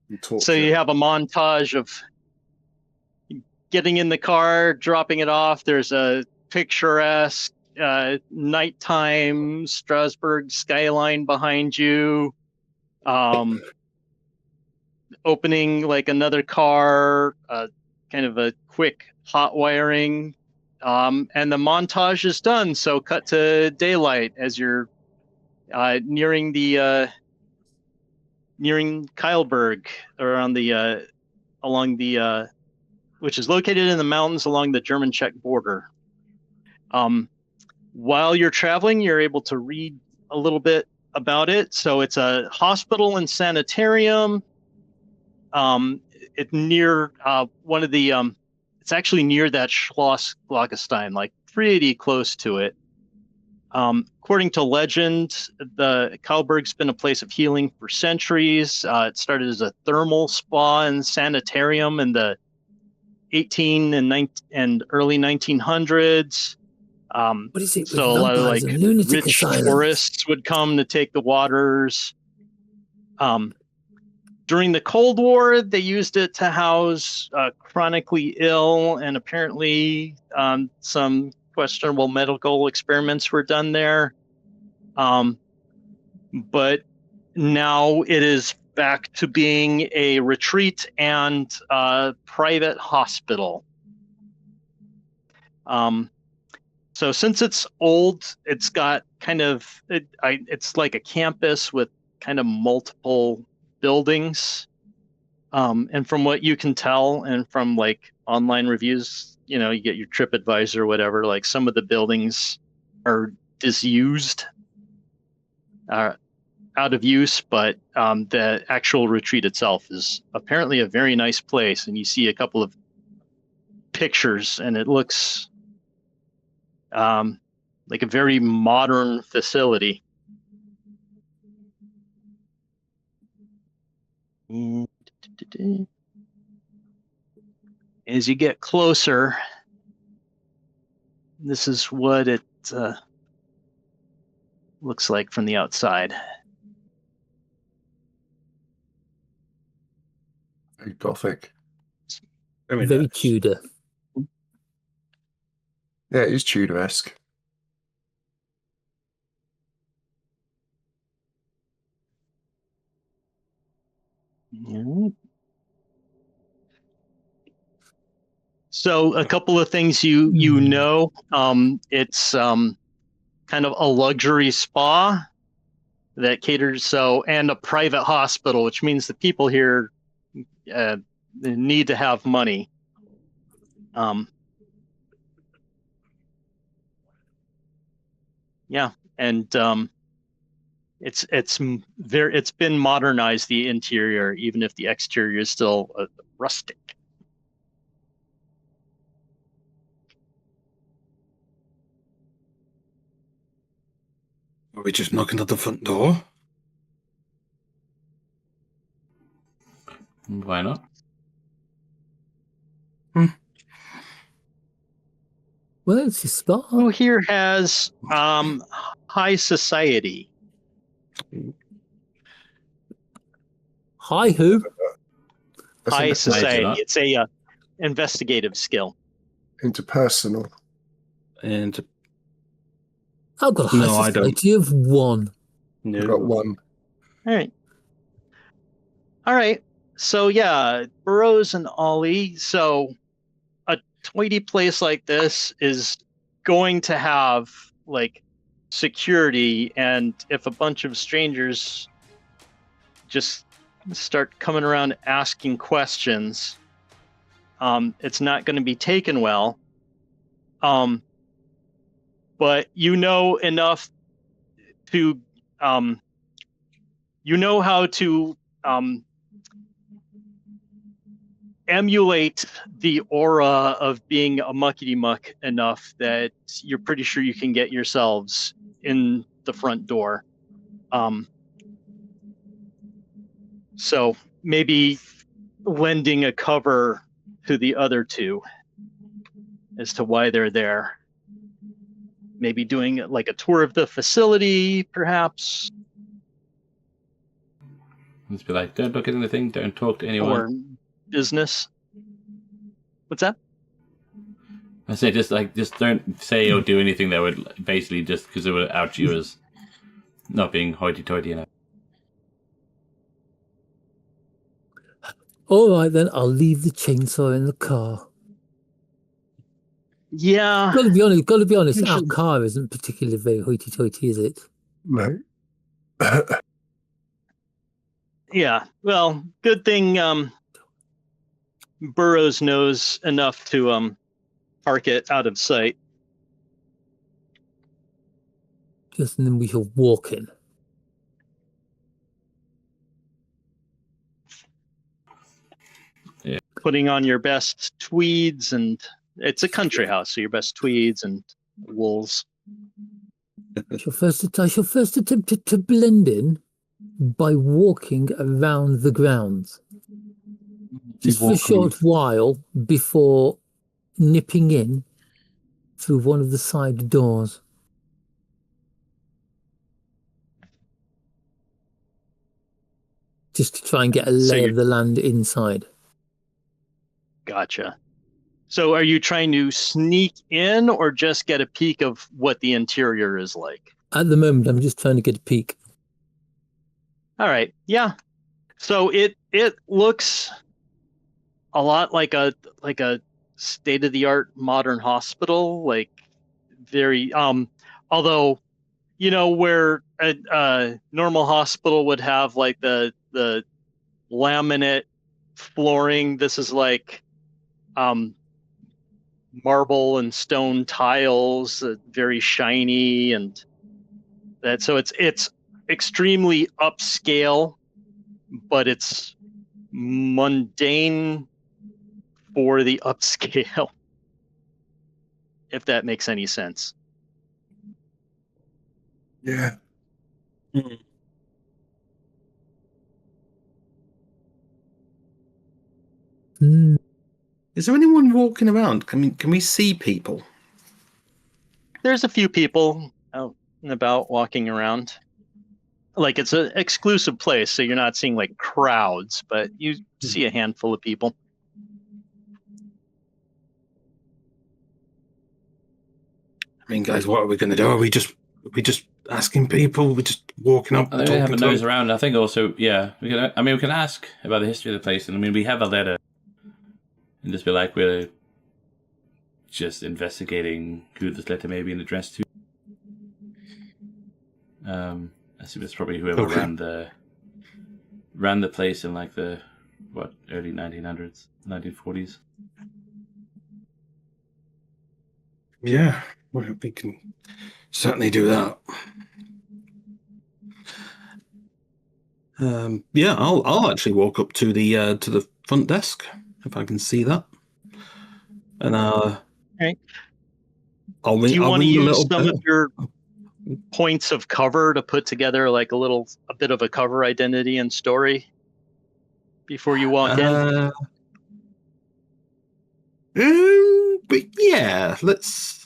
and talk So to you it. have a montage of getting in the car, dropping it off. There's a picturesque nighttime Strasbourg skyline behind you. Opening like another car, kind of a quick hot wiring, and the montage is done. So cut to daylight as you're nearing Kyleburg, or on the along the which is located in the mountains along the German-Czech border. While you're traveling, you're able to read a little bit about it. So it's a hospital and sanitarium. It's near one of the. It's actually near that Schloss Glockestein, like pretty close to it. According to legend, the Kalberg's been a place of healing for centuries. It started as a thermal spa and sanitarium in the 18 and early 1900s. What is it with So a lot of vampires like and lunatic rich asylums? tourists would come to take the waters. During the Cold War, they used it to house chronically ill, and apparently some questionable medical experiments were done there. But now it is back to being a retreat and private hospital. So since it's old, it's got kind of it's like a campus with kind of multiple buildings. And from what you can tell, and from like online reviews, you know, you get your TripAdvisor or whatever, like some of the buildings are disused, out of use, but the actual retreat itself is apparently a very nice place. And you see a couple of pictures, and it looks like a very modern facility. As you get closer, this is what it looks like from the outside. Very Gothic. Very Tudor. Yeah, it is Tudor-esque. Alright. So a couple of things you know, it's kind of a luxury spa that caters and a private hospital, which means the people here need to have money. Yeah, and it's been modernized, the interior, even if the exterior is still rustic. Are we just knocking at the front door? Why not? Well, it's a spa. Who here has high society? Hi, who? That's High an society. It's a investigative skill. interpersonal. And I've got a No, high I don't. society of 1. I've got No. one. All right. All right. So yeah, Burroughs and Ollie. So a tidy place like this is going to have like security, and if a bunch of strangers just start coming around asking questions, it's not going to be taken well. But you know enough to, you know how to emulate the aura of being a muckety-muck enough that you're pretty sure you can get yourselves in the front door. So maybe lending a cover to the other two as to why they're there. Maybe doing like a tour of the facility, perhaps. Just be like, don't look at anything, don't talk to anyone. Or business. What's that? I say just don't say or do anything that would basically just because it would out you as not being hoity-toity enough. All right, then. I'll leave the chainsaw in the car. Yeah. Got to be honest. Our car isn't particularly very hoity-toity, is it? No. Yeah. Well, good thing Burroughs knows enough to park it out of sight. Just then we shall walk in. Yeah. Putting on your best tweeds, and it's a country house, so your best tweeds and wools. I shall first attempt to blend in by walking around the grounds. Just for a short while before nipping in through one of the side doors. Just to try and get a lay of the land inside. Gotcha. So are you trying to sneak in or just get a peek of what the interior is like? At the moment, I'm just trying to get a peek. All right. Yeah. So it looks a lot like a state-of-the-art modern hospital, like very although you know where a normal hospital would have like the laminate flooring, this is like marble and stone tiles, very shiny, and that, so it's extremely upscale, but it's mundane for the upscale, if that makes any sense. Yeah. Is there anyone walking around? Can we see people? There's a few people out and about walking around. Like it's an exclusive place, so you're not seeing like crowds, but you see a handful of people. I mean, guys, what are we going to do? Are we just asking people? We're just walking up. I think we have a nose around. I think also, yeah, we can ask about the history of the place, and I mean, we have a letter, and just be like, we're just investigating who this letter may be addressed to. I assume it's probably whoever ran the place in like the early 1900s, 1940s. Yeah, well, we can certainly do that. Yeah, I'll actually walk up to the front desk if I can see that, and right. I'll ring. Do you I'll want to ring use little some bell. of your points of cover to put together like a bit of a cover identity and story before you walk in? But yeah, let's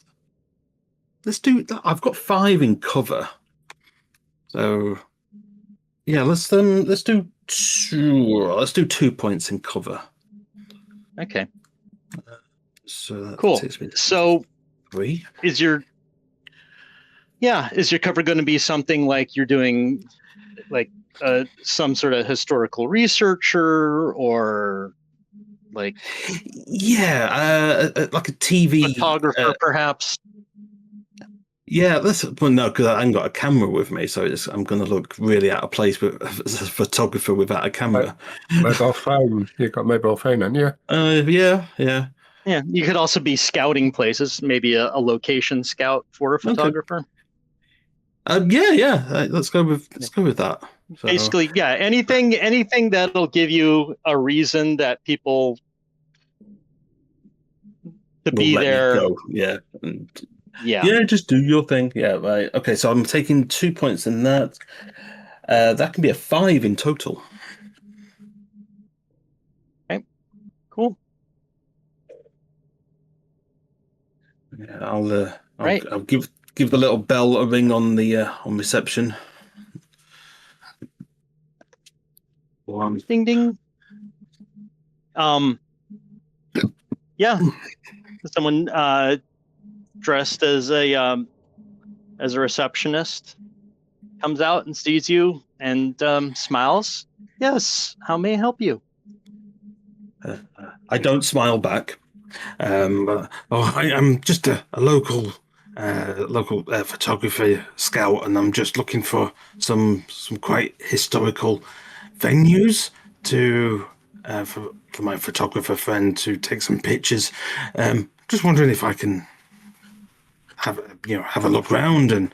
do that. I've got 5 in cover, so yeah, let's do let's do 2 points in cover. Okay. So that Cool. takes me to So 3. is your cover going to be something like you're doing like some sort of historical researcher or like like a TV photographer perhaps? Yeah, no, because I haven't got a camera with me, so I'm going to look really out of place with as a photographer without a camera. Mobile phone. You've got mobile phone, haven't you? Yeah. Yeah, you could also be scouting places, maybe a location scout for a photographer. Let's go with that. So, basically, yeah, anything that'll give you a reason that people to be there. Yeah. Yeah, Just do your thing. Yeah, right. Okay, so I'm taking 2 points in that. That can be a 5 in total. Okay, cool. Yeah, I'll give the little bell a ring on the on reception. Ding ding. Yeah, someone dressed as a receptionist comes out and sees you and smiles. Yes, how may I help you? I don't smile back. I'm just a local photography scout, and I'm just looking for some quite historical venues to for my photographer friend to take some pictures. Just wondering if I can have a look around and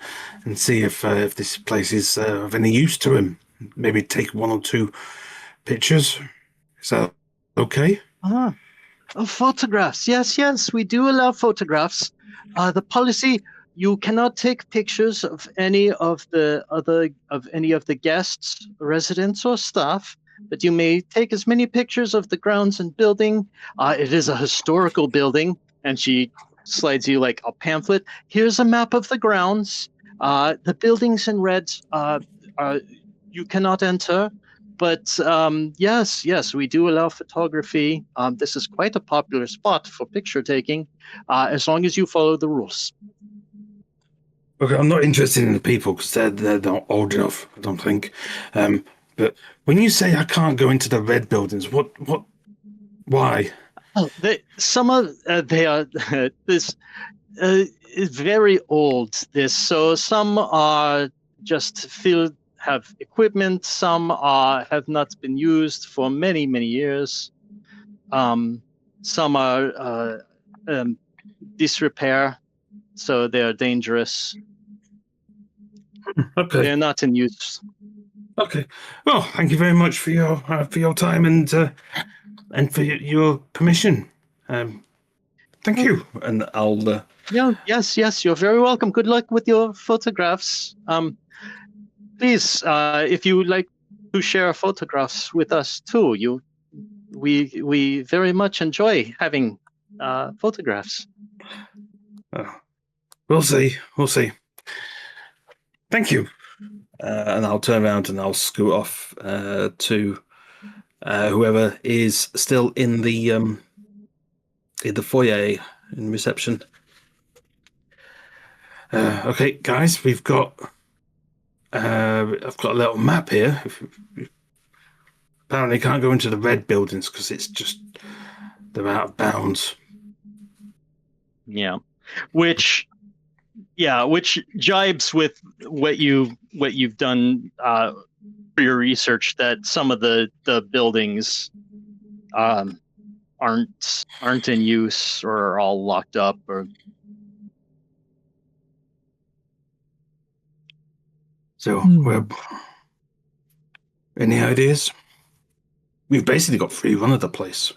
see if this place is of any use to him. Maybe take 1 or 2 pictures. Is that okay? Oh, photographs. Yes, we do allow photographs. The policy: you cannot take pictures of any of the guests, residents, or staff, but you may take as many pictures of the grounds and building. It is a historical building, and she slides you like a pamphlet. Here's a map of the grounds. The buildings in red you cannot enter. But yes, we do allow photography. This is quite a popular spot for picture taking, as long as you follow the rules. Okay, I'm not interested in the people because they're not old enough, I don't think. But when you say I can't go into the red buildings, why? Oh, they are this is very old. Some are just filled. Have equipment. Some have not been used for many years. Some are disrepair, so they are dangerous. Okay, they're not in use. Okay, well, thank you very much for your time and for your permission. Thank you, and I'll. Yes, you're very welcome. Good luck with your photographs. Please, if you would like to share photographs with us too, we very much enjoy having photographs. We'll see. Thank you. And I'll turn around and I'll scoot off to whoever is still in the foyer in reception. Okay, guys, I've got a little map here. Apparently, can't go into the red buildings because they're out of bounds. Yeah, which jibes with what you've done for your research, that some of the buildings aren't in use or are all locked up or. So, any ideas? We've basically got free run of the place.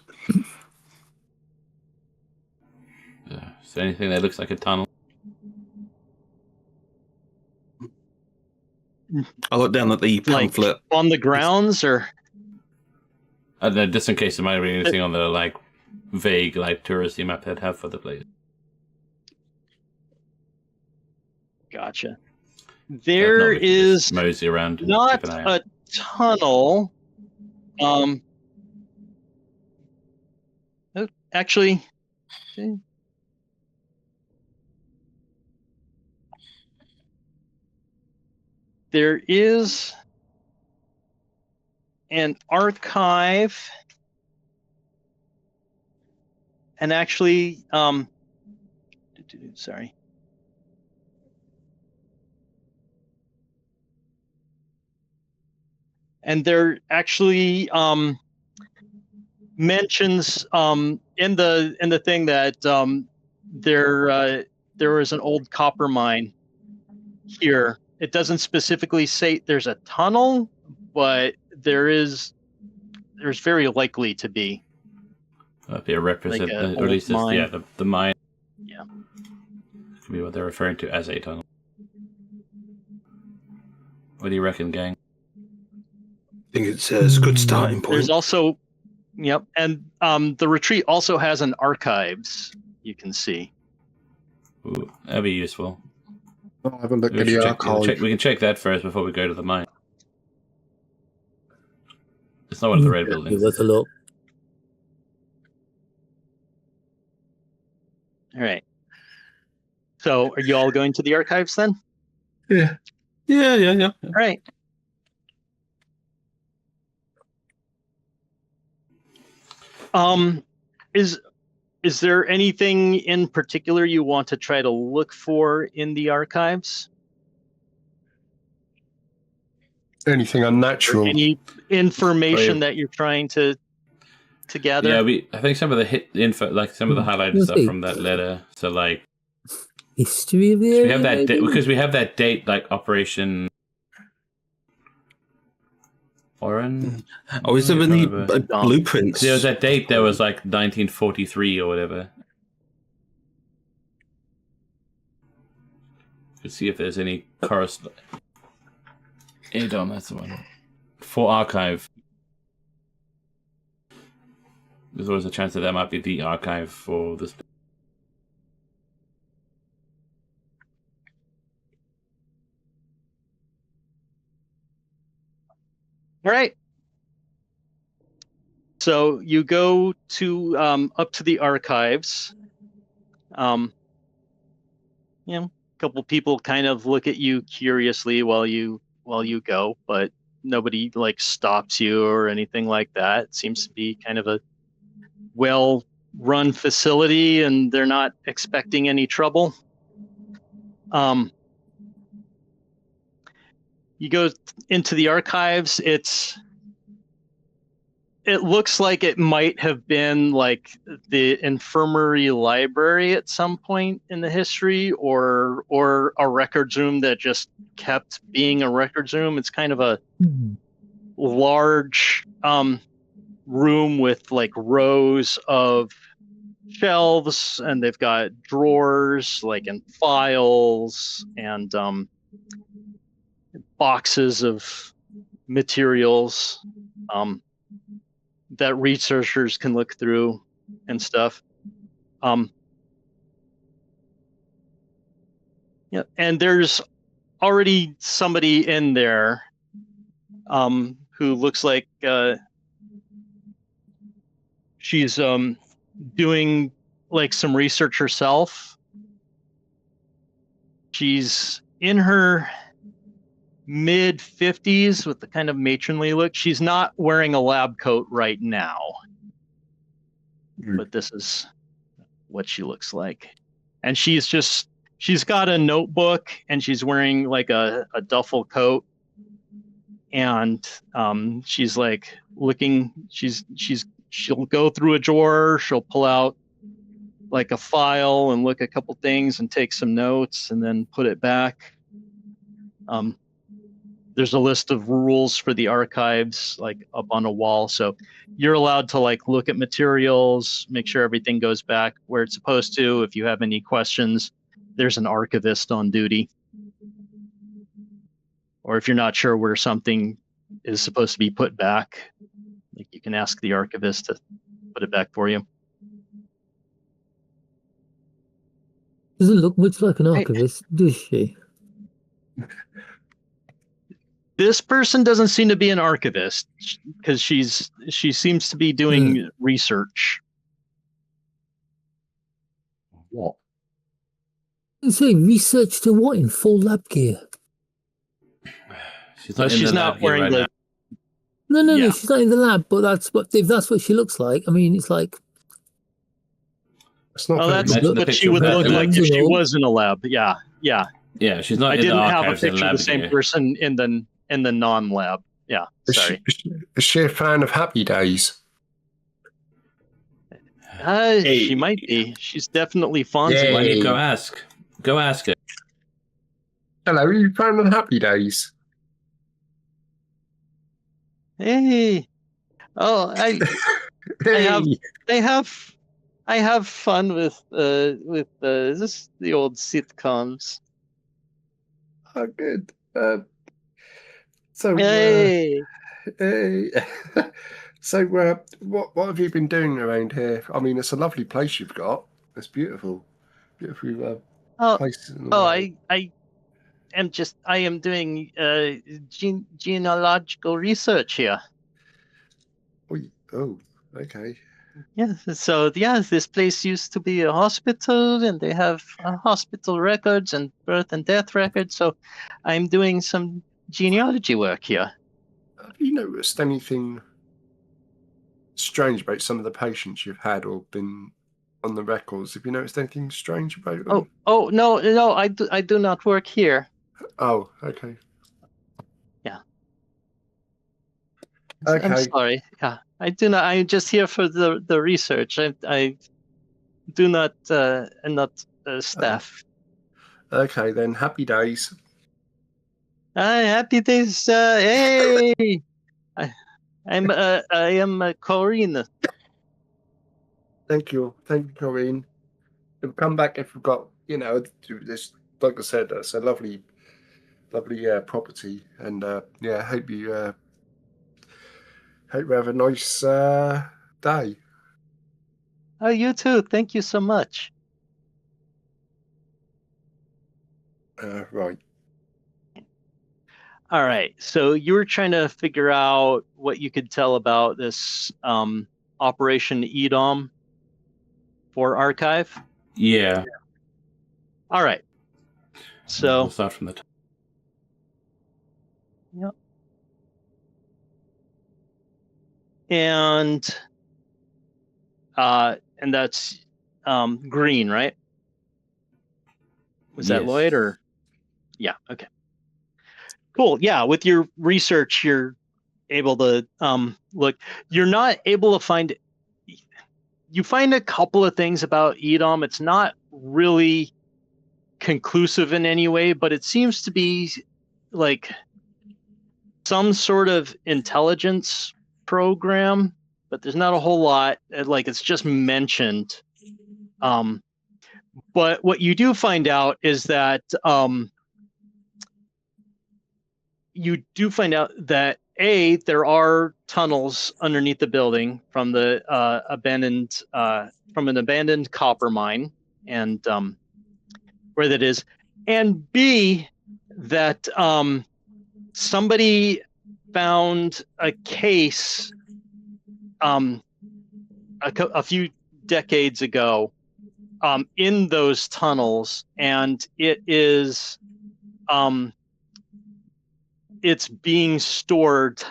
Is there anything that looks like a tunnel? I look down at the pamphlet. Like on the grounds, or? I don't know, just in case there might be anything on the vague touristy map they'd have for the place. Gotcha. There is mosey around not a tunnel, Actually, there is an archive, and actually, sorry. And there actually mentions in the thing that there was an old copper mine here. It doesn't specifically say there's a tunnel, but there's very likely to be. Be a represent, Like a or at least old mine. the mine. Yeah. Could be what they're referring to as a tunnel. What do you reckon, gang? I think it's a good starting point. There's also, yep, and the retreat also has an archives you can see. Ooh, that'd be useful. I'll have a look at the archive. We can check that first before we go to the mine. It's not one of the red buildings. Give us a look. All right. So, are you all going to the archives then? Yeah. All right. Is there anything in particular you want to try to look for in the archives? Anything unnatural? Or any information that you're trying to gather? Yeah, I think some of the info, like some of the highlighted stuff from that letter. So, like history of the area. We have that because we have that date, like Operation Oren. Oh, is there any blueprints? There was that date that was like 1943 or whatever. Let's see if there's any correspondence. Adon, that's the one. For archive. There's always a chance that might be the archive for this. All right. So you go to up to the archives. A couple people kind of look at you curiously while you go, but nobody like stops you or anything like that. It seems to be kind of a well-run facility, and they're not expecting any trouble. You go into the archives. It looks like it might have been like the infirmary library at some point in the history, or a records room that just kept being a records room. It's kind of a large room with like rows of shelves, and they've got drawers like and files and boxes of materials that researchers can look through and stuff. Yeah, and there's already somebody in there who looks like she's doing like some research herself. She's in her mid-50s with the kind of matronly look. She's not wearing a lab coat right now, but this is what she looks like. And she's got a notebook, and she's wearing like a duffel coat, and she's like looking. She'll go through a drawer. She'll pull out like a file and look a couple things and take some notes and then put it back. There's a list of rules for the archives like up on a wall, so you're allowed to like look at materials, make sure everything goes back where it's supposed to. If you have any questions, there's an archivist on duty, or if you're not sure where something is supposed to be put back, like you can ask the archivist to put it back for you. Doesn't look much like an archivist, does she? This person doesn't seem to be an archivist because she seems to be doing research. What? Say research to what in full lab gear? She's not, She's not wearing the. No, Yeah. she's not in the lab. But if that's what she looks like, I mean, it's like. It's not. Oh, that's Imagine the what she picture would of look that, like like, if she was in a lab. Yeah. Yeah, she's not I in didn't the have a archives in picture of lab the same gear. person in the non-lab. Yeah, sorry. Is she a fan of Happy Days? She might be. She's definitely Fonzie. Yeah. Why don't you go ask? Go ask her. Hello, are you a fan of Happy Days? Hey. Oh, I have fun with this the old sitcoms. Oh, good. Hey. Hey. So, what have you been doing around here? I mean, it's a lovely place you've got. It's beautiful, beautiful place. I am doing genealogical research here. Oh, okay. Yeah, so this place used to be a hospital, and they have hospital records and birth and death records. So, I'm doing some genealogy work here. Have you noticed anything strange about some of the patients you've had or been on the records? Have you noticed anything strange about them? Oh no, I do not work here. Oh, okay. Yeah. Okay. I'm sorry. Yeah, I do not. I'm just here for the research. I do not. I'm not staff. Okay, then. Happy days. Happy days. Hey, I am Corinne. Thank you, Corinne. We'll come back if we've got, this. Like I said, it's a lovely property, and hope you have a nice day. Oh, you too. Thank you so much. Right. All right. So you were trying to figure out what you could tell about this Operation EDOM for Archive. Yeah. All right. So we'll start from the top. Yep. And that's green, right? Was that Yes. Lloyd or? Yeah. Okay. Cool. Yeah. With your research, you're able to look. You're not able to find. You find a couple of things about EDOM. It's not really conclusive in any way, but it seems to be like some sort of intelligence program, but there's not a whole lot. Like it's just mentioned. But what you do find out is that there are tunnels underneath the building from the from an abandoned copper mine, and where that is, and B, that somebody found a case a few decades ago in those tunnels, and it is it's being stored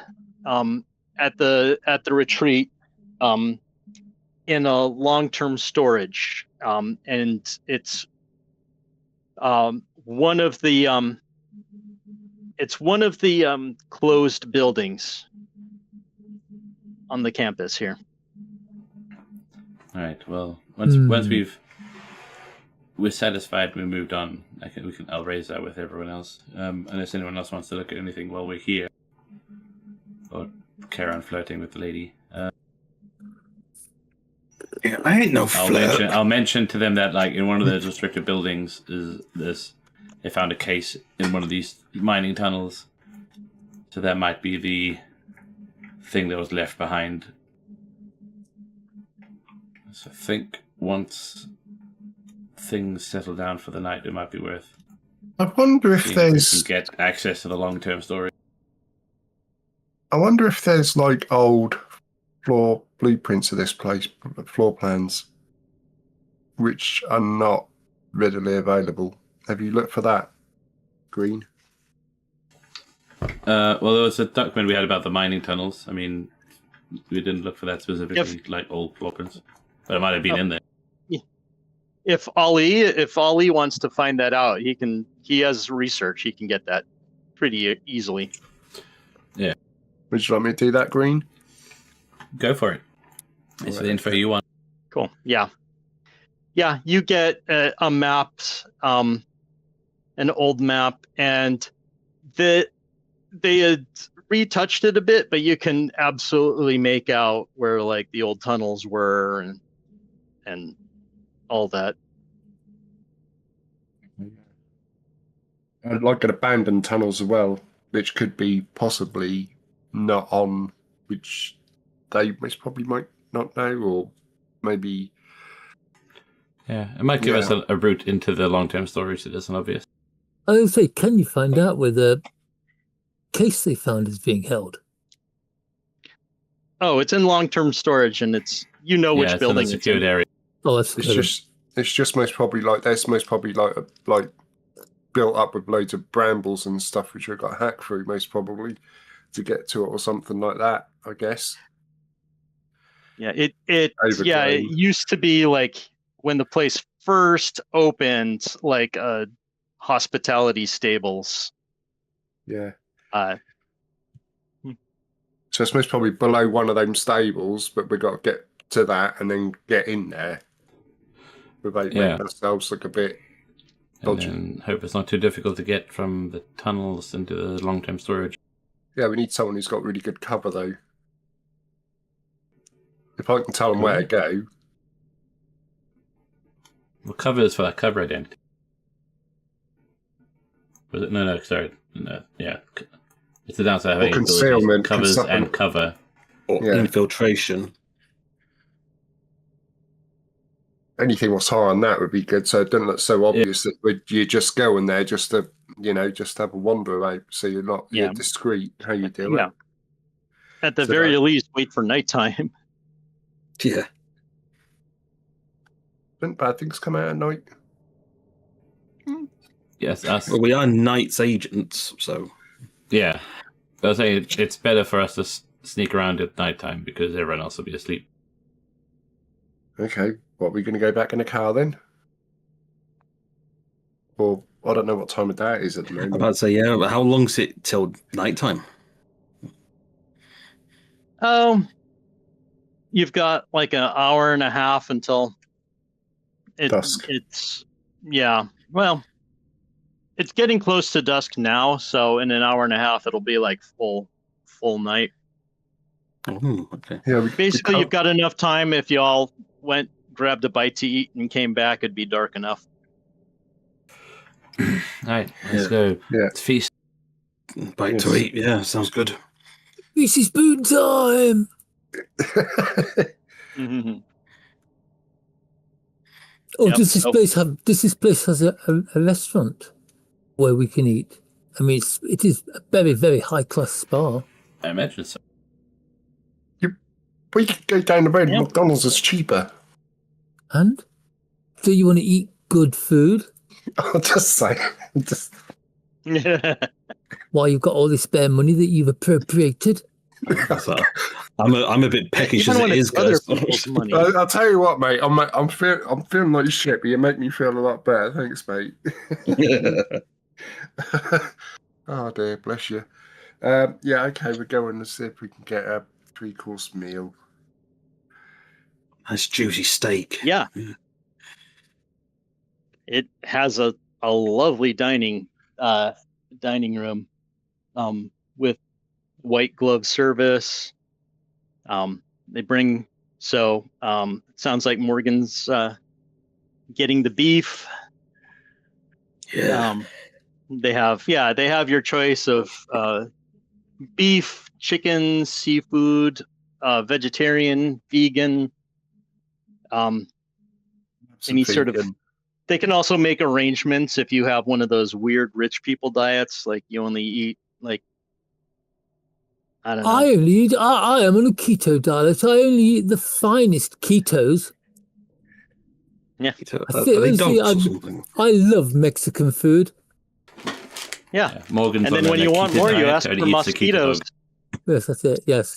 at the retreat in a long-term storage, and it's one of the closed buildings on the campus here. All right. Well, once we're satisfied, we moved on. I'll raise that with everyone else. Unless anyone else wants to look at anything while we're here, or carry on flirting with the lady. Yeah, I ain't no flirt. I'll mention to them that, like, in one of those restricted buildings they found a case in one of these mining tunnels. So that might be the thing that was left behind. So I think once things settle down for the night, it might be worth. I wonder if we there's can get access to the long-term storage. I wonder if there's like old floor blueprints of this place, floor plans, which are not readily available. Have you looked for that, Green? Well, there was a document we had about the mining tunnels. I mean, we didn't look for that specifically, like old floor plans, but it might have been in there. If Ali wants to find that out, he has research. He can get that pretty easily. Yeah. Would you like me to do that, Green? Go for it. It's the info you want. Cool. Yeah. Yeah, you get a map, an old map, and they had retouched it a bit, but you can absolutely make out where like the old tunnels were and all that. I'd like an abandoned tunnels as well, which could be possibly not on, which they most probably might not know, or maybe. Yeah, it might give us a route into the long-term storage that isn't obvious. I will say, can you find out where the case they found is being held? Oh, it's in long-term storage, and it's which it's building in a secured area. Oh, that's It's just most probably like built up with loads of brambles and stuff, which we got hacked through most probably to get to it, or something like that, I guess. Yeah, it used to be like when the place first opened, like hospitality stables. Yeah. So it's most probably below one of them stables, but we got to get to that and then get in there without making ourselves look a bit dodgy. And hope it's not too difficult to get from the tunnels into the long-term storage. Yeah, we need someone who's got really good cover, though. If I can tell them where to go. Well, cover is for that cover identity. Was it? No, sorry. No, yeah. It's the downside of having concealment, covers and cover. Or infiltration. Anything was higher on that would be good, so it doesn't look so obvious that you just go in there just to, just have a wander out, so you're not you're discreet how you do it. At the very least, wait for nighttime. Yeah. Don't bad things come out at night? Yes, us. Well, we are Knights agents, so... Yeah. I was saying it's better for us to sneak around at nighttime because everyone else will be asleep. Okay. What, are we going to go back in the car then? Or, I don't know what time of day it is at the moment. I'm about to say, but how long's it till nighttime? You've got like an hour and a half until dusk. Well, it's getting close to dusk now, so in an hour and a half it'll be like full night. Oh, okay. Yeah, basically you've got enough time if you all went, grabbed a bite to eat, and came back, it'd be dark enough. All right, let's go. Yeah. Let's feast. Bite to eat, sounds good. This is spoon time! Mm-hmm. Oh, does this place has a restaurant where we can eat? I mean, it is a very, very high-class spa. I imagine so. We could go down the road. McDonald's is cheaper. And? Do you want to eat good food? I'll just say. Why, you've got all this spare money that you've appropriated? I'm a bit peckish as it is, guys. Money. I'll tell you what, mate. I'm feeling like shit, but you make me feel a lot better. Thanks, mate. Oh dear, bless you. Okay, we're going to see if we can get a 3-course meal. Nice juicy steak. Yeah. It has a lovely dining room with white glove service. They bring it sounds like Morgan's getting the beef. Yeah. They have your choice of beef, chicken, seafood, vegetarian, vegan, any sort of. They can also make arrangements if you have one of those weird rich people diets, like you only eat like I don't know. I am on a keto diet. I only eat the finest ketos. Yeah. Are they dogs or something? I love Mexican food. Yeah. Morgan's And then on when a you want keto more, you diet, ask only for eats the keto mosquitoes. dog. Yes, that's it. Yes,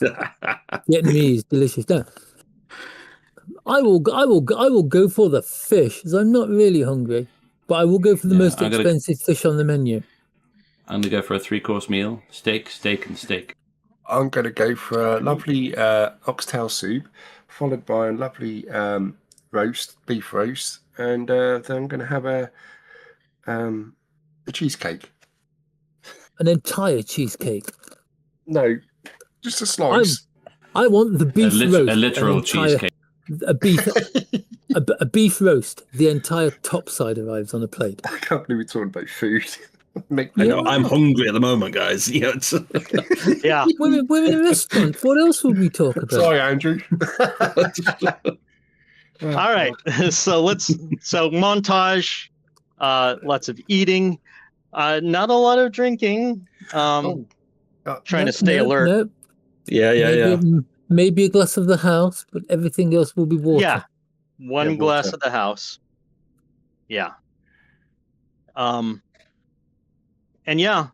Vietnamese, delicious. No, I will go for the fish, as I'm not really hungry, but I will go for the most expensive fish on the menu. I'm gonna go for a 3-course meal: steak, steak, and steak. I'm going to go for a lovely oxtail soup, followed by a lovely beef roast, and then I'm going to have a cheesecake. An entire cheesecake. No, just a slice. I want the beef roast. A literal cheesecake. A beef, a beef roast. The entire top side arrives on a plate. I can't believe we're talking about food. I know, I'm hungry at the moment, guys. Yeah, Yeah. We're in a restaurant. What else would we talk about? Sorry, Andrew. All right. So montage, lots of eating, not a lot of drinking. Trying to stay alert. Nope. Yeah. Maybe a glass of the house, but everything else will be water. Yeah. One glass of the house. Yeah. And yeah,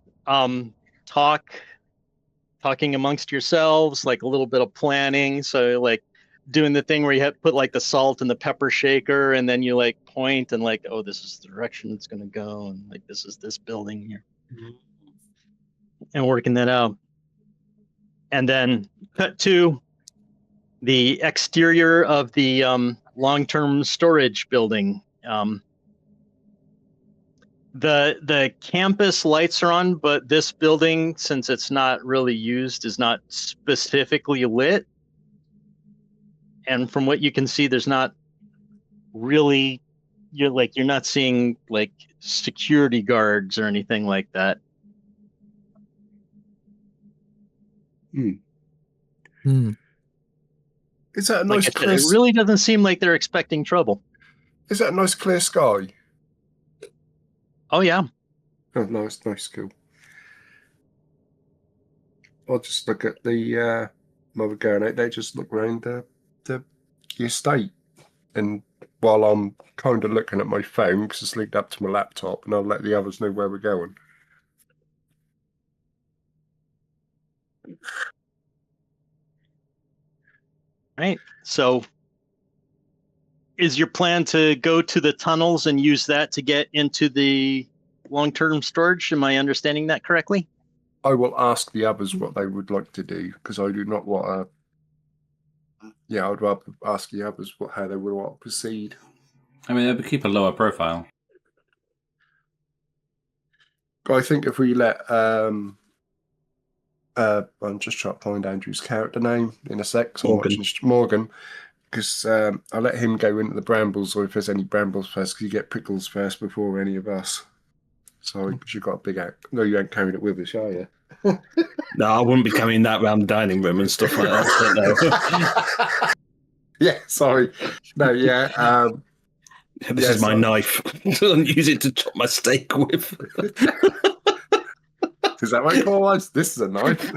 talking amongst yourselves, like a little bit of planning. So like doing the thing where you have to put like the salt and the pepper shaker, and then you like point and like, oh, this is the direction it's going to go. And like, this is this building here. And working that out. And then cut to the exterior of the long-term storage building. The campus lights are on, but this building, since it's not really used, is not specifically lit. And from what you can see, there's not really, you're not seeing like security guards or anything like that. Is that a nice clear? It really doesn't seem like they're expecting trouble. Is that a nice clear sky? Oh yeah. Oh, nice, cool. I'll just look at the while we're going out there, just look around the estate, and while I'm kind of looking at my phone because it's linked up to my laptop, and I'll let the others know where we're going. Right. So is your plan to go to the tunnels and use that to get into the long-term storage? Am I understanding that correctly? I will ask the others what they would like to do, because I do not want to. Yeah, I'd rather ask the others how they would want to proceed. I mean, they would keep a lower profile. I think if we let I'm just trying to find Andrew's character name in a sec. So Morgan. I'm watching Morgan, because I'll let him go into the brambles, or if there's any brambles first, because you get prickles first before any of us. Sorry, because you've got a big act. No, you ain't carrying it with us, are you? No, I wouldn't be carrying that around the dining room and stuff like that. No. Yeah, sorry. No, yeah. This is my knife. Don't use it to chop my steak with. Is that what you call it? This is a knife.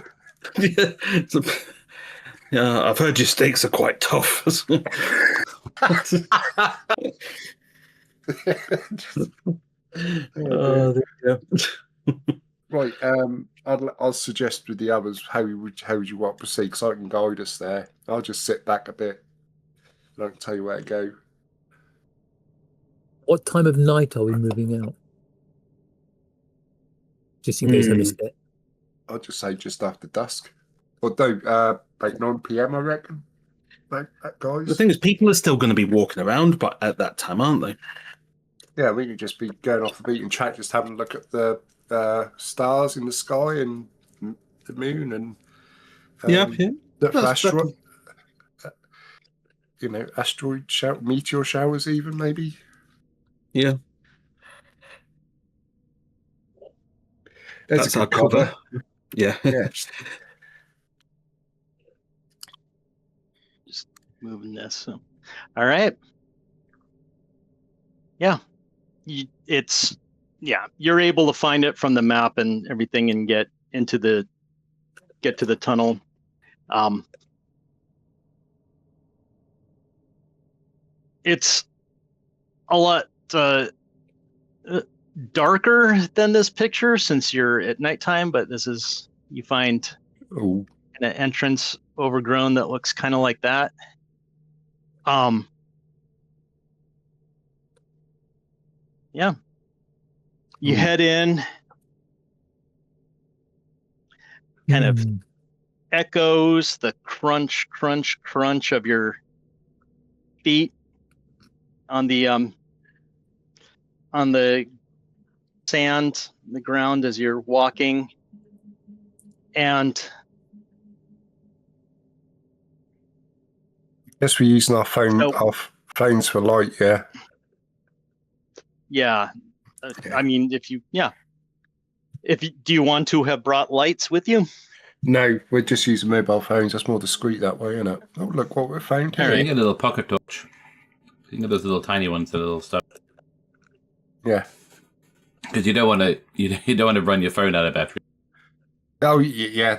Yeah, I've heard your steaks are quite tough. Right. I'll suggest with the others how would you want to proceed, because I can guide us there. I'll just sit back a bit and I can tell you where to go. What time of night are we moving out? Just in case I missed it. I'll just say just after dusk. Or no, like 9 p.m. I reckon. Like that, guys. The thing is, people are still going to be walking around, but at that time, aren't they? Yeah, we could just be going off the beaten track, just having a look at the stars in the sky and the moon and asteroid, meteor showers, even maybe. Yeah, that's our cover. Yeah. Just moving this. So. All right. Yeah. You're able to find it from the map and everything and get into the get to the tunnel. It's a lot darker than this picture since you're at nighttime, but you find an entrance overgrown that looks kind of like that. Yeah. You head in, kind of echoes the crunch, crunch, crunch of your feet on the sand, the ground as you're walking, and guess we're using our phones for light, yeah. Yeah. Okay. I mean, do you want to have brought lights with you? No, we're just using mobile phones. That's more discreet that way, isn't it? Oh, look what we found here. You can get a little pocket torch. You can get those little tiny ones, the little stuff. Yeah. Because you don't want to run your phone out of battery. Oh yeah,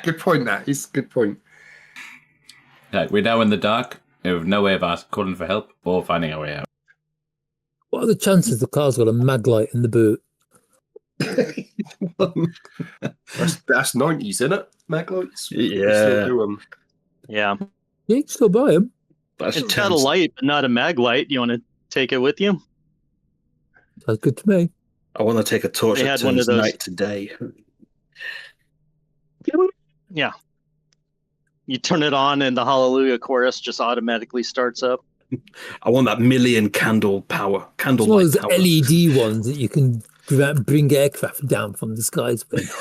good point. That is a good point. Like, we're now in the dark. We have no way of calling for help or finding our way out. What are the chances the car's got a mag light in the boot? That's 90s, isn't it? Mag lights. Yeah. Yeah. You can still buy them. It's got a light, but not a mag light. You want to take it with you? Sounds good to me. I want to take a torch that turns night to day. Yeah. You turn it on and the Hallelujah chorus just automatically starts up. I want that million candle power. Candle It's one light of those power. LED ones that you can bring aircraft down from the skies with.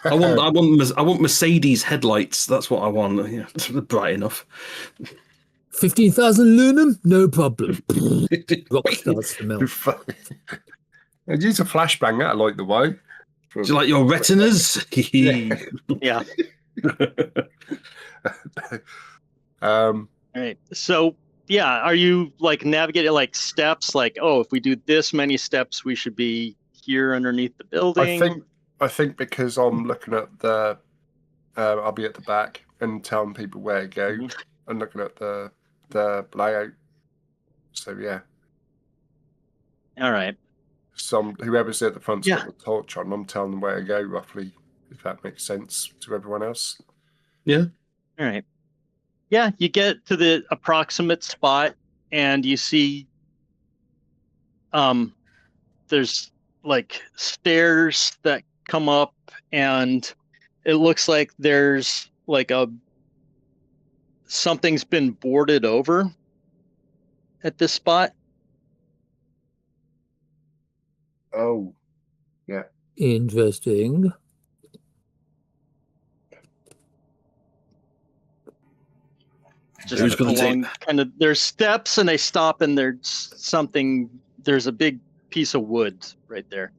I want Mercedes headlights. That's what I want. Yeah, bright enough. 15,000 lunam? No problem. Rock starts to melt. I'd use a flashbang, that'd light the way. Do you like your retinas? Yeah. All right. So, yeah, are you like navigating like steps? Like, oh, if we do this many steps, we should be here underneath the building. I think because I'm looking at the, I'll be at the back and telling people where to go, and looking at the layout. So yeah. All right. Whoever's at the front's got the torch on. I'm telling them where to go roughly, if that makes sense to everyone else. Yeah. All right. Yeah, you get to the approximate spot and you see there's like stairs that come up and it looks like there's like something's been boarded over at this spot. Oh, yeah. Interesting. Just along kind of, there's steps and they stop and there's a big piece of wood right there.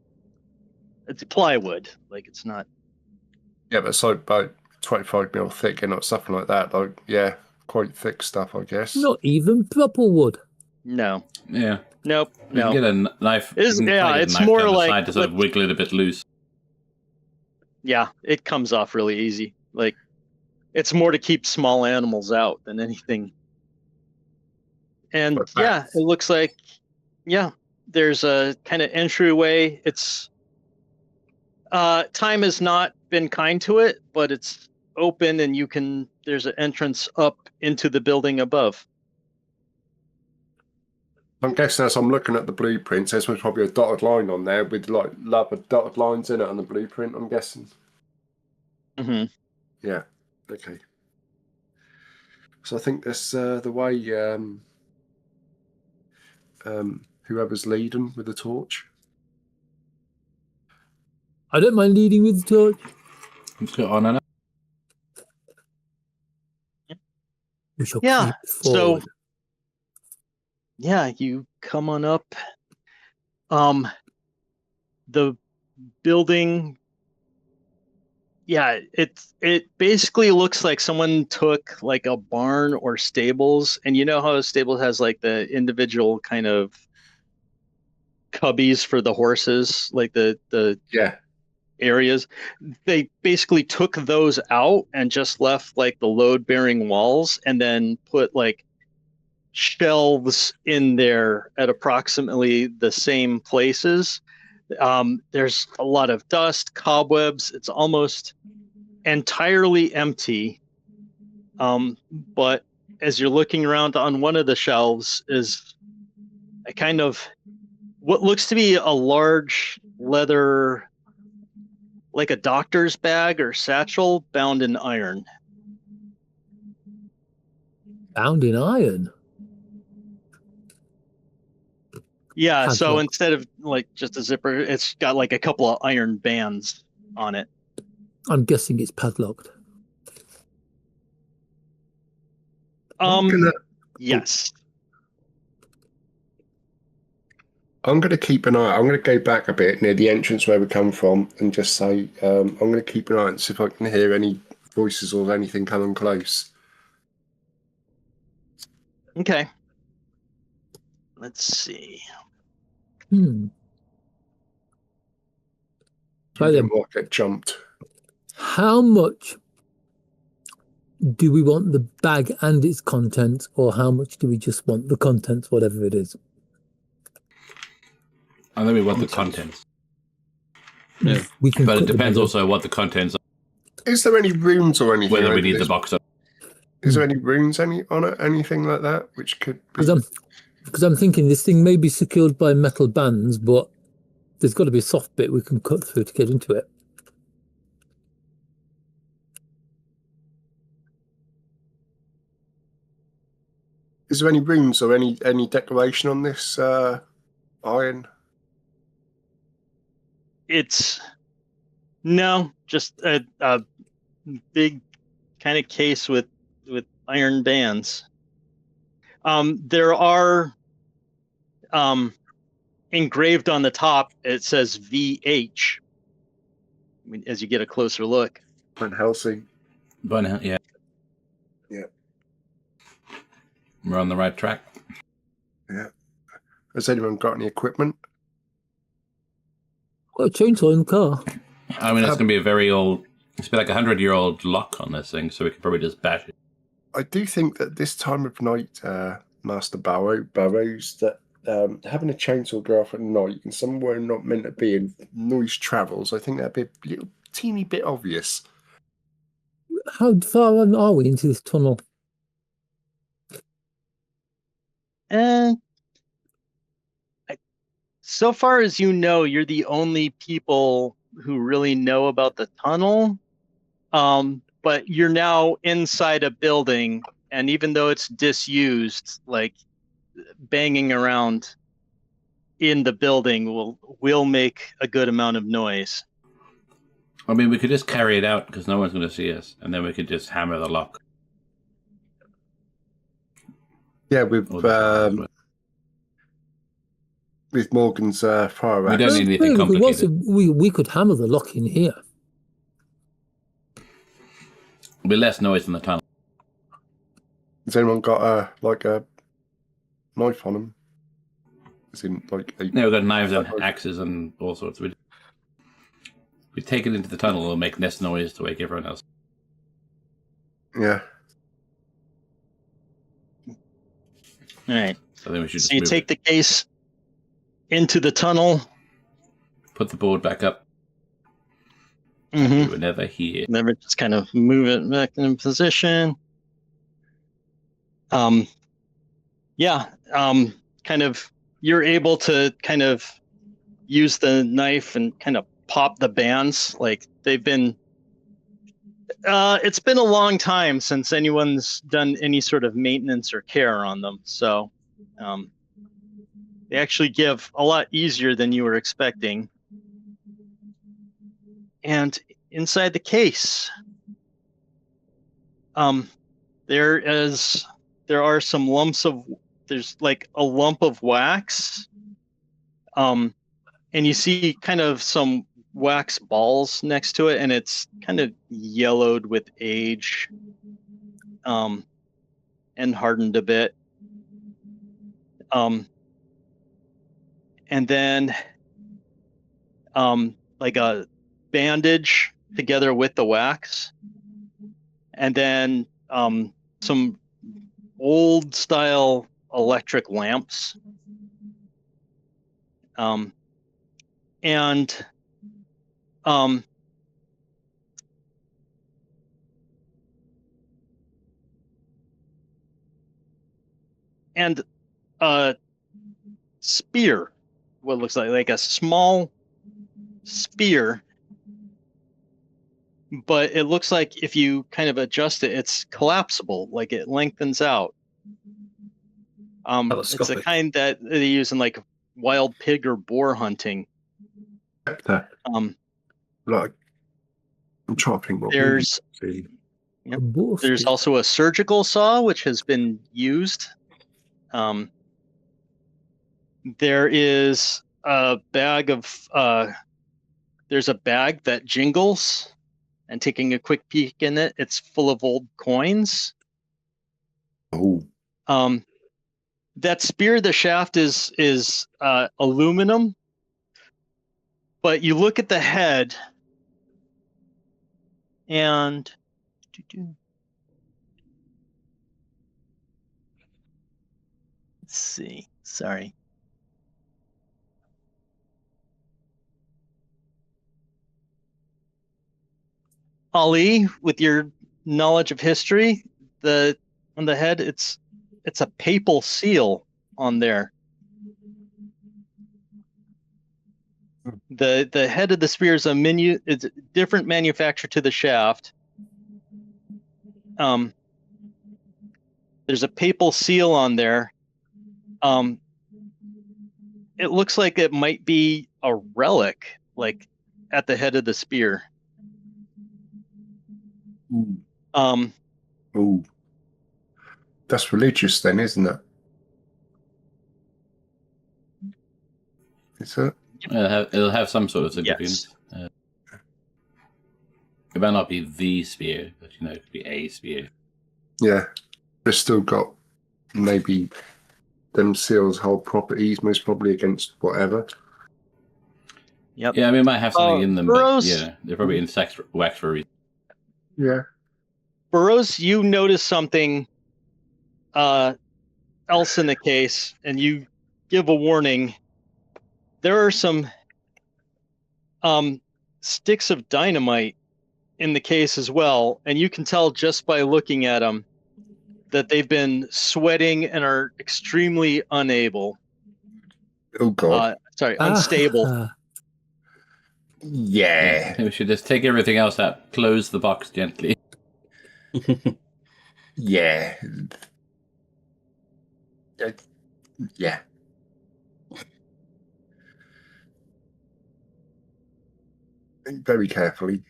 It's plywood, like it's not. Yeah, but it's like about 25 mil thick and something like that. Like, yeah, quite thick stuff, I guess. Not even proper wood. No. Yeah. Nope. You can get a knife. It's more like to sort of wiggle it a bit loose. Yeah, it comes off really easy. Like, it's more to keep small animals out than anything. And yeah, it looks like, there's a kind of entryway. It's time has not been kind to it, but it's open and there's an entrance up into the building above. I'm guessing as I'm looking at the blueprint, there's probably a dotted line on there with like lava dotted lines in it on the blueprint, I'm guessing. Mm-hmm. Yeah. Okay. So I think that's the way whoever's leading with the torch. I don't mind leading with the torch. Let's go on and We shall Yeah. keep forward. So yeah, you come on up. The building. Yeah, it basically looks like someone took like a barn or stables, and you know how a stable has like the individual kind of cubbies for the horses, like the Yeah. areas. They basically took those out and just left like the load-bearing walls, and then put like shelves in there at approximately the same places. There's a lot of dust, cobwebs. It's almost entirely empty. But as you're looking around, on one of the shelves is a kind of what looks to be a large leather, like a doctor's bag or satchel, bound in iron. Bound in iron? Yeah, so Padlock. instead of like just a zipper, it's got like a couple of iron bands on it. I'm guessing it's padlocked. Yes. I'm going to keep an eye. I'm going to go back a bit near the entrance where we come from and just say, I'm going to keep an eye and see if I can hear any voices or anything coming close. Okay. Let's see. Right then. Might get jumped. How much do we want the bag and its contents, or how much do we just want the contents, whatever it is? I think we want the contents. Yeah. We can But it cut the depends bag also what the contents are, Is there any rooms or anything? whether we over need the this? box up. Is there any runes on it? Anything like that? Which could be... Because I'm thinking this thing may be secured by metal bands, but there's got to be a soft bit we can cut through to get into it. Is there any runes or any decoration on this iron? It's no, just a big kind of case with iron bands. There are engraved on the top. It says VH. I mean, as you get a closer look. Van Helsing. But yeah, Yeah. we're on the right track. Yeah. Has anyone got any equipment? Got a chainsaw in the car. I mean, it's going to be a very old, it's been like 100-year-old lock on this thing, so we could probably just bash it. I do think that this time of night, Master Barrows, that having a chainsaw go off at night and somewhere not meant to be and noise travels, I think that'd be a little teeny bit obvious. How far on are we into this tunnel? So far as you know, you're the only people who really know about the tunnel. But you're now inside a building, and even though it's disused, like banging around in the building will make a good amount of noise. I mean, we could just carry it out because no one's going to see us, and then we could just hammer the lock. Yeah, with Morgan's fire We axe. don't need anything complicated. We could hammer the lock in here. There'll be less noise in the tunnel. Has anyone got a knife on them? As in, like No, we've got knives and axes and all sorts. We take it into the tunnel, it'll make less noise to wake everyone else. Yeah. All right. So then we should just So you move take it. the case into the tunnel. Put the board back up. Mm-hmm. We were never here. Never just kind of move it back in position. Kind of you're able to kind of use the knife and kind of pop the bands. Like they've been it's been a long time since anyone's done any sort of maintenance or care on them. So they actually give a lot easier than you were expecting. And inside the case, there are some lumps of, there's like a lump of wax, and you see kind of some wax balls next to it, and it's kind of yellowed with age, and hardened a bit. And then like a bandage together with the wax, and then some old style electric lamps, and a spear, what looks like a small spear, but it looks like if you kind of adjust it, it's collapsible, like it lengthens out. It's the Telescopic. kind that they use in like wild pig or boar hunting. Like, I'm trying to think what There's see. Yep. A boar There's spear. also a surgical saw, which has been used. There is a bag of there's a bag that jingles, and taking a quick peek in it, it's full of old coins. Oh, That spear, the shaft is aluminum, but you look at the head, and let's see. Sorry. Ali, with your knowledge of history, on the head, it's a papal seal on there. The head of the spear is it's a different manufacture to the shaft. There's a papal seal on there. It looks like it might be a relic, like at the head of the spear. oh, that's religious then, isn't it? Is it? It'll have some sort of significance. Yes. It might not be the spear, but it could be a spear. Yeah, they've still got maybe them seals hold properties, most probably against whatever. Yep. Yeah, I mean, it might have something in them, Burroughs, but yeah, they're probably in wax for a reason. Yeah. Burroughs, you notice something else in the case, and you give a warning. There are some sticks of dynamite in the case as well, and you can tell just by looking at them that they've been sweating and are extremely unable. Oh God. Unstable. Yeah. We should just take everything else out, close the box gently. Yeah. Yeah. Very carefully.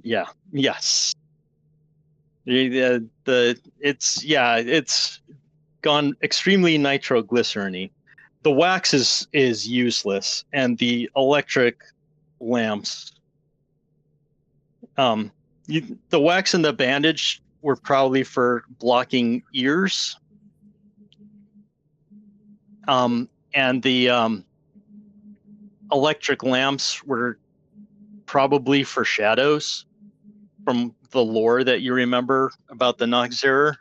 Yeah. Yes. It's gone extremely nitroglycerin-y. The wax is useless, and the electric lamps. The wax and the bandage were probably for blocking ears. And the electric lamps were probably for shadows, from the lore that you remember about the Noxerer.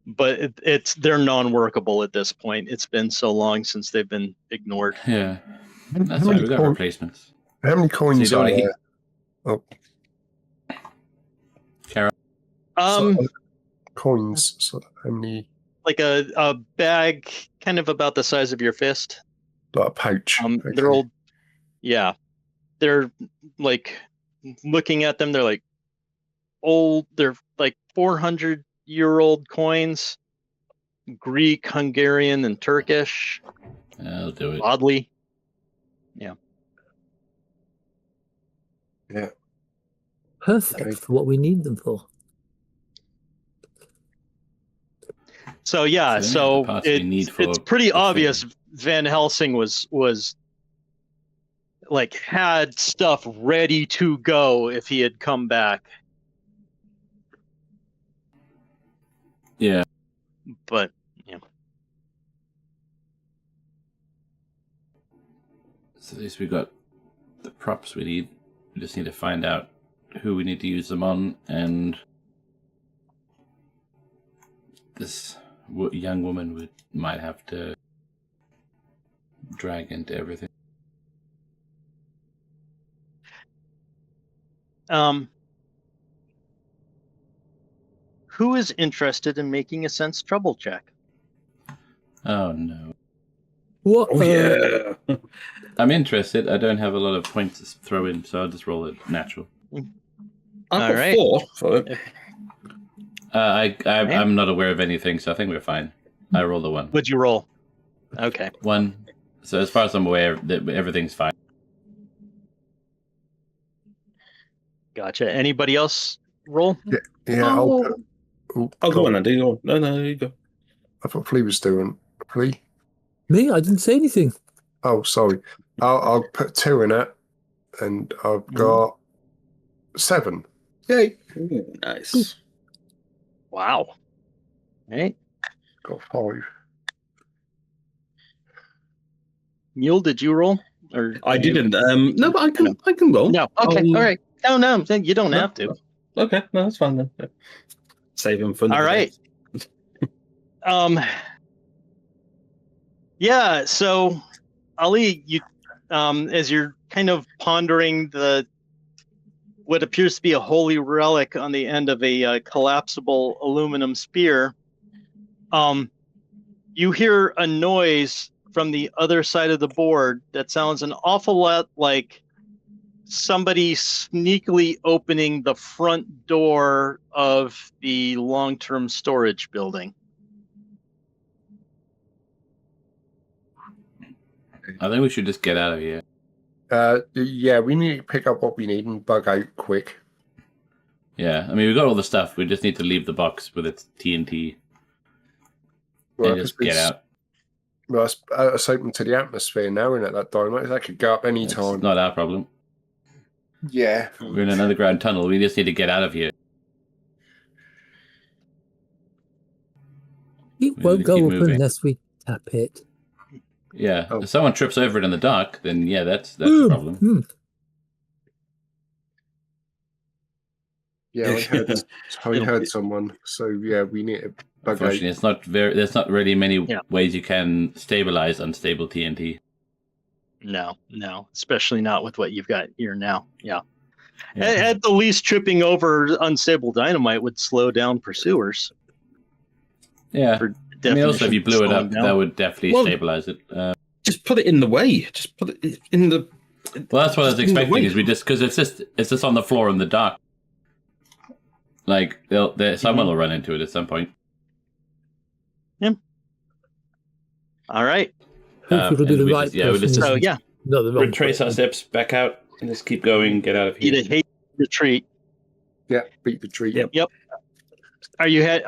But they're non-workable at this point. It's been so long since they've been ignored. Yeah. That's right, we've got replacements. How many coins So are you there? don't Kara? Coins. So how many? Like a bag kind of about the size of your fist. Like a pouch. They're old. Yeah. They're like, looking at them, they're like old. They're like 400-year-old coins. Greek, Hungarian, and Turkish. I'll do it. Oddly. Yeah. Yeah. Perfect Okay. for what we need them for. So yeah, So, yeah, the parts we need for it's pretty the obvious thing. Van Helsing was like had stuff ready to go if he had come back. Yeah. But yeah. So at least we got the props we need. We just need to find out who we need to use them on, and this young woman might have to drag into everything. Who is interested in making a sense trouble check? Oh no. What? Oh, yeah. I'm interested. I don't have a lot of points to throw in, so I'll just roll it natural. I've got Alright. 4 for it. I'm not aware of anything, so I think we're fine. I rolled a 1. Would you roll? Okay. 1. So as far as I'm aware, everything's fine. Gotcha. Anybody else roll? Yeah, I'll put, Oh, go on, Andy. Go on. No, you go. I thought Flea was doing. Flea? Me? I didn't say anything. Oh, sorry. I'll put 2 in it, and I've got 7. Yay! Ooh, nice. Wow. Right. Got 5. Mule, did you roll? Or I didn't. No, but I can roll. No. Okay. All right. No, you don't have to. Okay, no, that's fine then. Yeah. Save him for another All right. day. Yeah. So, Ali, you, as you're kind of pondering what appears to be a holy relic on the end of a collapsible aluminum spear, you hear a noise from the other side of the board that sounds an awful lot like somebody sneakily opening the front door of the long-term storage building. I think we should just get out of here. Yeah, we need to pick up what we need and bug out quick. Yeah, I mean, we got all the stuff. We just need to leave the box with its TNT and just get out. Well, it's open to the atmosphere now, isn't it? That dynamite, that could go up any It's time. not our problem. Yeah. We're in an underground tunnel. We just need to get out of here. It We won't need to go keep up moving. unless we tap it. Yeah, Oh. if someone trips over it in the dark, then yeah, that's a problem. Yeah, I heard someone. So yeah, we need to bug out. Unfortunately, there's not really many ways you can stabilize unstable TNT. No, especially not with what you've got here now. Yeah. At the least, tripping over unstable dynamite would slow down pursuers. Yeah. I mean, also, if you blew it up, down. that would definitely stabilize it. Just put it in the way. Just put it in the. Well, that's what I was just in the expecting. way. Is because it's just on the floor in the dark. Like someone will run into it at some point. Yeah. All right. Hopefully it'll be the right person. So yeah, not the wrong retrace our person. steps back out and just keep going. Get out of here. Eat a hate retreat. Yeah, beat the tree. Yep. Are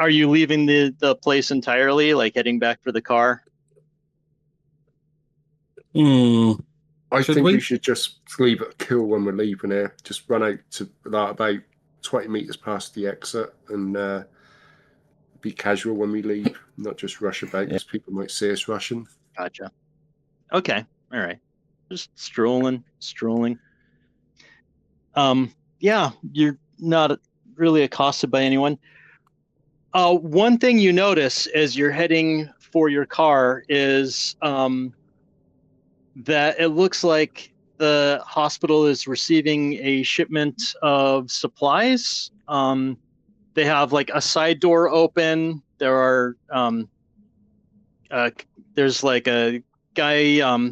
you leaving the place entirely? Like heading back for the car? I Should think we? we should just leave it cool when we're leaving here. Just run out to about 20 meters past the exit and be casual when we leave, not just rush about because people might see us rushing. Gotcha. Okay. All right. Just strolling. Yeah, you're not really accosted by anyone. One thing you notice as you're heading for your car is that it looks like the hospital is receiving a shipment of supplies. They have like a side door open. There are there's like a guy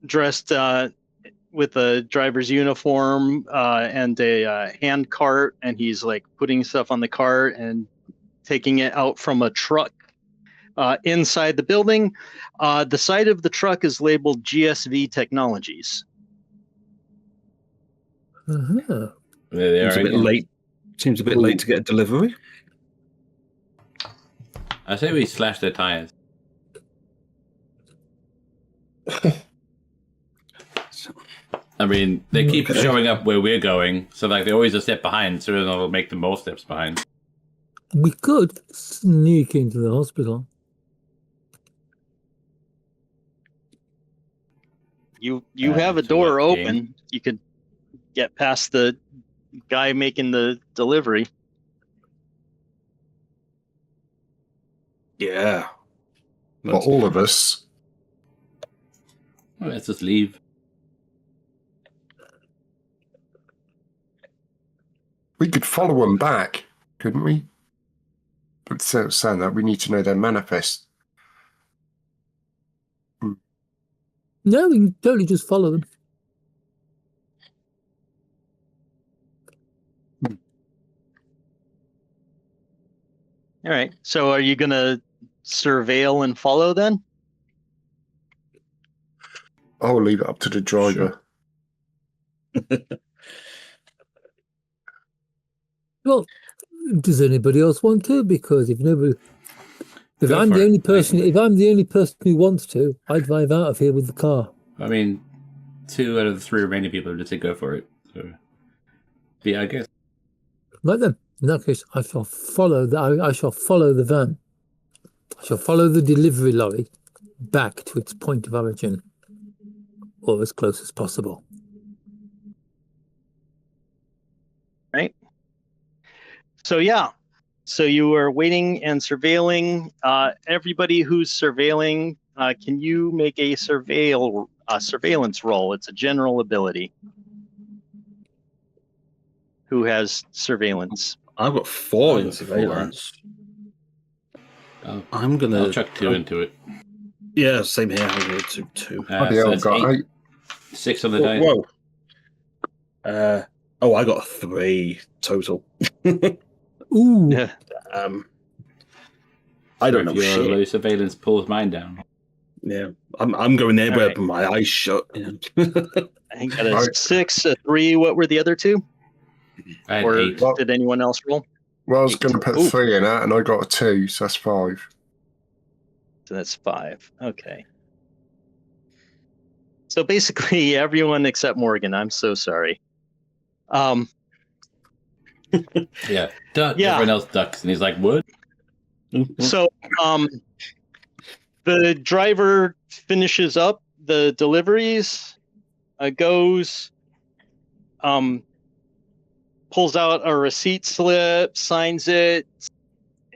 dressed with a driver's uniform and a hand cart, and he's like putting stuff on the cart and taking it out from a truck inside the building. The side of the truck is labeled GSV Technologies. Uh-huh. There they Seems are a bit again. late. Seems a bit late to get a delivery. I say we slash their tires. I mean, they keep showing up where we're going, so like they're always a step behind, so it'll make them more steps behind. We could sneak into the hospital. You have a to door what open. game? You could get past the guy making the delivery. Yeah. For all of us. Well, let's just leave. We could follow them back, couldn't we? But saying that, we need to know their manifest. No, we can totally just follow them. All right. So are you going to surveil and follow then? I'll leave it up to the driver. Well, does anybody else want to? Because if Go I'm for the it. only person, if I'm the only person who wants to, I'd drive out of here with the car. I mean, 2 out of the 3 remaining people just say go for it. So, yeah, I guess. Right then, in that case, I shall follow I shall follow the van. I shall follow the delivery lorry back to its point of origin, or as close as possible. Right. So yeah. So you were waiting and surveilling. Everybody who's surveilling, can you make a surveillance roll? It's a general ability. Who has surveillance? I've got 4 I've in got 4. surveillance. I'll I'll chuck 2 into it. Yeah, same here. I'll go to 2. Bloody So hell, that's got 8. 6 on the die. Whoa. I got 3 total. Ooh, Yeah. I don't know If your shit. low surveillance pulls mine down. Yeah, I'm going there All right. with my eyes shut. Yeah. I got a Right. 6, a 3. What were the other 2? I had Or 8. Well- did anyone else roll? Well, I was going to put Ooh. 3 in that, and I got a 2, so that's 5. So that's 5. Okay. So basically, everyone except Morgan. I'm so sorry. Yeah. Duck. Yeah. Everyone else ducks, and he's like, what? So the driver finishes up the deliveries, goes, pulls out a receipt slip, signs it,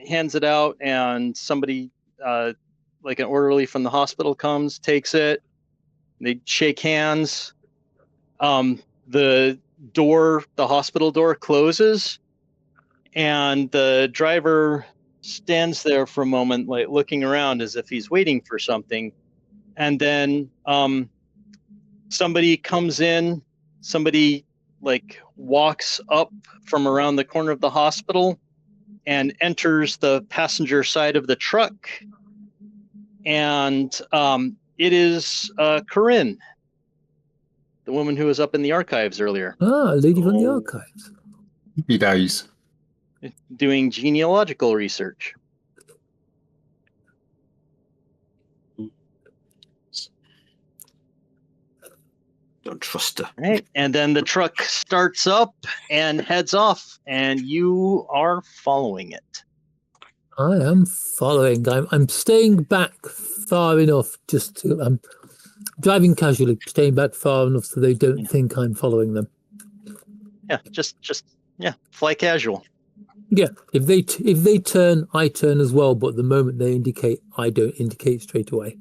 hands it out, and somebody, like an orderly from the hospital, comes, takes it. They shake hands. The hospital door closes, and the driver stands there for a moment, like looking around as if he's waiting for something. And then somebody comes in, somebody like walks up from around the corner of the hospital and enters the passenger side of the truck. And it is Corinne, the woman who was up in the archives earlier, a lady from the archives. Happy days. doing genealogical research. Don't trust her. Right. And then the truck starts up and heads off, and you are following it. I am following. I'm staying back far enough just to. I'm driving casually, staying back far enough so they don't think I'm following them. Yeah, just fly casual. Yeah, if they turn, I turn as well. But the moment they indicate, I don't indicate straight away.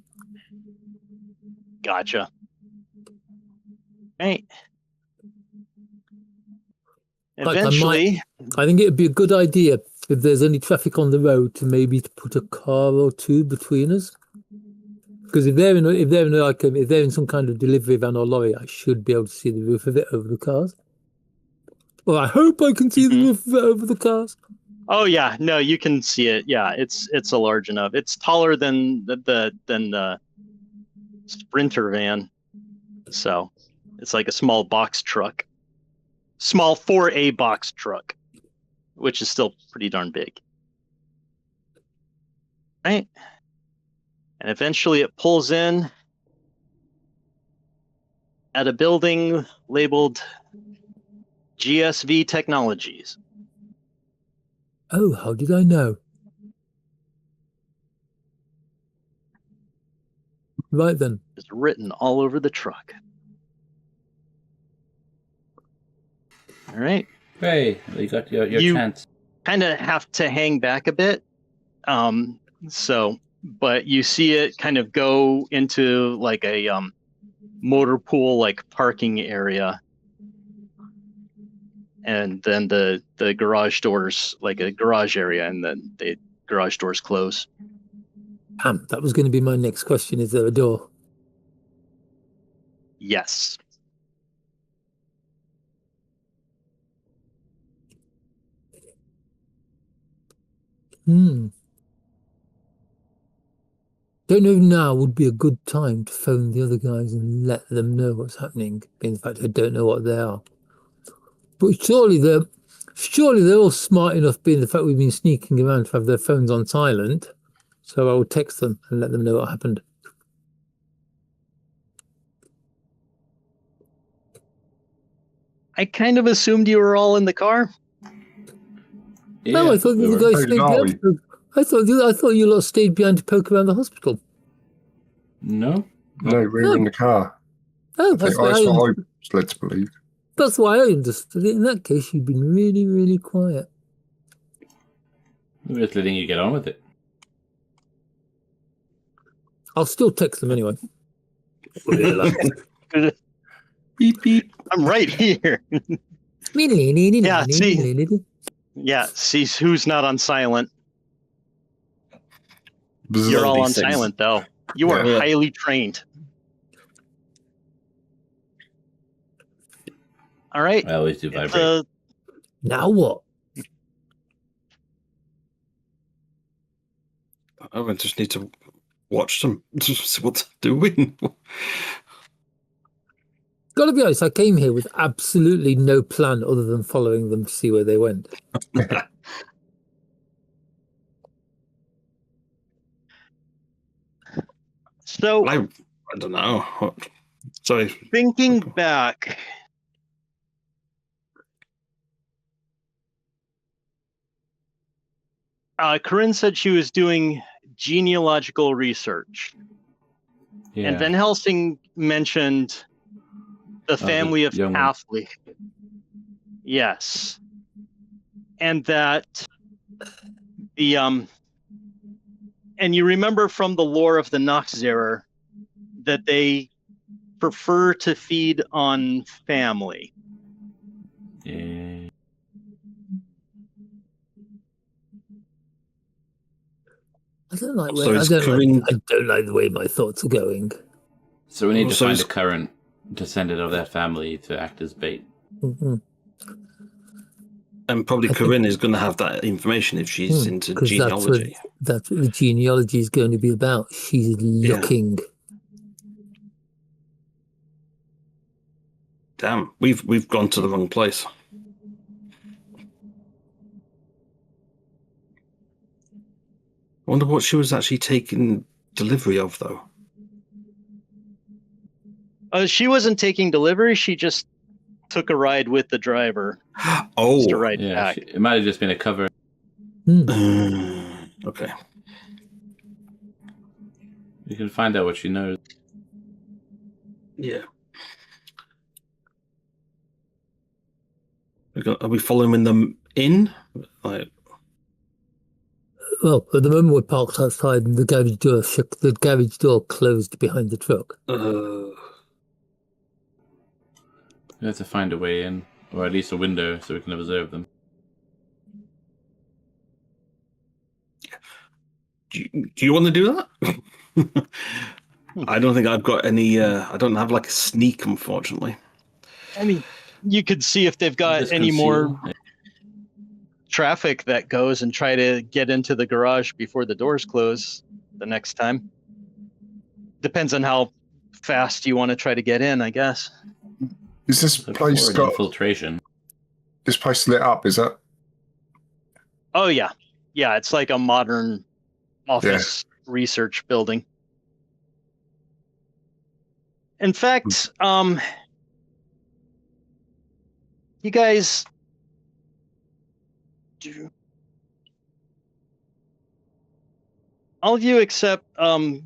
Gotcha. Right. Like, Eventually, I think it would be a good idea if there's any traffic on the road to maybe to put a car or 2 between us. Because if they're in some kind of delivery van or lorry, I should be able to see the roof of it over the cars. Well, I hope I can see the roof of it over the cars. oh yeah, no, you can see it. Yeah, it's a large enough. It's taller than the Sprinter van, so it's like a small box truck, small 4A box truck, which is still pretty darn big. Right. And eventually it pulls in at a building labeled GSV Technologies. Oh, how did I know? Right then. It's written all over the truck. All right. Hey, you got your You- chance. Kind of have to hang back a bit. But you see it kind of go into like a motor pool like parking area. And then the garage doors, like a garage area, and then the garage doors close. That was going to be my next question. Is there a door? Yes. Don't know now would be a good time to phone the other guys and let them know what's happening. In fact, I don't know what they are. But surely they're all smart enough, being the fact we've been sneaking around, to have their phones on silent. So I will text them and let them know what happened. I kind of assumed you were all in the car. Yeah, No, I thought we you were. guys Who stayed are behind. I thought you lot stayed behind to poke around the hospital. No? No, we were in the car. Oh, That's what I was led to believe. that's why I understood it. In that case, you've been really, really quiet. We were just letting you get on with it. I'll still text them anyway. Beep, beep. I'm right here. Yeah, see. Yeah, see who's not on silent. You're all on These things. silent, though. You are Yeah. highly trained. All right. I always do vibrate. Now what? I just need to watch them, see what they're doing. Gotta be honest, I came here with absolutely no plan other than following them to see where they went. So, I don't know. Sorry. thinking back, Corinne said she was doing genealogical research. Yeah. And Van Helsing mentioned the family of young one. Pathley. Yes. And that and you remember from the lore of the Noxerer that they prefer to feed on family. Yeah. I don't like So where, is Corinne- I don't like the way my thoughts are going. So we need to So find is- a current descendant of that family to act as bait. Mhm. And probably I think- Corinne is going to have that information if she's into 'cause genealogy. That's what the genealogy is going to be about. She's looking. Damn, we've gone to the wrong place. I wonder what she was actually taking delivery of, though. She wasn't taking delivery. She just took a ride with the driver. Oh, Just a ride Yeah, back. it might have just been a cover. Okay. You can find out what she knows. Yeah. Are we following them in? Like, Well, at the moment we're parked outside and the garage door closed behind the truck. We have to find a way in, or at least a window, so we can observe them. do you want to do that? I don't think I've got any. I don't have like a sneak, unfortunately. I mean, you could see if they've got Just any more conceal. traffic that goes and try to get into the garage before the doors close the next time. Depends on how fast you want to try to get in, I guess. Is this So place forward got infiltration. this place lit up? Is that? Oh, yeah. Yeah, it's like a modern office research building. In fact, you guys... All of you except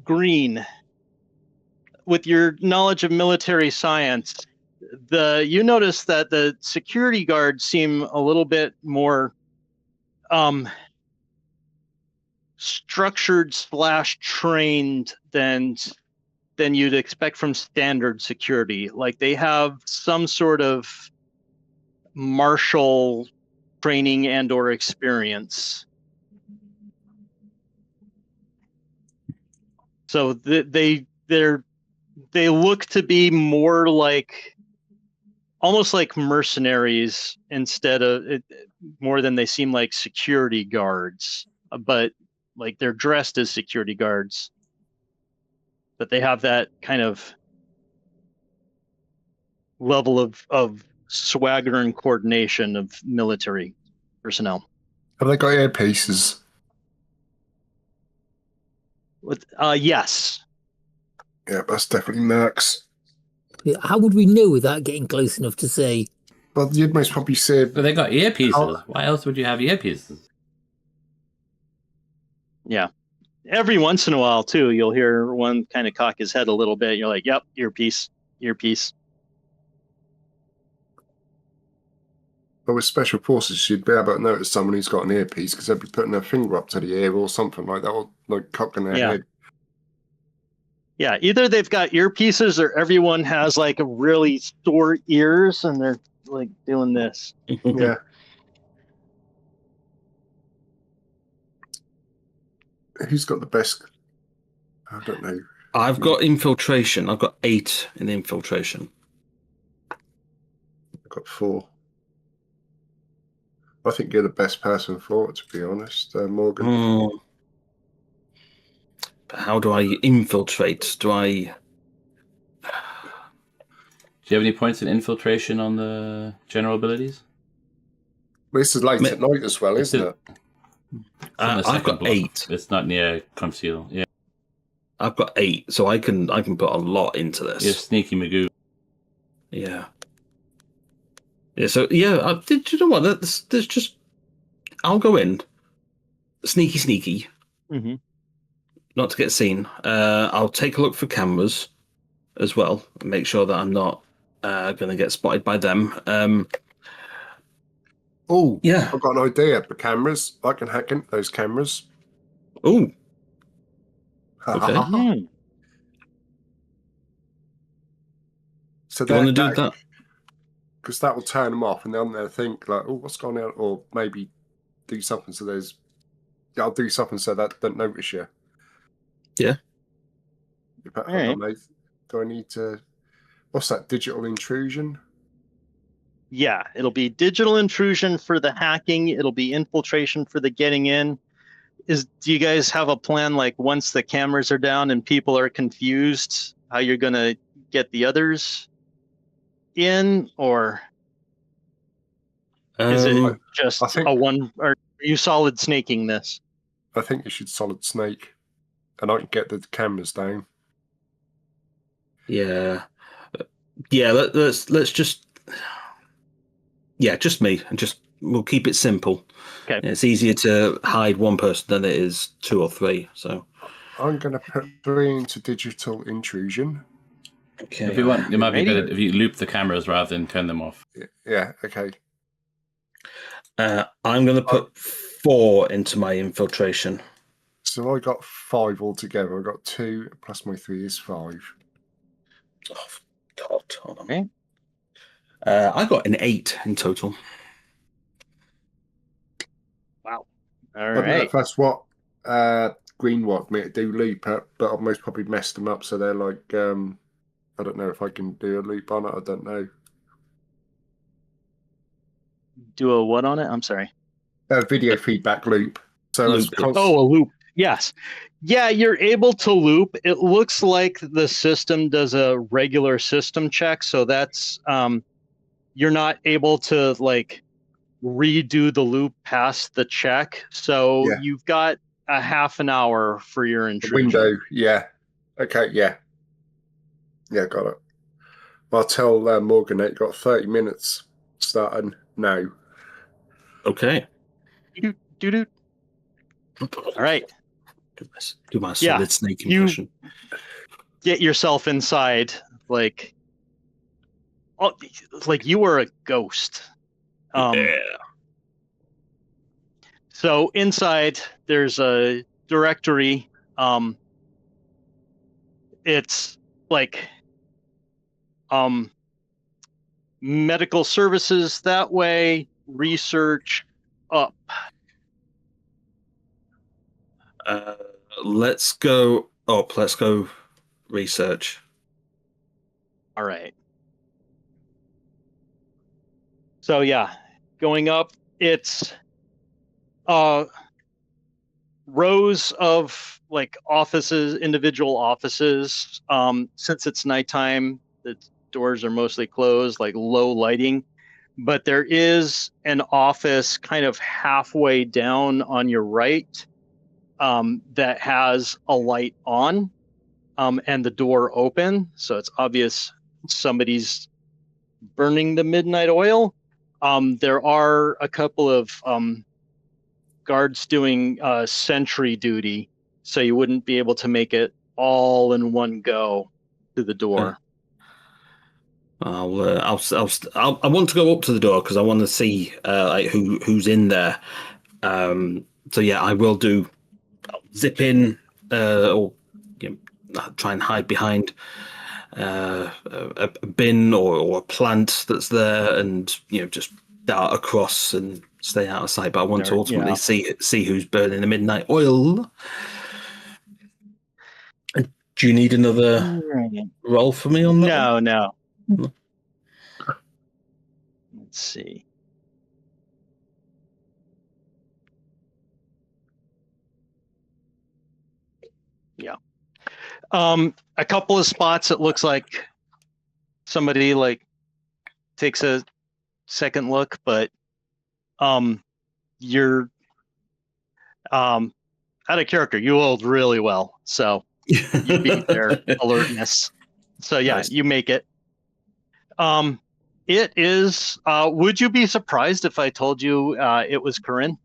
Green with your knowledge of military science, you notice that the security guards seem a little bit more structured / trained than you'd expect from standard security. Like they have some sort of martial training and or experience. So they look to be more like almost like mercenaries instead of more than they seem like security guards, but like they're dressed as security guards, but they have that kind of level of swagger and coordination of military personnel. Have they got earpieces? Yes. Yeah, that's definitely mercs. Yeah, how would we know without getting close enough to say? But you'd most probably say. But they got earpieces. Oh. Why else would you have earpieces? Yeah. Every once in a while, too, you'll hear one kind of cock his head a little bit. You're like, yep, earpiece. But with special forces, you'd be able to notice someone who's got an earpiece because they'd be putting their finger up to the ear or something like that, or like cocking their head. Yeah, either they've got earpieces or everyone has like a really sore ears and they're like doing this. Yeah. Who's got the best? I don't know. I've got infiltration. I've got 8 in infiltration. I've got 4. I think you're the best person for it, to be honest, Morgan. But how do I infiltrate? Do you have any points in infiltration on the general abilities? This is late at night as well, isn't it? I've got 8. It's not near conceal. Yeah, I've got 8, so I can put a lot into this. You're sneaky Magoo. Yeah. Yeah. So yeah, did you know what? There's just I'll go in, sneaky, Mm-hmm. not to get seen. I'll take a look for cameras as well, and make sure that I'm not going to get spotted by them. Oh, yeah, I've got an idea for cameras. I can hack into those cameras. Oh, okay. So you want to do that? Because that will turn them off, and then they'll think like, "Oh, what's going on?" Or maybe do something so I'll do something so that they don't notice you. Yeah. Do I need to? What's that? Digital intrusion? Yeah, it'll be digital intrusion for the hacking. It'll be infiltration for the getting in. Do you guys have a plan, like once the cameras are down and people are confused, how you're going to get the others in, or is it just a one? Or are you solid snaking this? I think you should solid snake, and I can get the cameras down. Yeah. Let's just. Yeah, just me, and we'll keep it simple. Okay. It's easier to hide one person than it is 2 or 3. So I'm going to put 3 into digital intrusion. Okay. If you want, it might be better if you loop the cameras rather than turn them off. Yeah. Okay. I'm going to put 4 into my infiltration. So I got 5 altogether. I got 2 plus my 3 is 5. Oh God! Hold on. Okay. I got an 8 in total. Wow. All right. That's what Green wanted me to do loop, but I've most probably messed them up. So they're like, I don't know if I can do a loop on it. I don't know. Do a what on it? I'm sorry. Video feedback loop. So a loop. Yes. Yeah, you're able to loop. It looks like the system does a regular system check. So that's you're not able to like redo the loop past the check. So you've got a half an hour for your intrusion. Window. Yeah. Okay. Yeah. Yeah, got it. I'll tell Morgan that you've got 30 minutes starting now. Okay. Do. All right. Do my solid snake impression. get yourself inside, like you were a ghost. Yeah. So inside, there's a directory. It's like medical services that way, research up. Let's go up. Let's go research. All right. So yeah, going up, it's rows of like offices, individual offices. Since it's nighttime, the doors are mostly closed, like low lighting. But there is an office kind of halfway down on your right that has a light on and the door open. So it's obvious somebody's burning the midnight oil. There are a couple of guards doing sentry duty, so you wouldn't be able to make it all in one go to the door. I want to go up to the door because I want to see like who's in there. So yeah, I will do. I'll zip in or try and hide behind a bin or a plant that's there, and just dart across and stay out of sight. But I want to ultimately see who's burning the midnight oil. Do you need another roll for me on that? No. Let's see. Yeah. A couple of spots it looks like somebody like takes a second look, but you're out of character. You rolled really well, so you beat their alertness. So yeah, Nice. You make it. It is. Would you be surprised if I told you it was Corinne?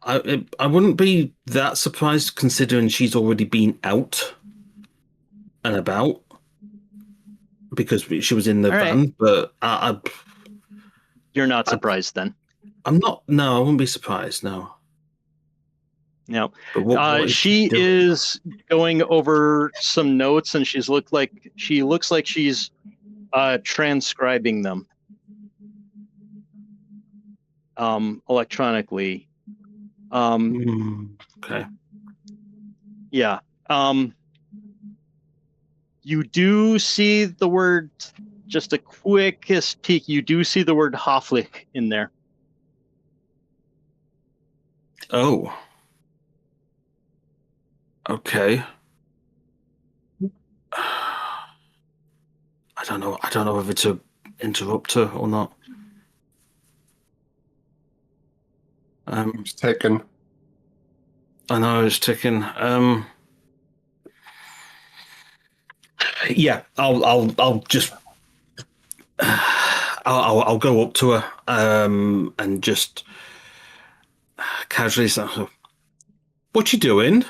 I wouldn't be that surprised considering she's already been out and about because she was in the van. But you're not surprised then? I'm not. No, I wouldn't be surprised. No. No. But what she is going over some notes, and she looks like she's transcribing them electronically. Okay. Yeah. You do see the word, just a quickest peek, you do see the word Hofflich in there. Oh. Okay. I don't know whether to interrupt her or not. It's taken. I know it's ticking. Yeah, I'll just I'll go up to her and just casually say, "What you doing?"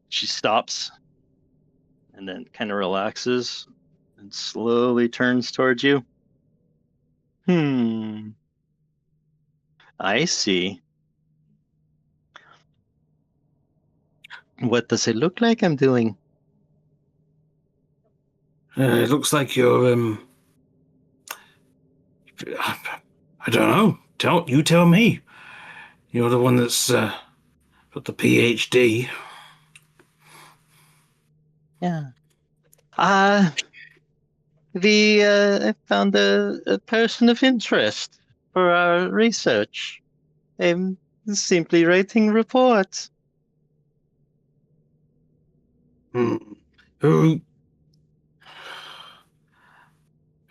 She stops and then kind of relaxes and slowly turns towards you. I see. What does it look like I'm doing? It looks like you're I don't know. You tell me. You're the one that's got the PhD. Yeah. We found a person of interest for our research. I'm simply writing reports. Who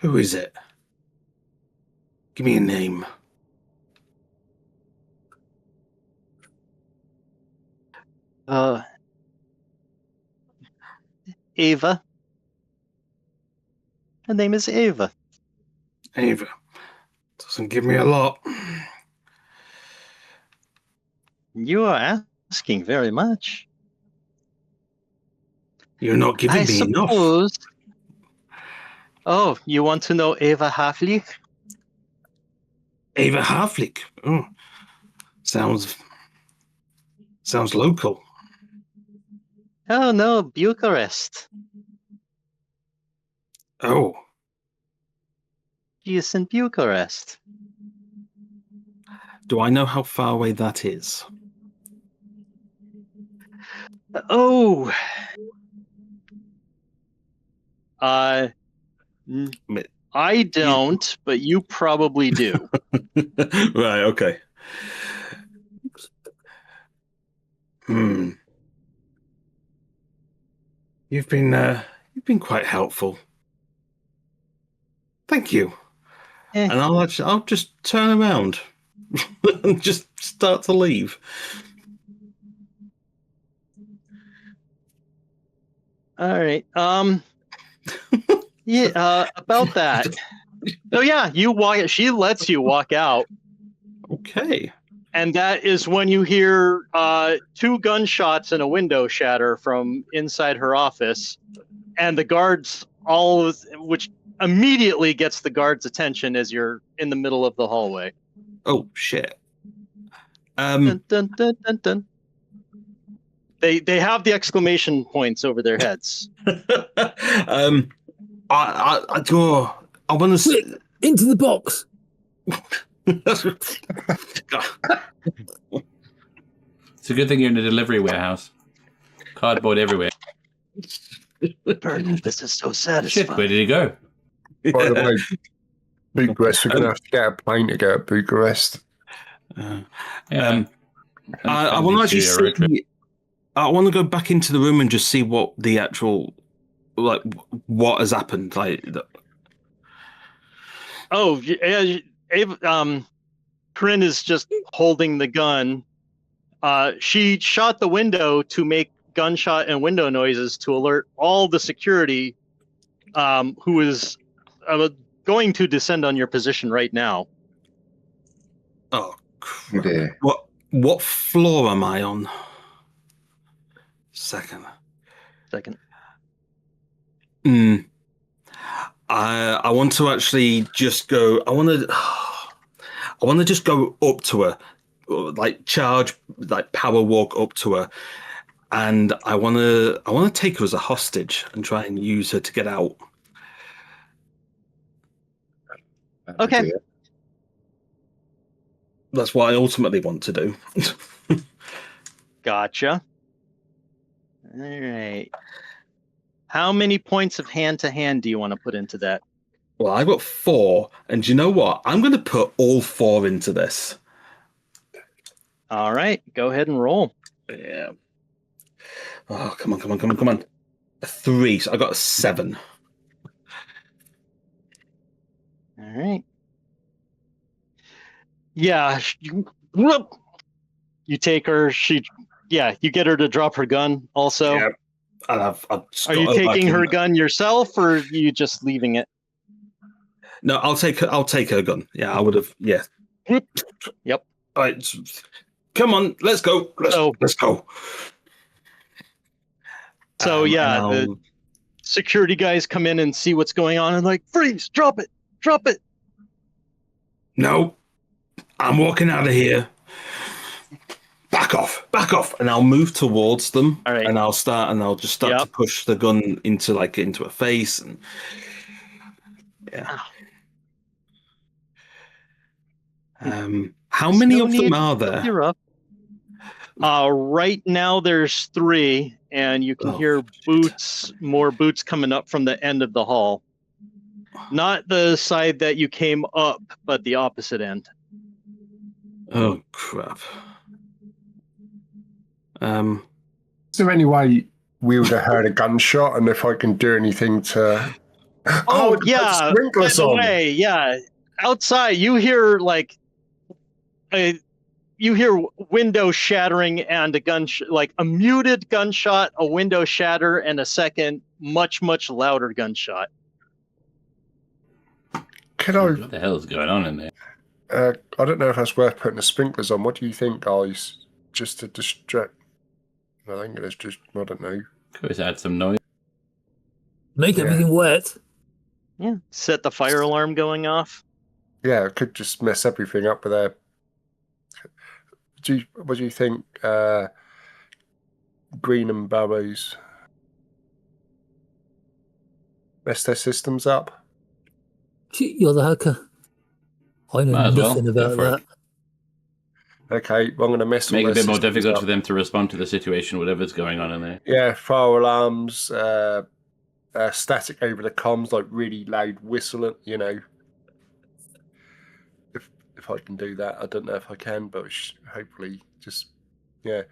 is it? Give me a name. Ava. Her name is Ava. Ava. Doesn't give me a lot. You are asking very much. You're not giving I me enough. suppose. Oh, you want to know Eva Haflich? Ava Havlik. Oh, sounds local. Oh no, Bucharest. Oh, She is in Bucharest. do I know how far away that is? Oh. I don't, but you probably do. Right. Okay. You've been quite helpful. Thank you. Eh. And I'll just turn around and just start to leave. All right. Yeah. About that. So yeah, you walk. She lets you walk out, Okay. and that is when you hear 2 gunshots and a window shatter from inside her office, and the guards which immediately gets the guards' attention as you're in the middle of the hallway. Oh shit. Dun, dun, dun, dun, dun. They have the exclamation points over their heads. I want to Quick, into the box. It's a good thing you're in a delivery warehouse. Cardboard everywhere. Burn, this is so Shit, satisfying. where did he go? By the way, Bucharest, we're going to have to get a plane to go to Bucharest. Yeah. I want to actually see. I want to go back into the room and just see what the actual, like, what has happened. Like, Oh, Corinne is just holding the gun. She shot the window to make gunshot and window noises to alert all the security, who is going to descend on your position right now. oh, crap. What floor am I on? Second. I want to actually just go. I want to just go up to her, like charge, like power walk up to her, and I want to take her as a hostage and try and use her to get out. Okay. That's what I ultimately want to do. Gotcha. All right. How many points of hand-to-hand do you want to put into that? Well, I got 4, and do you know what? I'm going to put all 4 into this. All right, go ahead and roll. Yeah. Oh, come on. A 3, so I got a 7. All right. Yeah, you take her. You get her to drop her gun also. Yeah. And I've Are you taking her gun yourself, or are you just leaving it? No, I'll take her gun. Yeah, I would have. Yeah. Yep. All right. Come on, let's go. Let's go. So the security guys come in and see what's going on and like, freeze, drop it. No, I'm walking out of here. Back off, and I'll move towards them. All right. And I'll just start to push the gun into her face, and yeah. How many of them are there? You're up. Right now there's 3, and you can hear more boots coming up from the end of the hall. Not the side that you came up, but the opposite end. Oh crap. Is there any way we would have heard a gunshot, and if I can do anything to... Oh yeah, by the way, yeah. Outside, you hear window shattering and a muted gunshot, a window shatter, and a second, much louder gunshot. What the hell is going on in there? I don't know if that's worth putting the sprinklers on. What do you think, guys? Just to distract I think it's just, I don't know. Could always add some noise. Make everything wet. Yeah. Set the fire alarm going off. Yeah, it could just mess everything up with their. What do you think, Green and Barrows mess their systems up? You're the hacker. I know Might as well. nothing Go about for that. it. Okay, well, I'm going to mess all Make it a their bit more systems difficult up. for them to respond to the situation, whatever's going on in there. Yeah, fire alarms, static over the comms, like really loud whistling, you know. If I can do that, I don't know if I can, but hopefully just, yeah.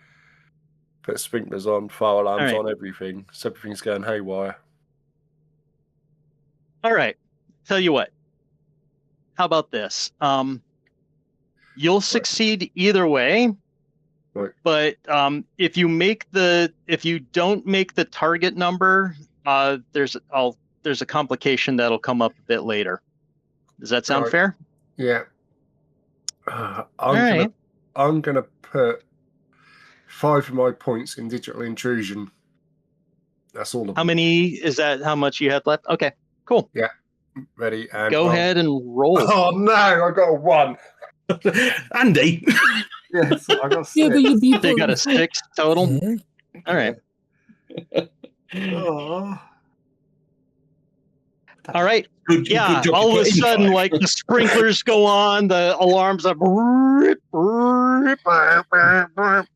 Put sprinklers on, fire alarms on, everything. So everything's going haywire. All right. Tell you what. How about this? You'll succeed either way. Right. But if you don't make the target number, there's a complication that'll come up a bit later. Does that sound fair? Yeah. I'm gonna put 5 of my points in digital intrusion. That's all of them. How many is that? How much you had left? Okay, cool. Yeah. Ready and go ahead and roll. Oh no, I got a 1. Andy. Yes, I got 6. Yeah, but you got a 6 total. Yeah. All right. Oh. All right. Good job all of a putting sudden, 5. like the sprinklers go on, the alarms are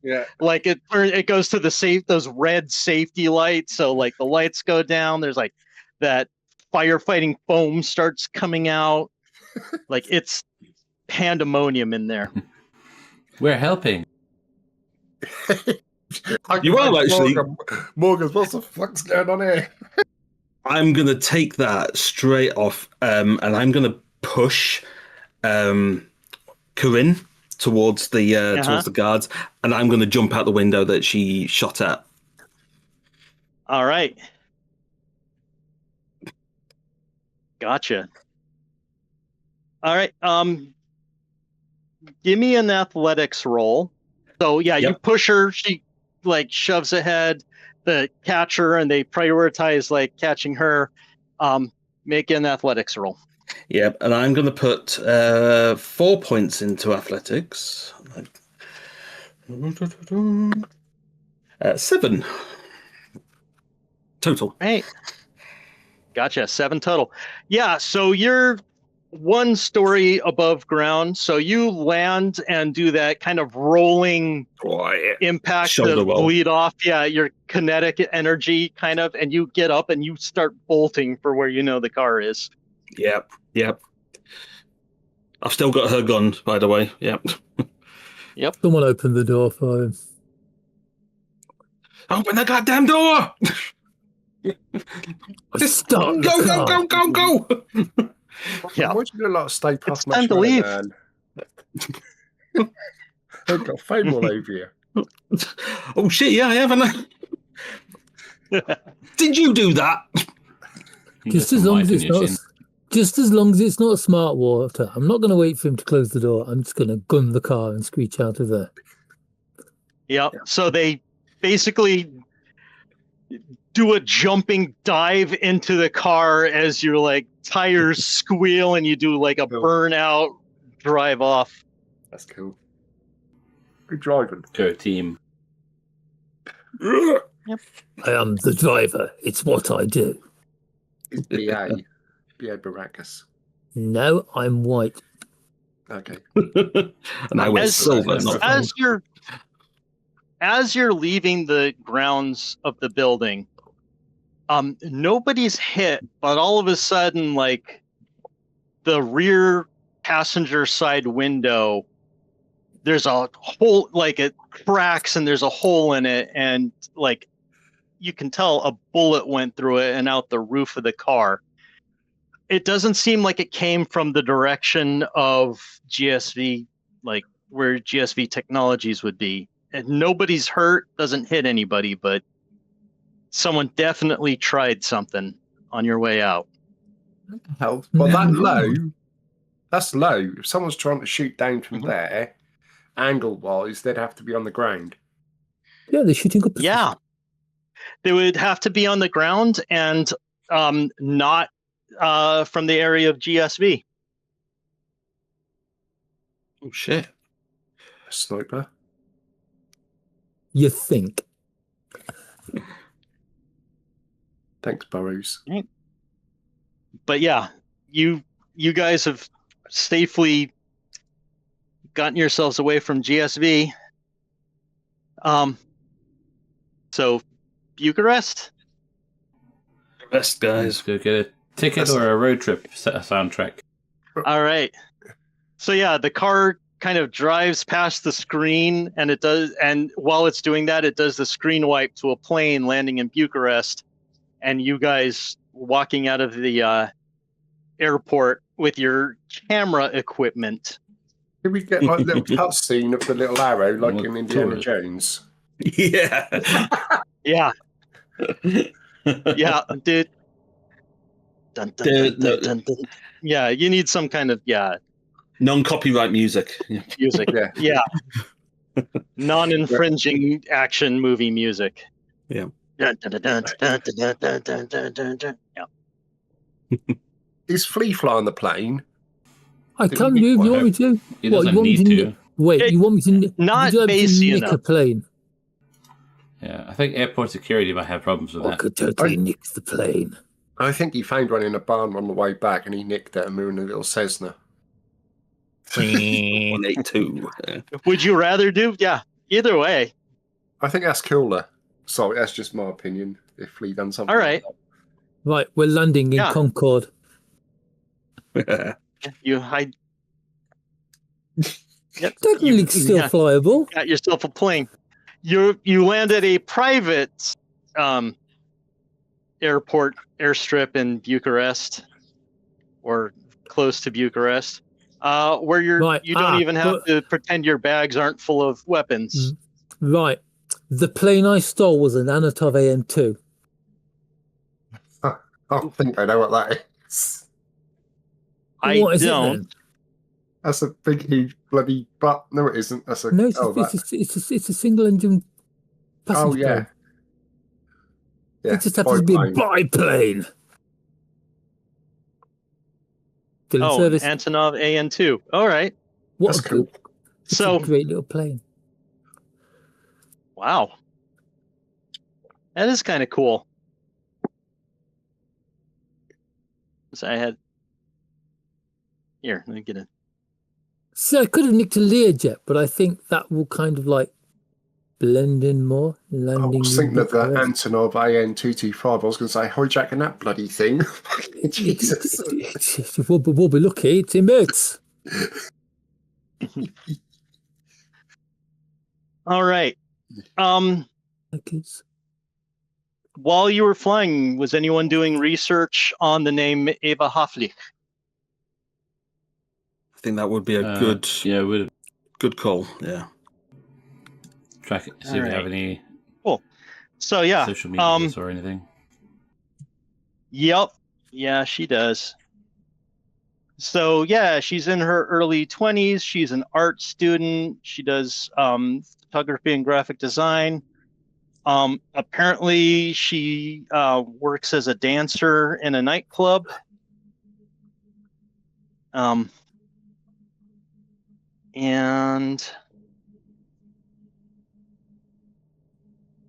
Yeah. like it goes to those red safety lights. So like the lights go down. There's like that firefighting foam starts coming out. Like it's pandemonium in there. We're helping. You are actually. Morgan, what the fuck's going on here? I'm going to take that straight off, and I'm going to push Corinne towards the guards, and I'm going to jump out the window that she shot at. All right. Gotcha. All right. Give me an athletics roll. So yeah, you push her. She like shoves ahead the catcher, and they prioritize like catching her. Make an athletics roll. Yep, and I'm going to put 4 points into athletics. 7 total. Right. Gotcha. 7 total. Yeah. So you're 1 story above ground. So you land and do that kind of rolling impact Shoulder to roll. bleed off. Yeah. Your kinetic energy kind of, and you get up and you start bolting for where you know the car is. Yep. I've still got her gun, by the way. Yep. Someone open the door for him. Open the goddamn door! Stop. Go! Yeah. Why do you do a lot of Stay Puft It's time to leave. Man? I've got foam all over you. Oh shit! Yeah, I haven't. Did you do that? Just as long as it's not smart water. I'm not going to wait for him to close the door. I'm just going to gun the car and screech out of there. Yep. So they basically do a jumping dive into the car as your like tires squeal and you do like a burnout drive off. That's cool. Good driving. Go team. Yep. I am the driver. It's what I do. It's B.A. B.A. Baracus. No, I'm white. Okay. And I was silver. As you're leaving the grounds of the building, nobody's hit, but all of a sudden, like the rear passenger side window, there's a hole, like it cracks and there's a hole in it, and like you can tell a bullet went through it and out the roof of the car. It doesn't seem like it came from the direction of GSV, like where GSV Technologies would be. And nobody's hurt, doesn't hit anybody, but someone definitely tried something on your way out. Well, that's low. If someone's trying to shoot down from there, angle-wise, they'd have to be on the ground. Yeah, they're shooting up. Yeah. They would have to be on the ground and not from the area of GSV. Oh shit! Sniper. You think? Thanks, Burrows. But yeah, you guys have safely gotten yourselves away from GSV. So Bucharest. Best Let's guys. go get a ticket or a road trip soundtrack. All right. So yeah, the car kind of drives past the screen, and it does. And while it's doing that, it does the screen wipe to a plane landing in Bucharest, and you guys walking out of the airport with your camera equipment. Did we get like a little cutscene of the little arrow, like Look in Indiana forward. Jones? Yeah. Yeah, yeah, dude. Dun, dun, dun, dun, dun, dun. Yeah, you need some kind of Non-copyright music. Yeah. music. Yeah. Yeah. Non-infringing action movie music. Yeah. Dun, dun, dun, dun, dun, dun, dun, dun, dun, dun, dun. Yeah. Is Flea Fly on the plane? I Did can't he move. nick You one? want me to? He What, doesn't you want me need to? to. nick- Wait, It- you want me to? not would you like me to basic nick a enough. plane? Yeah, I think airport security might have problems with I that. could totally nick the plane. I think he found one in a barn on the way back, and he nicked it, and we were in a little Cessna. 182. Yeah. Would you rather do? Yeah. Either way. I think that's cooler. Sorry, that's just my opinion. If Flea done something, All right. like Right, we're landing in Yeah. Concord. You hide. Yep. Technically, You- it's still yeah. flyable. Got yourself a plane. You land at a private airstrip in Bucharest, or close to Bucharest, where Right, you don't even have but- to pretend your bags aren't full of weapons. Right. The plane I stole was an Anatov AM2. that. I don't think I know what that is. I What is it don't. then? That's a big, huge, bloody butt. No, it isn't. That's a. No, it's, oh, it's a single engine passenger oh yeah. plane. Yeah. It just happens to be a biplane. biplane. Still in Oh, service. Antonov AN2. All right. What That's a cool. good, it's So, a great little plane. wow. That is kind of cool. So I had. Here, let me get it. So I could have nicked a Learjet, but I think that will kind of like blend in more. I Landing. was in thinking of the Bucharest. Antonov AN225. I was going to say hijacking that bloody thing. Jesus. We'll be lucky. It's in bits. All right. Like it's- While you were flying, was anyone doing research on the name Eva Hofflich? I think that would be a good we'll good call. Yeah. track it, see if All we have right. any So yeah. social media or anything. Yep. Yeah, she does. So yeah, she's in her early 20s. She's an art student. She does photography and graphic design. Apparently she works as a dancer in a nightclub. And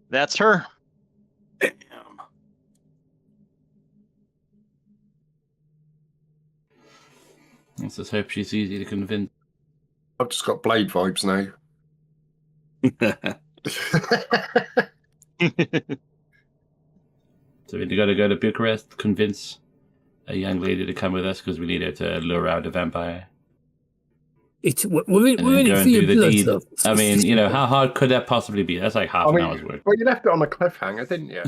that's her. Let's just hope she's easy to convince. I've just got Blade vibes now. So we got to go to Bucharest, convince a young lady to come with us because we need her to lure out a vampire. We're in And then it go for and your do the blood deed. stuff. I mean, how hard could that possibly be? That's like half I an mean, hour's work. well, you left it on a cliffhanger, didn't you?